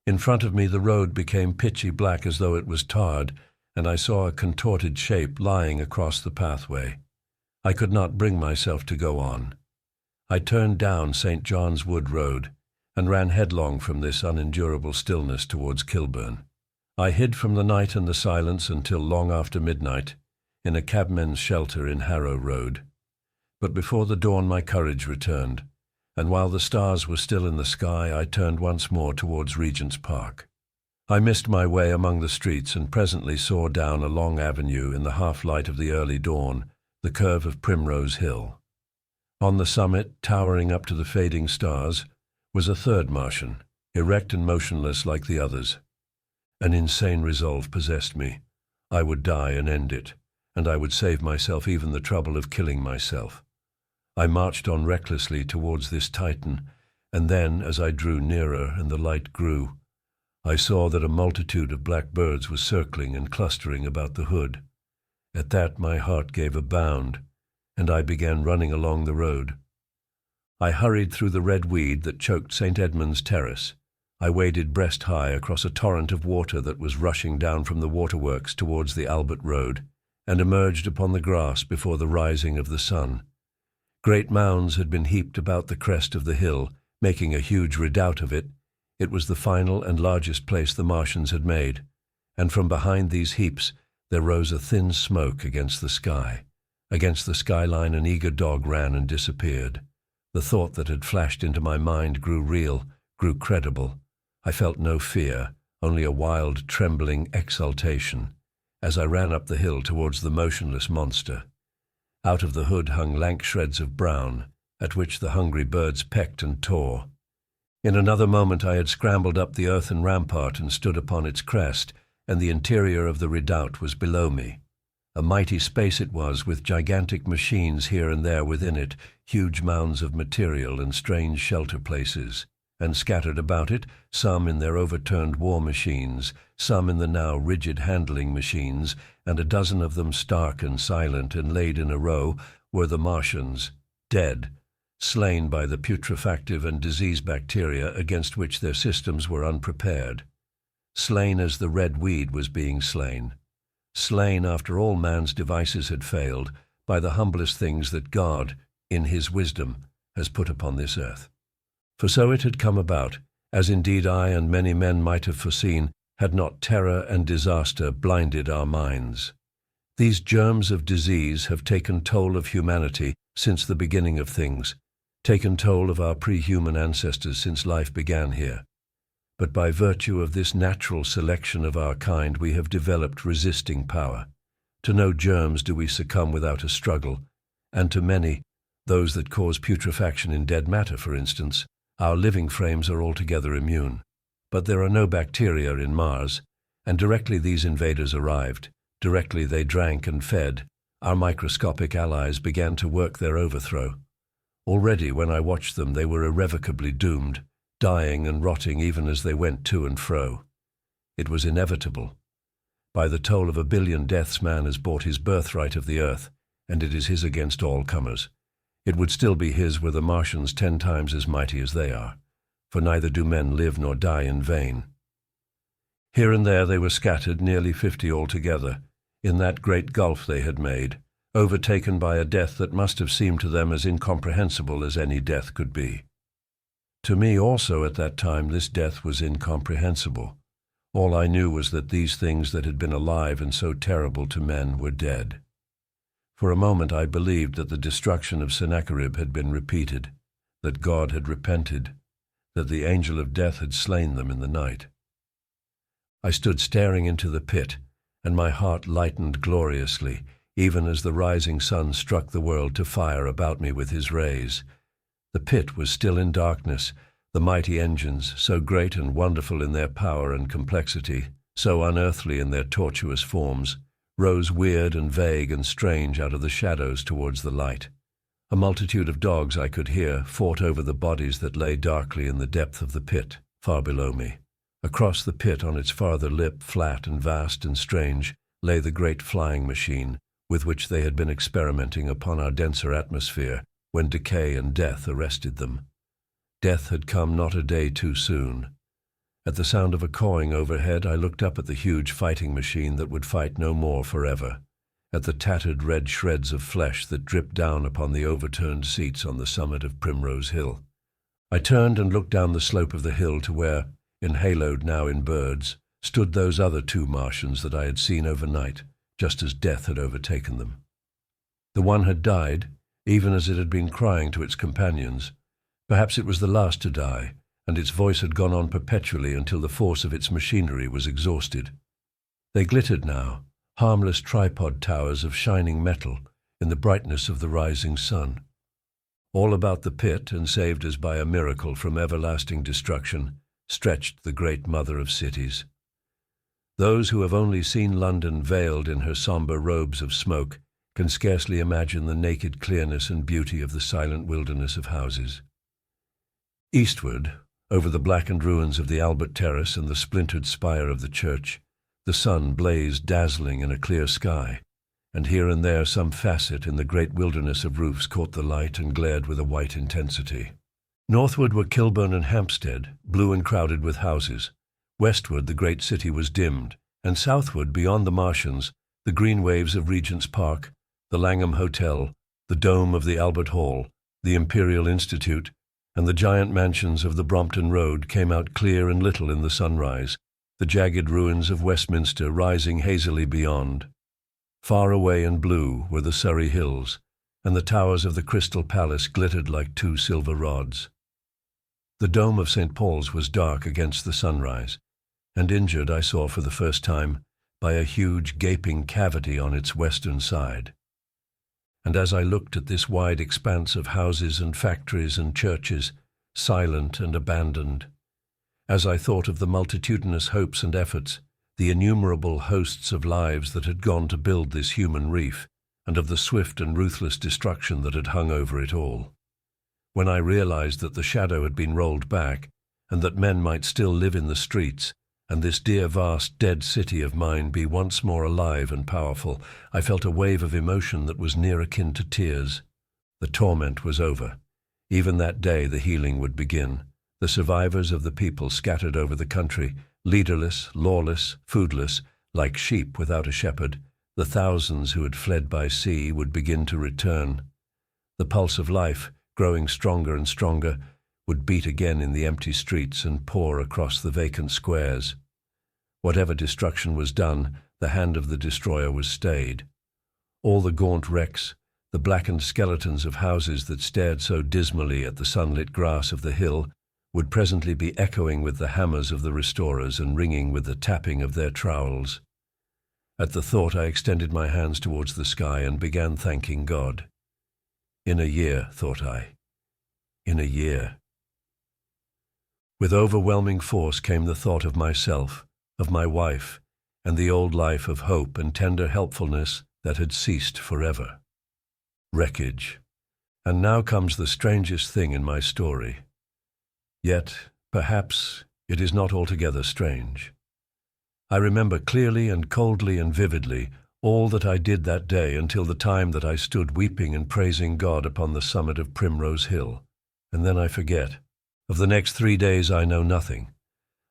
In front of me the road became pitchy black as though it was tarred, and I saw a contorted shape lying across the pathway. I could not bring myself to go on. I turned down St. John's Wood Road and ran headlong from this unendurable stillness towards Kilburn. I hid from the night and the silence until long after midnight, in a cabman's shelter in Harrow Road. But before the dawn my courage returned, and while the stars were still in the sky, I turned once more towards Regent's Park. I missed my way among the streets and presently saw down a long avenue in the half-light of the early dawn the curve of Primrose Hill. On the summit, towering up to the fading stars, was a third Martian, erect and motionless like the others. An insane resolve possessed me. I would die and end it, and I would save myself even the trouble of killing myself. I marched on recklessly towards this Titan, and then, as I drew nearer and the light grew, I saw that a multitude of black birds was circling and clustering about the hood. At that my heart gave a bound, and I began running along the road. I hurried through the red weed that choked St. Edmund's Terrace. I waded breast-high across a torrent of water that was rushing down from the waterworks towards the Albert Road, and emerged upon the grass before the rising of the sun. Great mounds had been heaped about the crest of the hill, making a huge redoubt of it. It was the final and largest place the Martians had made, and from behind these heaps there rose a thin smoke against the sky. Against the skyline an eager dog ran and disappeared. The thought that had flashed into my mind grew real, grew credible. I felt no fear, only a wild, trembling exultation, as I ran up the hill towards the motionless monster. Out of the hood hung lank shreds of brown, at which the hungry birds pecked and tore. In another moment I had scrambled up the earthen rampart and stood upon its crest, and the interior of the redoubt was below me. A mighty space it was, with gigantic machines here and there within it, huge mounds of material and strange shelter places, and scattered about it, some in their overturned war machines, some in the now rigid handling machines, and a dozen of them stark and silent and laid in a row, were the Martians, dead, slain by the putrefactive and disease bacteria against which their systems were unprepared. Slain as the red weed was being slain. Slain after all man's devices had failed, by the humblest things that God, in his wisdom, has put upon this earth. For so it had come about, as indeed I and many men might have foreseen, had not terror and disaster blinded our minds. These germs of disease have taken toll of humanity since the beginning of things, taken toll of our pre-human ancestors since life began here. But by virtue of this natural selection of our kind we have developed resisting power. To no germs do we succumb without a struggle, and to many, those that cause putrefaction in dead matter for instance, our living frames are altogether immune. But there are no bacteria in Mars, and directly these invaders arrived, directly they drank and fed, our microscopic allies began to work their overthrow. Already when I watched them they were irrevocably doomed, dying and rotting even as they went to and fro. It was inevitable. By the toll of 1 billion deaths man has bought his birthright of the earth, and it is his against all comers. It would still be his were the Martians 10 times as mighty as they are, for neither do men live nor die in vain. Here and there they were scattered, nearly 50 altogether, in that great gulf they had made, overtaken by a death that must have seemed to them as incomprehensible as any death could be. To me also at that time this death was incomprehensible. All I knew was that these things that had been alive and so terrible to men were dead. For a moment I believed that the destruction of Sennacherib had been repeated, that God had repented, that the angel of death had slain them in the night. I stood staring into the pit, and my heart lightened gloriously, even as the rising sun struck the world to fire about me with his rays. The pit was still in darkness. The mighty engines, so great and wonderful in their power and complexity, so unearthly in their tortuous forms, rose weird and vague and strange out of the shadows towards the light. A multitude of dogs I could hear fought over the bodies that lay darkly in the depth of the pit, far below me. Across the pit on its farther lip, flat and vast and strange, lay the great flying machine with which they had been experimenting upon our denser atmosphere when decay and death arrested them. Death had come not a day too soon. At the sound of a cawing overhead, I looked up at the huge fighting machine that would fight no more forever, at the tattered red shreds of flesh that dripped down upon the overturned seats on the summit of Primrose Hill. I turned and looked down the slope of the hill to where, enhaloed now in birds, stood those other two Martians that I had seen overnight, just as death had overtaken them. The one had died, even as it had been crying to its companions. Perhaps it was the last to die, and its voice had gone on perpetually until the force of its machinery was exhausted. They glittered now, harmless tripod towers of shining metal, in the brightness of the rising sun. All about the pit, and saved as by a miracle from everlasting destruction, stretched the great mother of cities. Those who have only seen London veiled in her sombre robes of smoke can scarcely imagine the naked clearness and beauty of the silent wilderness of houses. Eastward, over the blackened ruins of the Albert Terrace and the splintered spire of the church, the sun blazed dazzling in a clear sky, and here and there some facet in the great wilderness of roofs caught the light and glared with a white intensity. Northward were Kilburn and Hampstead, blue and crowded with houses. Westward the great city was dimmed, and southward, beyond the Martians, the green waves of Regent's Park, the Langham Hotel, the dome of the Albert Hall, the Imperial Institute, and the giant mansions of the Brompton Road came out clear and little in the sunrise, the jagged ruins of Westminster rising hazily beyond. Far away and blue were the Surrey hills, and the towers of the Crystal Palace glittered like two silver rods. The dome of St. Paul's was dark against the sunrise, and injured, I saw for the first time, by a huge gaping cavity on its western side. And as I looked at this wide expanse of houses and factories and churches, silent and abandoned, as I thought of the multitudinous hopes and efforts, the innumerable hosts of lives that had gone to build this human reef, and of the swift and ruthless destruction that had hung over it all, when I realized that the shadow had been rolled back, and that men might still live in the streets, and this dear vast dead city of mine be once more alive and powerful, I felt a wave of emotion that was near akin to tears. The torment was over. Even that day the healing would begin. The survivors of the people scattered over the country, leaderless, lawless, foodless, like sheep without a shepherd, the thousands who had fled by sea would begin to return. The pulse of life, growing stronger and stronger, would beat again in the empty streets and pour across the vacant squares. Whatever destruction was done, the hand of the destroyer was stayed. All the gaunt wrecks, the blackened skeletons of houses that stared so dismally at the sunlit grass of the hill, would presently be echoing with the hammers of the restorers and ringing with the tapping of their trowels. At the thought I extended my hands towards the sky and began thanking God. In a year, thought I. In a year. With overwhelming force came the thought of myself, of my wife, and the old life of hope and tender helpfulness that had ceased forever. Wreckage. And now comes the strangest thing in my story. Yet, perhaps, it is not altogether strange. I remember clearly and coldly and vividly all that I did that day until the time that I stood weeping and praising God upon the summit of Primrose Hill, and then I forget. Of the next 3 days I know nothing.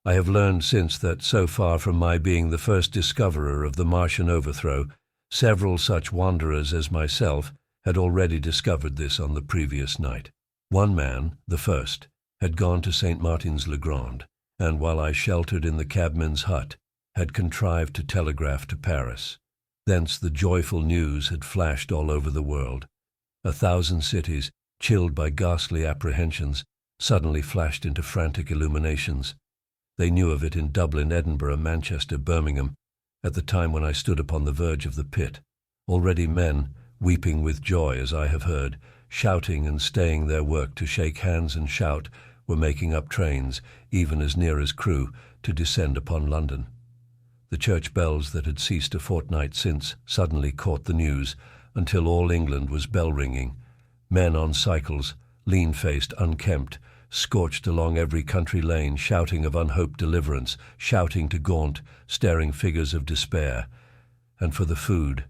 I have learned since that, so far from my being the first discoverer of the Martian overthrow, several such wanderers as myself had already discovered this on the previous night. One man, the first, had gone to St. Martin's-le-Grand, and while I sheltered in the cabman's hut, had contrived to telegraph to Paris. Thence the joyful news had flashed all over the world. 1,000 cities, chilled by ghastly apprehensions, suddenly flashed into frantic illuminations. They knew of it in Dublin, Edinburgh, Manchester, Birmingham, at the time when I stood upon the verge of the pit. Already men, weeping with joy as I have heard, shouting and staying their work to shake hands and shout, were making up trains, even as near as Crewe, to descend upon London. The church bells that had ceased a fortnight since suddenly caught the news, until all England was bell-ringing. Men on cycles, lean-faced, unkempt, scorched along every country lane, shouting of unhoped deliverance, shouting to gaunt, staring figures of despair. And for the food.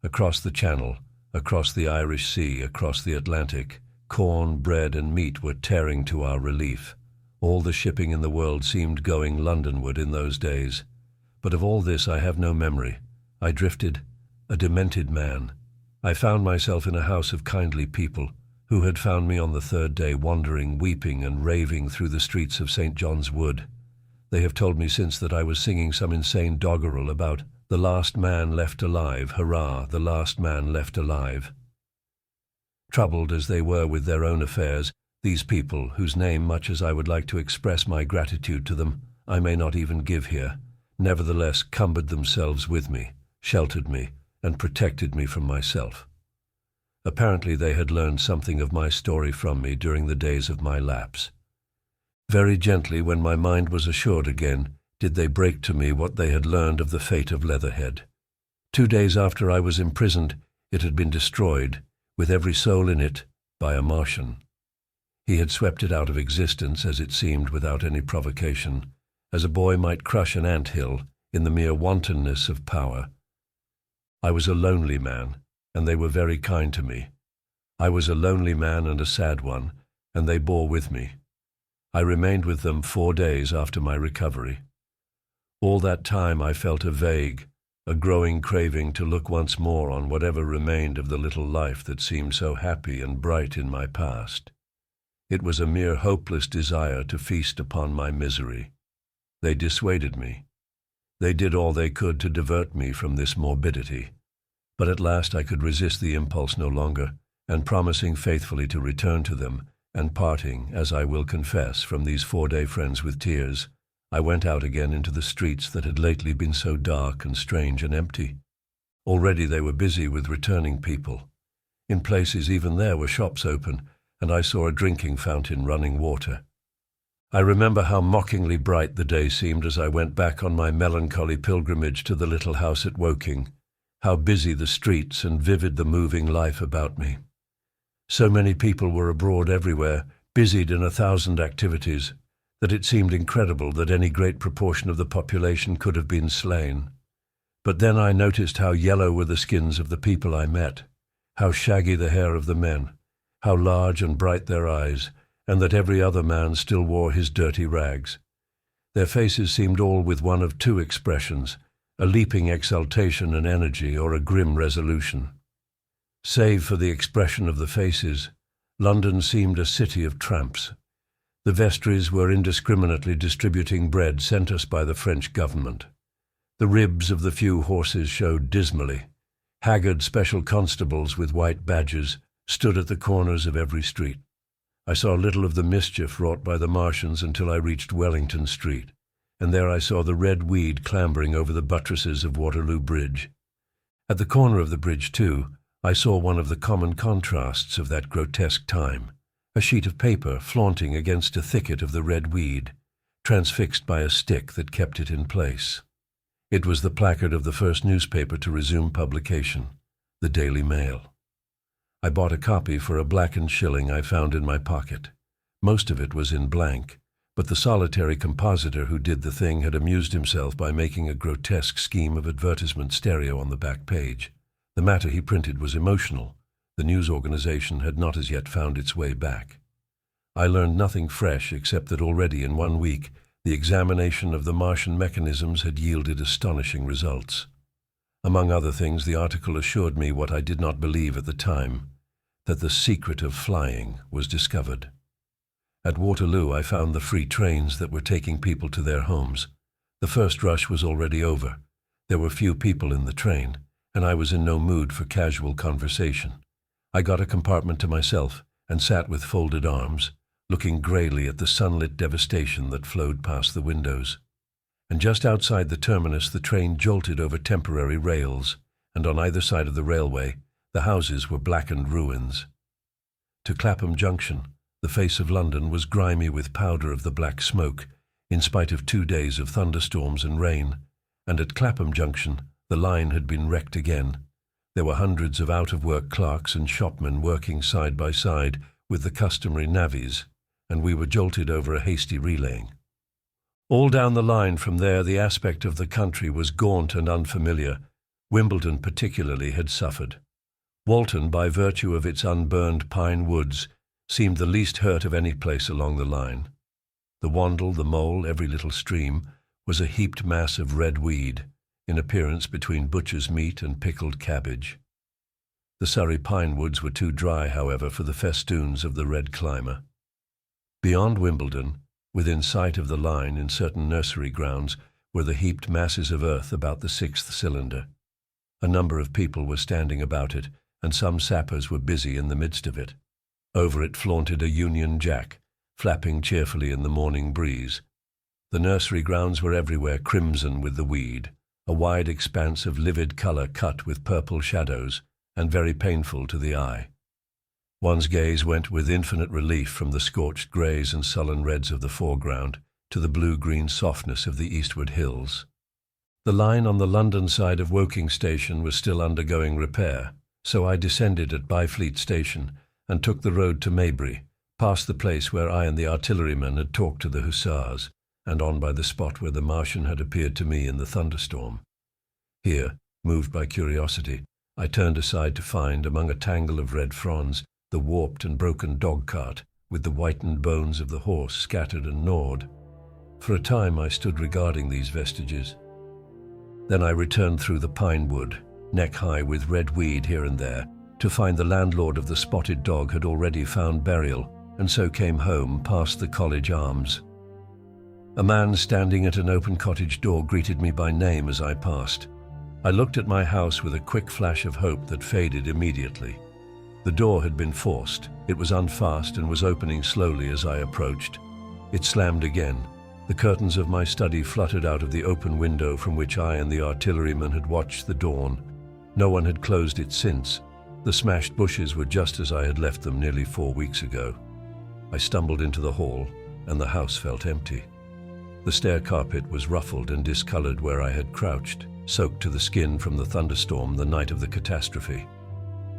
Across the Channel, across the Irish Sea, across the Atlantic, corn, bread, and meat were tearing to our relief. All the shipping in the world seemed going Londonward in those days. But of all this I have no memory. I drifted, a demented man. I found myself in a house of kindly people, who had found me on the third day wandering, weeping and raving through the streets of St. John's Wood. They have told me since that I was singing some insane doggerel about the last man left alive, hurrah, the last man left alive. Troubled as they were with their own affairs, these people, whose name, much as I would like to express my gratitude to them, I may not even give here, nevertheless cumbered themselves with me, sheltered me, and protected me from myself. Apparently they had learned something of my story from me during the days of my lapse. Very gently, when my mind was assured again, did they break to me what they had learned of the fate of Leatherhead. 2 days after I was imprisoned, it had been destroyed, with every soul in it, by a Martian. He had swept it out of existence, as it seemed, without any provocation, as a boy might crush an ant-hill in the mere wantonness of power. I was a lonely man, and they were very kind to me. I was a lonely man and a sad one, and they bore with me. I remained with them 4 days after my recovery. All that time I felt a growing craving to look once more on whatever remained of the little life that seemed so happy and bright in my past. It was a mere hopeless desire to feast upon my misery. They dissuaded me. They did all they could to divert me from this morbidity. But at last I could resist the impulse no longer, and promising faithfully to return to them, and parting, as I will confess, from these 4-day friends with tears, I went out again into the streets that had lately been so dark and strange and empty. Already they were busy with returning people. In places even there were shops open, and I saw a drinking fountain running water. I remember how mockingly bright the day seemed as I went back on my melancholy pilgrimage to the little house at Woking, how busy the streets and vivid the moving life about me. So many people were abroad everywhere, busied in 1,000 activities, that it seemed incredible that any great proportion of the population could have been slain. But then I noticed how yellow were the skins of the people I met, how shaggy the hair of the men, how large and bright their eyes, and that every other man still wore his dirty rags. Their faces seemed all with one of 2 expressions, a leaping exultation and energy, or a grim resolution. Save for the expression of the faces, London seemed a city of tramps. The vestries were indiscriminately distributing bread sent us by the French government. The ribs of the few horses showed dismally. Haggard special constables with white badges stood at the corners of every street. I saw little of the mischief wrought by the Martians until I reached Wellington Street, and there I saw the red weed clambering over the buttresses of Waterloo Bridge. At the corner of the bridge, too, I saw one of the common contrasts of that grotesque time, a sheet of paper flaunting against a thicket of the red weed, transfixed by a stick that kept it in place. It was the placard of the first newspaper to resume publication, the Daily Mail. I bought a copy for a blackened shilling I found in my pocket. Most of it was in blank, but the solitary compositor who did the thing had amused himself by making a grotesque scheme of advertisement stereo on the back page. The matter he printed was emotional. The news organization had not as yet found its way back. I learned nothing fresh except that already in 1 week the examination of the Martian mechanisms had yielded astonishing results. Among other things, the article assured me what I did not believe at the time, that the secret of flying was discovered. At Waterloo I found the free trains that were taking people to their homes. The first rush was already over. There were few people in the train, and I was in no mood for casual conversation. I got a compartment to myself and sat with folded arms, looking greyly at the sunlit devastation that flowed past the windows. And just outside the terminus the train jolted over temporary rails, and on either side of the railway the houses were blackened ruins. To Clapham Junction, the face of London was grimy with powder of the black smoke, in spite of 2 days of thunderstorms and rain, and at Clapham Junction the line had been wrecked again. There were hundreds of out-of-work clerks and shopmen working side by side with the customary navvies, and we were jolted over a hasty relaying. All down the line from there the aspect of the country was gaunt and unfamiliar. Wimbledon particularly had suffered. Walton, by virtue of its unburned pine woods, seemed the least hurt of any place along the line. The Wandle, the Mole, every little stream, was a heaped mass of red weed. in appearance between butcher's meat and pickled cabbage. The Surrey pine woods were too dry, however, for the festoons of the red climber. Beyond Wimbledon, within sight of the line in certain nursery grounds, were the heaped masses of earth about the sixth cylinder. A number of people were standing about it, and some sappers were busy in the midst of it. Over it flaunted a Union Jack, flapping cheerfully in the morning breeze. The nursery grounds were everywhere crimson with the weed, a wide expanse of livid colour cut with purple shadows, and very painful to the eye. One's gaze went with infinite relief from the scorched greys and sullen reds of the foreground to the blue-green softness of the eastward hills. The line on the London side of Woking Station was still undergoing repair, so I descended at Byfleet Station and took the road to Maybury, past the place where I and the artilleryman had talked to the hussars, and on by the spot where the Martian had appeared to me in the thunderstorm. Here, moved by curiosity, I turned aside to find, among a tangle of red fronds, the warped and broken dog-cart, with the whitened bones of the horse scattered and gnawed. For a time I stood regarding these vestiges. Then I returned through the pine wood, neck-high with red weed here and there, to find the landlord of the spotted dog had already found burial, and so came home past the College Arms. A man standing at an open cottage door greeted me by name as I passed. I looked at my house with a quick flash of hope that faded immediately. The door had been forced. It was unfast and was opening slowly as I approached. It slammed again. The curtains of my study fluttered out of the open window from which I and the artilleryman had watched the dawn. No one had closed it since. The smashed bushes were just as I had left them nearly 4 weeks ago. I stumbled into the hall, and the house felt empty. The stair carpet was ruffled and discolored where I had crouched, soaked to the skin from the thunderstorm the night of the catastrophe.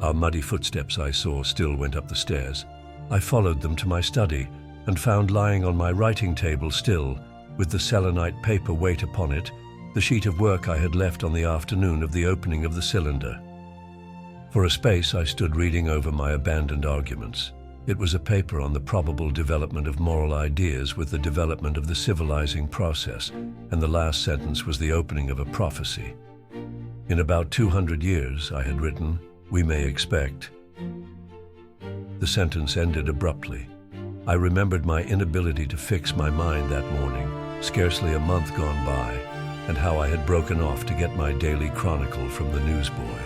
Our muddy footsteps I saw still went up the stairs. I followed them to my study and found lying on my writing table still, with the selenite paper weight upon it, the sheet of work I had left on the afternoon of the opening of the cylinder. For a space I stood reading over my abandoned arguments. It was a paper on the probable development of moral ideas with the development of the civilizing process, and the last sentence was the opening of a prophecy. In about 200 years, I had written, we may expect. The sentence ended abruptly. I remembered my inability to fix my mind that morning, scarcely a month gone by, and how I had broken off to get my daily chronicle from the newsboy.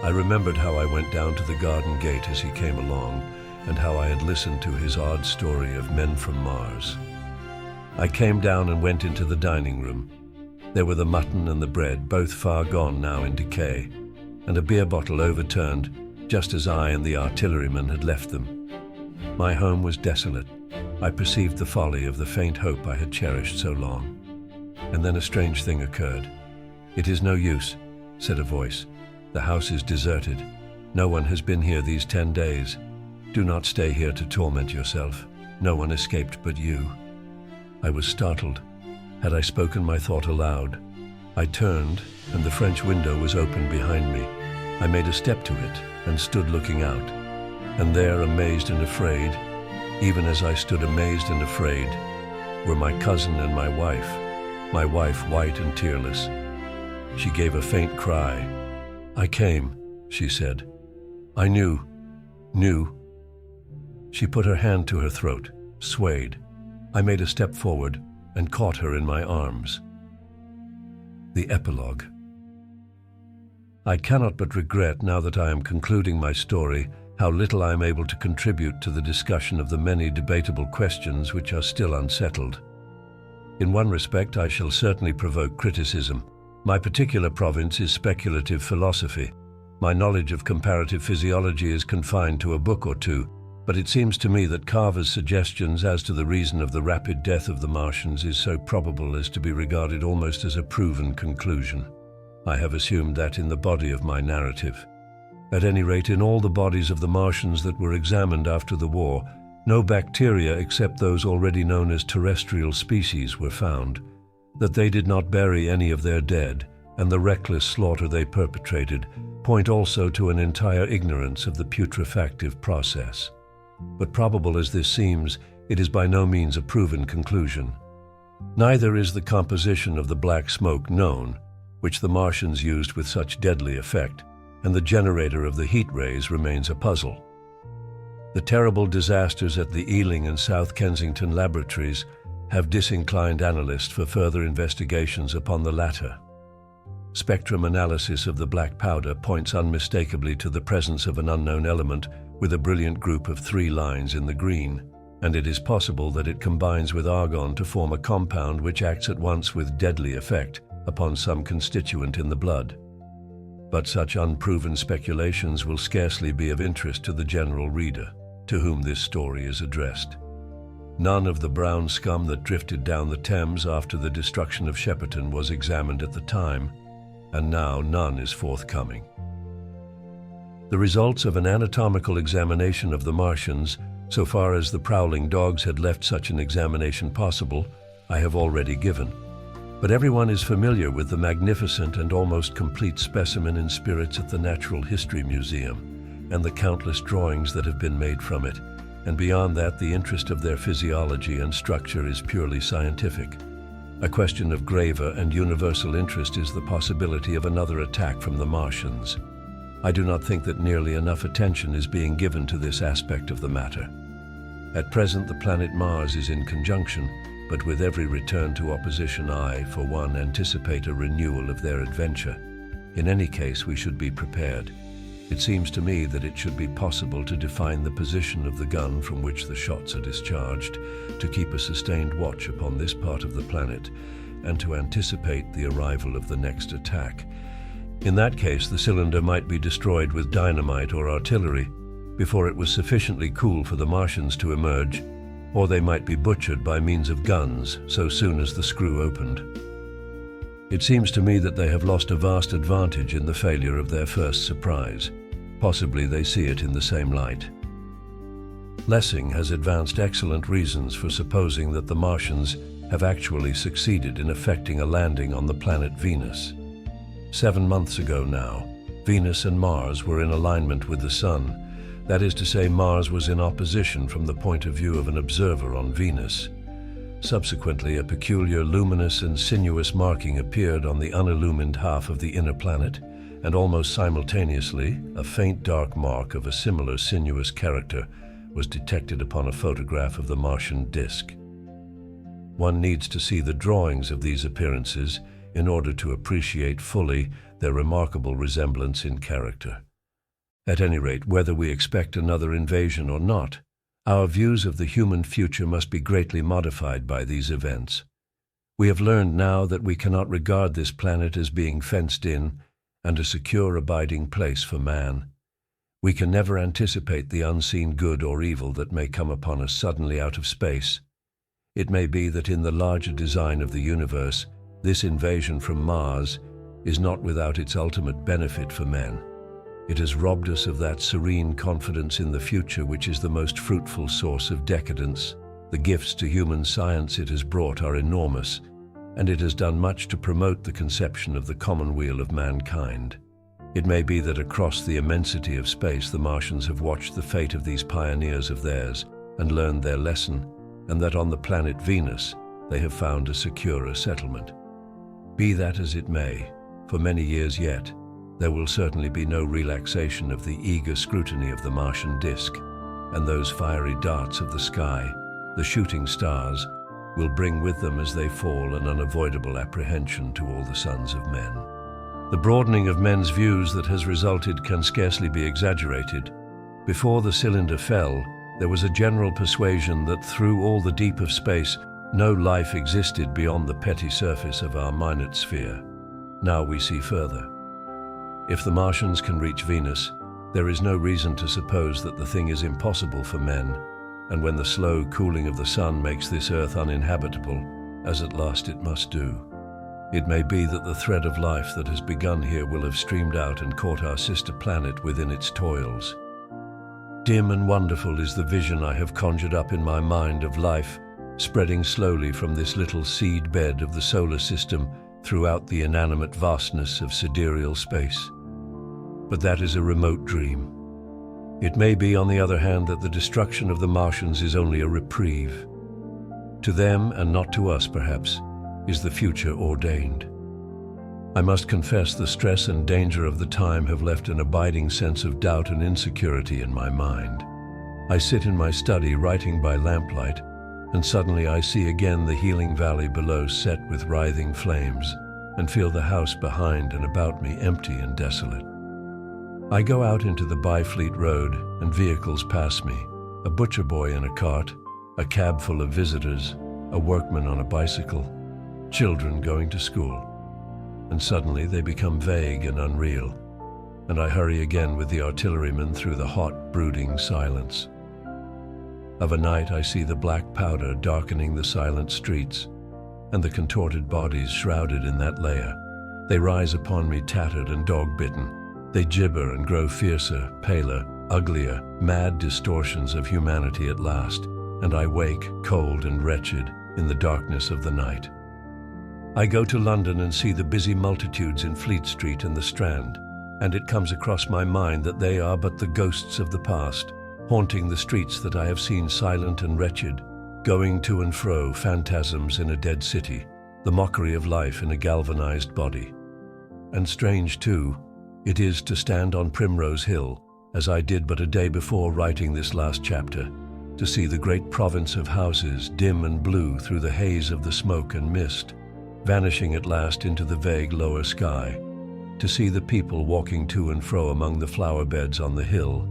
I remembered how I went down to the garden gate as he came along, and how I had listened to his odd story of men from Mars. I came down and went into the dining room. There were the mutton and the bread, both far gone now in decay, and a beer bottle overturned, just as I and the artilleryman had left them. My home was desolate. I perceived the folly of the faint hope I had cherished so long. And then a strange thing occurred. "It is no use," said a voice. "The house is deserted. No one has been here these 10 days. Do not stay here to torment yourself. No one escaped but you." I was startled. Had I spoken my thought aloud? I turned, and the French window was open behind me. I made a step to it and stood looking out. And there, amazed and afraid, even as I stood amazed and afraid, were my cousin and my wife white and tearless. She gave a faint cry. "I came," she said. "I knew. She put her hand to her throat, swayed. I made a step forward and caught her in my arms. The Epilogue. I cannot but regret, now that I am concluding my story, how little I am able to contribute to the discussion of the many debatable questions which are still unsettled. In one respect, I shall certainly provoke criticism. My particular province is speculative philosophy. My knowledge of comparative physiology is confined to a book or two, but it seems to me that Carver's suggestions as to the reason of the rapid death of the Martians is so probable as to be regarded almost as a proven conclusion. I have assumed that in the body of my narrative. At any rate, in all the bodies of the Martians that were examined after the war, no bacteria except those already known as terrestrial species were found, that they did not bury any of their dead, and the reckless slaughter they perpetrated point also to an entire ignorance of the putrefactive process. But probable as this seems, it is by no means a proven conclusion. Neither is the composition of the black smoke known, which the Martians used with such deadly effect, and the generator of the heat rays remains a puzzle. The terrible disasters at the Ealing and South Kensington laboratories have disinclined analysts for further investigations upon the latter. Spectrum analysis of the black powder points unmistakably to the presence of an unknown element with a brilliant group of 3 lines in the green, and it is possible that it combines with argon to form a compound which acts at once with deadly effect upon some constituent in the blood. But such unproven speculations will scarcely be of interest to the general reader, to whom this story is addressed. None of the brown scum that drifted down the Thames after the destruction of Shepperton was examined at the time, and now none is forthcoming. The results of an anatomical examination of the Martians, so far as the prowling dogs had left such an examination possible, I have already given. But everyone is familiar with the magnificent and almost complete specimen in spirits at the Natural History Museum, and the countless drawings that have been made from it, and beyond that the interest of their physiology and structure is purely scientific. A question of graver and universal interest is the possibility of another attack from the Martians. I do not think that nearly enough attention is being given to this aspect of the matter. At present, the planet Mars is in conjunction, but with every return to opposition, I, for one, anticipate a renewal of their adventure. In any case, we should be prepared. It seems to me that it should be possible to define the position of the gun from which the shots are discharged, to keep a sustained watch upon this part of the planet, and to anticipate the arrival of the next attack. In that case, the cylinder might be destroyed with dynamite or artillery before it was sufficiently cool for the Martians to emerge, or they might be butchered by means of guns so soon as the screw opened. It seems to me that they have lost a vast advantage in the failure of their first surprise. Possibly they see it in the same light. Lessing has advanced excellent reasons for supposing that the Martians have actually succeeded in effecting a landing on the planet Venus. 7 months ago now, Venus and Mars were in alignment with the Sun. That is to say, Mars was in opposition from the point of view of an observer on Venus. Subsequently, a peculiar luminous and sinuous marking appeared on the unillumined half of the inner planet, and almost simultaneously, a faint dark mark of a similar sinuous character was detected upon a photograph of the Martian disk. One needs to see the drawings of these appearances in order to appreciate fully their remarkable resemblance in character. At any rate, whether we expect another invasion or not, our views of the human future must be greatly modified by these events. We have learned now that we cannot regard this planet as being fenced in and a secure abiding place for man. We can never anticipate the unseen good or evil that may come upon us suddenly out of space. It may be that in the larger design of the universe, this invasion from Mars is not without its ultimate benefit for men. It has robbed us of that serene confidence in the future which is the most fruitful source of decadence. The gifts to human science it has brought are enormous, and it has done much to promote the conception of the commonweal of mankind. It may be that across the immensity of space the Martians have watched the fate of these pioneers of theirs and learned their lesson, and that on the planet Venus they have found a securer settlement. Be that as it may, for many years yet, there will certainly be no relaxation of the eager scrutiny of the Martian disk, and those fiery darts of the sky, the shooting stars, will bring with them as they fall an unavoidable apprehension to all the sons of men. The broadening of men's views that has resulted can scarcely be exaggerated. Before the cylinder fell, there was a general persuasion that through all the deep of space, no life existed beyond the petty surface of our minute sphere. Now we see further. If the Martians can reach Venus, there is no reason to suppose that the thing is impossible for men, and when the slow cooling of the sun makes this earth uninhabitable, as at last it must do, it may be that the thread of life that has begun here will have streamed out and caught our sister planet within its toils. Dim and wonderful is the vision I have conjured up in my mind of life spreading slowly from this little seed bed of the solar system throughout the inanimate vastness of sidereal space. But that is a remote dream. It may be, on the other hand, that the destruction of the Martians is only a reprieve. To them, and not to us perhaps, is the future ordained. I must confess the stress and danger of the time have left an abiding sense of doubt and insecurity in my mind. I sit in my study writing by lamplight, and suddenly I see again the healing valley below set with writhing flames, and feel the house behind and about me empty and desolate. I go out into the Byfleet Road, and vehicles pass me, a butcher boy in a cart, a cab full of visitors, a workman on a bicycle, children going to school. And suddenly they become vague and unreal, and I hurry again with the artilleryman through the hot, brooding silence. Of a night I see the black powder darkening the silent streets, and the contorted bodies shrouded in that layer. They rise upon me tattered and dog-bitten. They gibber and grow fiercer, paler, uglier, mad distortions of humanity at last, and I wake, cold and wretched, in the darkness of the night. I go to London and see the busy multitudes in Fleet Street and the Strand, and it comes across my mind that they are but the ghosts of the past, haunting the streets that I have seen silent and wretched, going to and fro, phantasms in a dead city, the mockery of life in a galvanized body. And strange, too, it is to stand on Primrose Hill, as I did but a day before writing this last chapter, to see the great province of houses, dim and blue through the haze of the smoke and mist, vanishing at last into the vague lower sky, to see the people walking to and fro among the flower beds on the hill,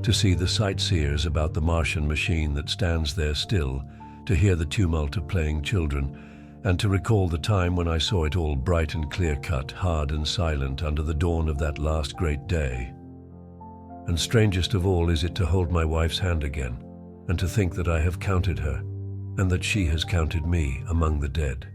to see the sightseers about the Martian machine that stands there still, to hear the tumult of playing children, and to recall the time when I saw it all bright and clear-cut, hard and silent under the dawn of that last great day. And strangest of all is it to hold my wife's hand again, and to think that I have counted her, and that she has counted me among the dead.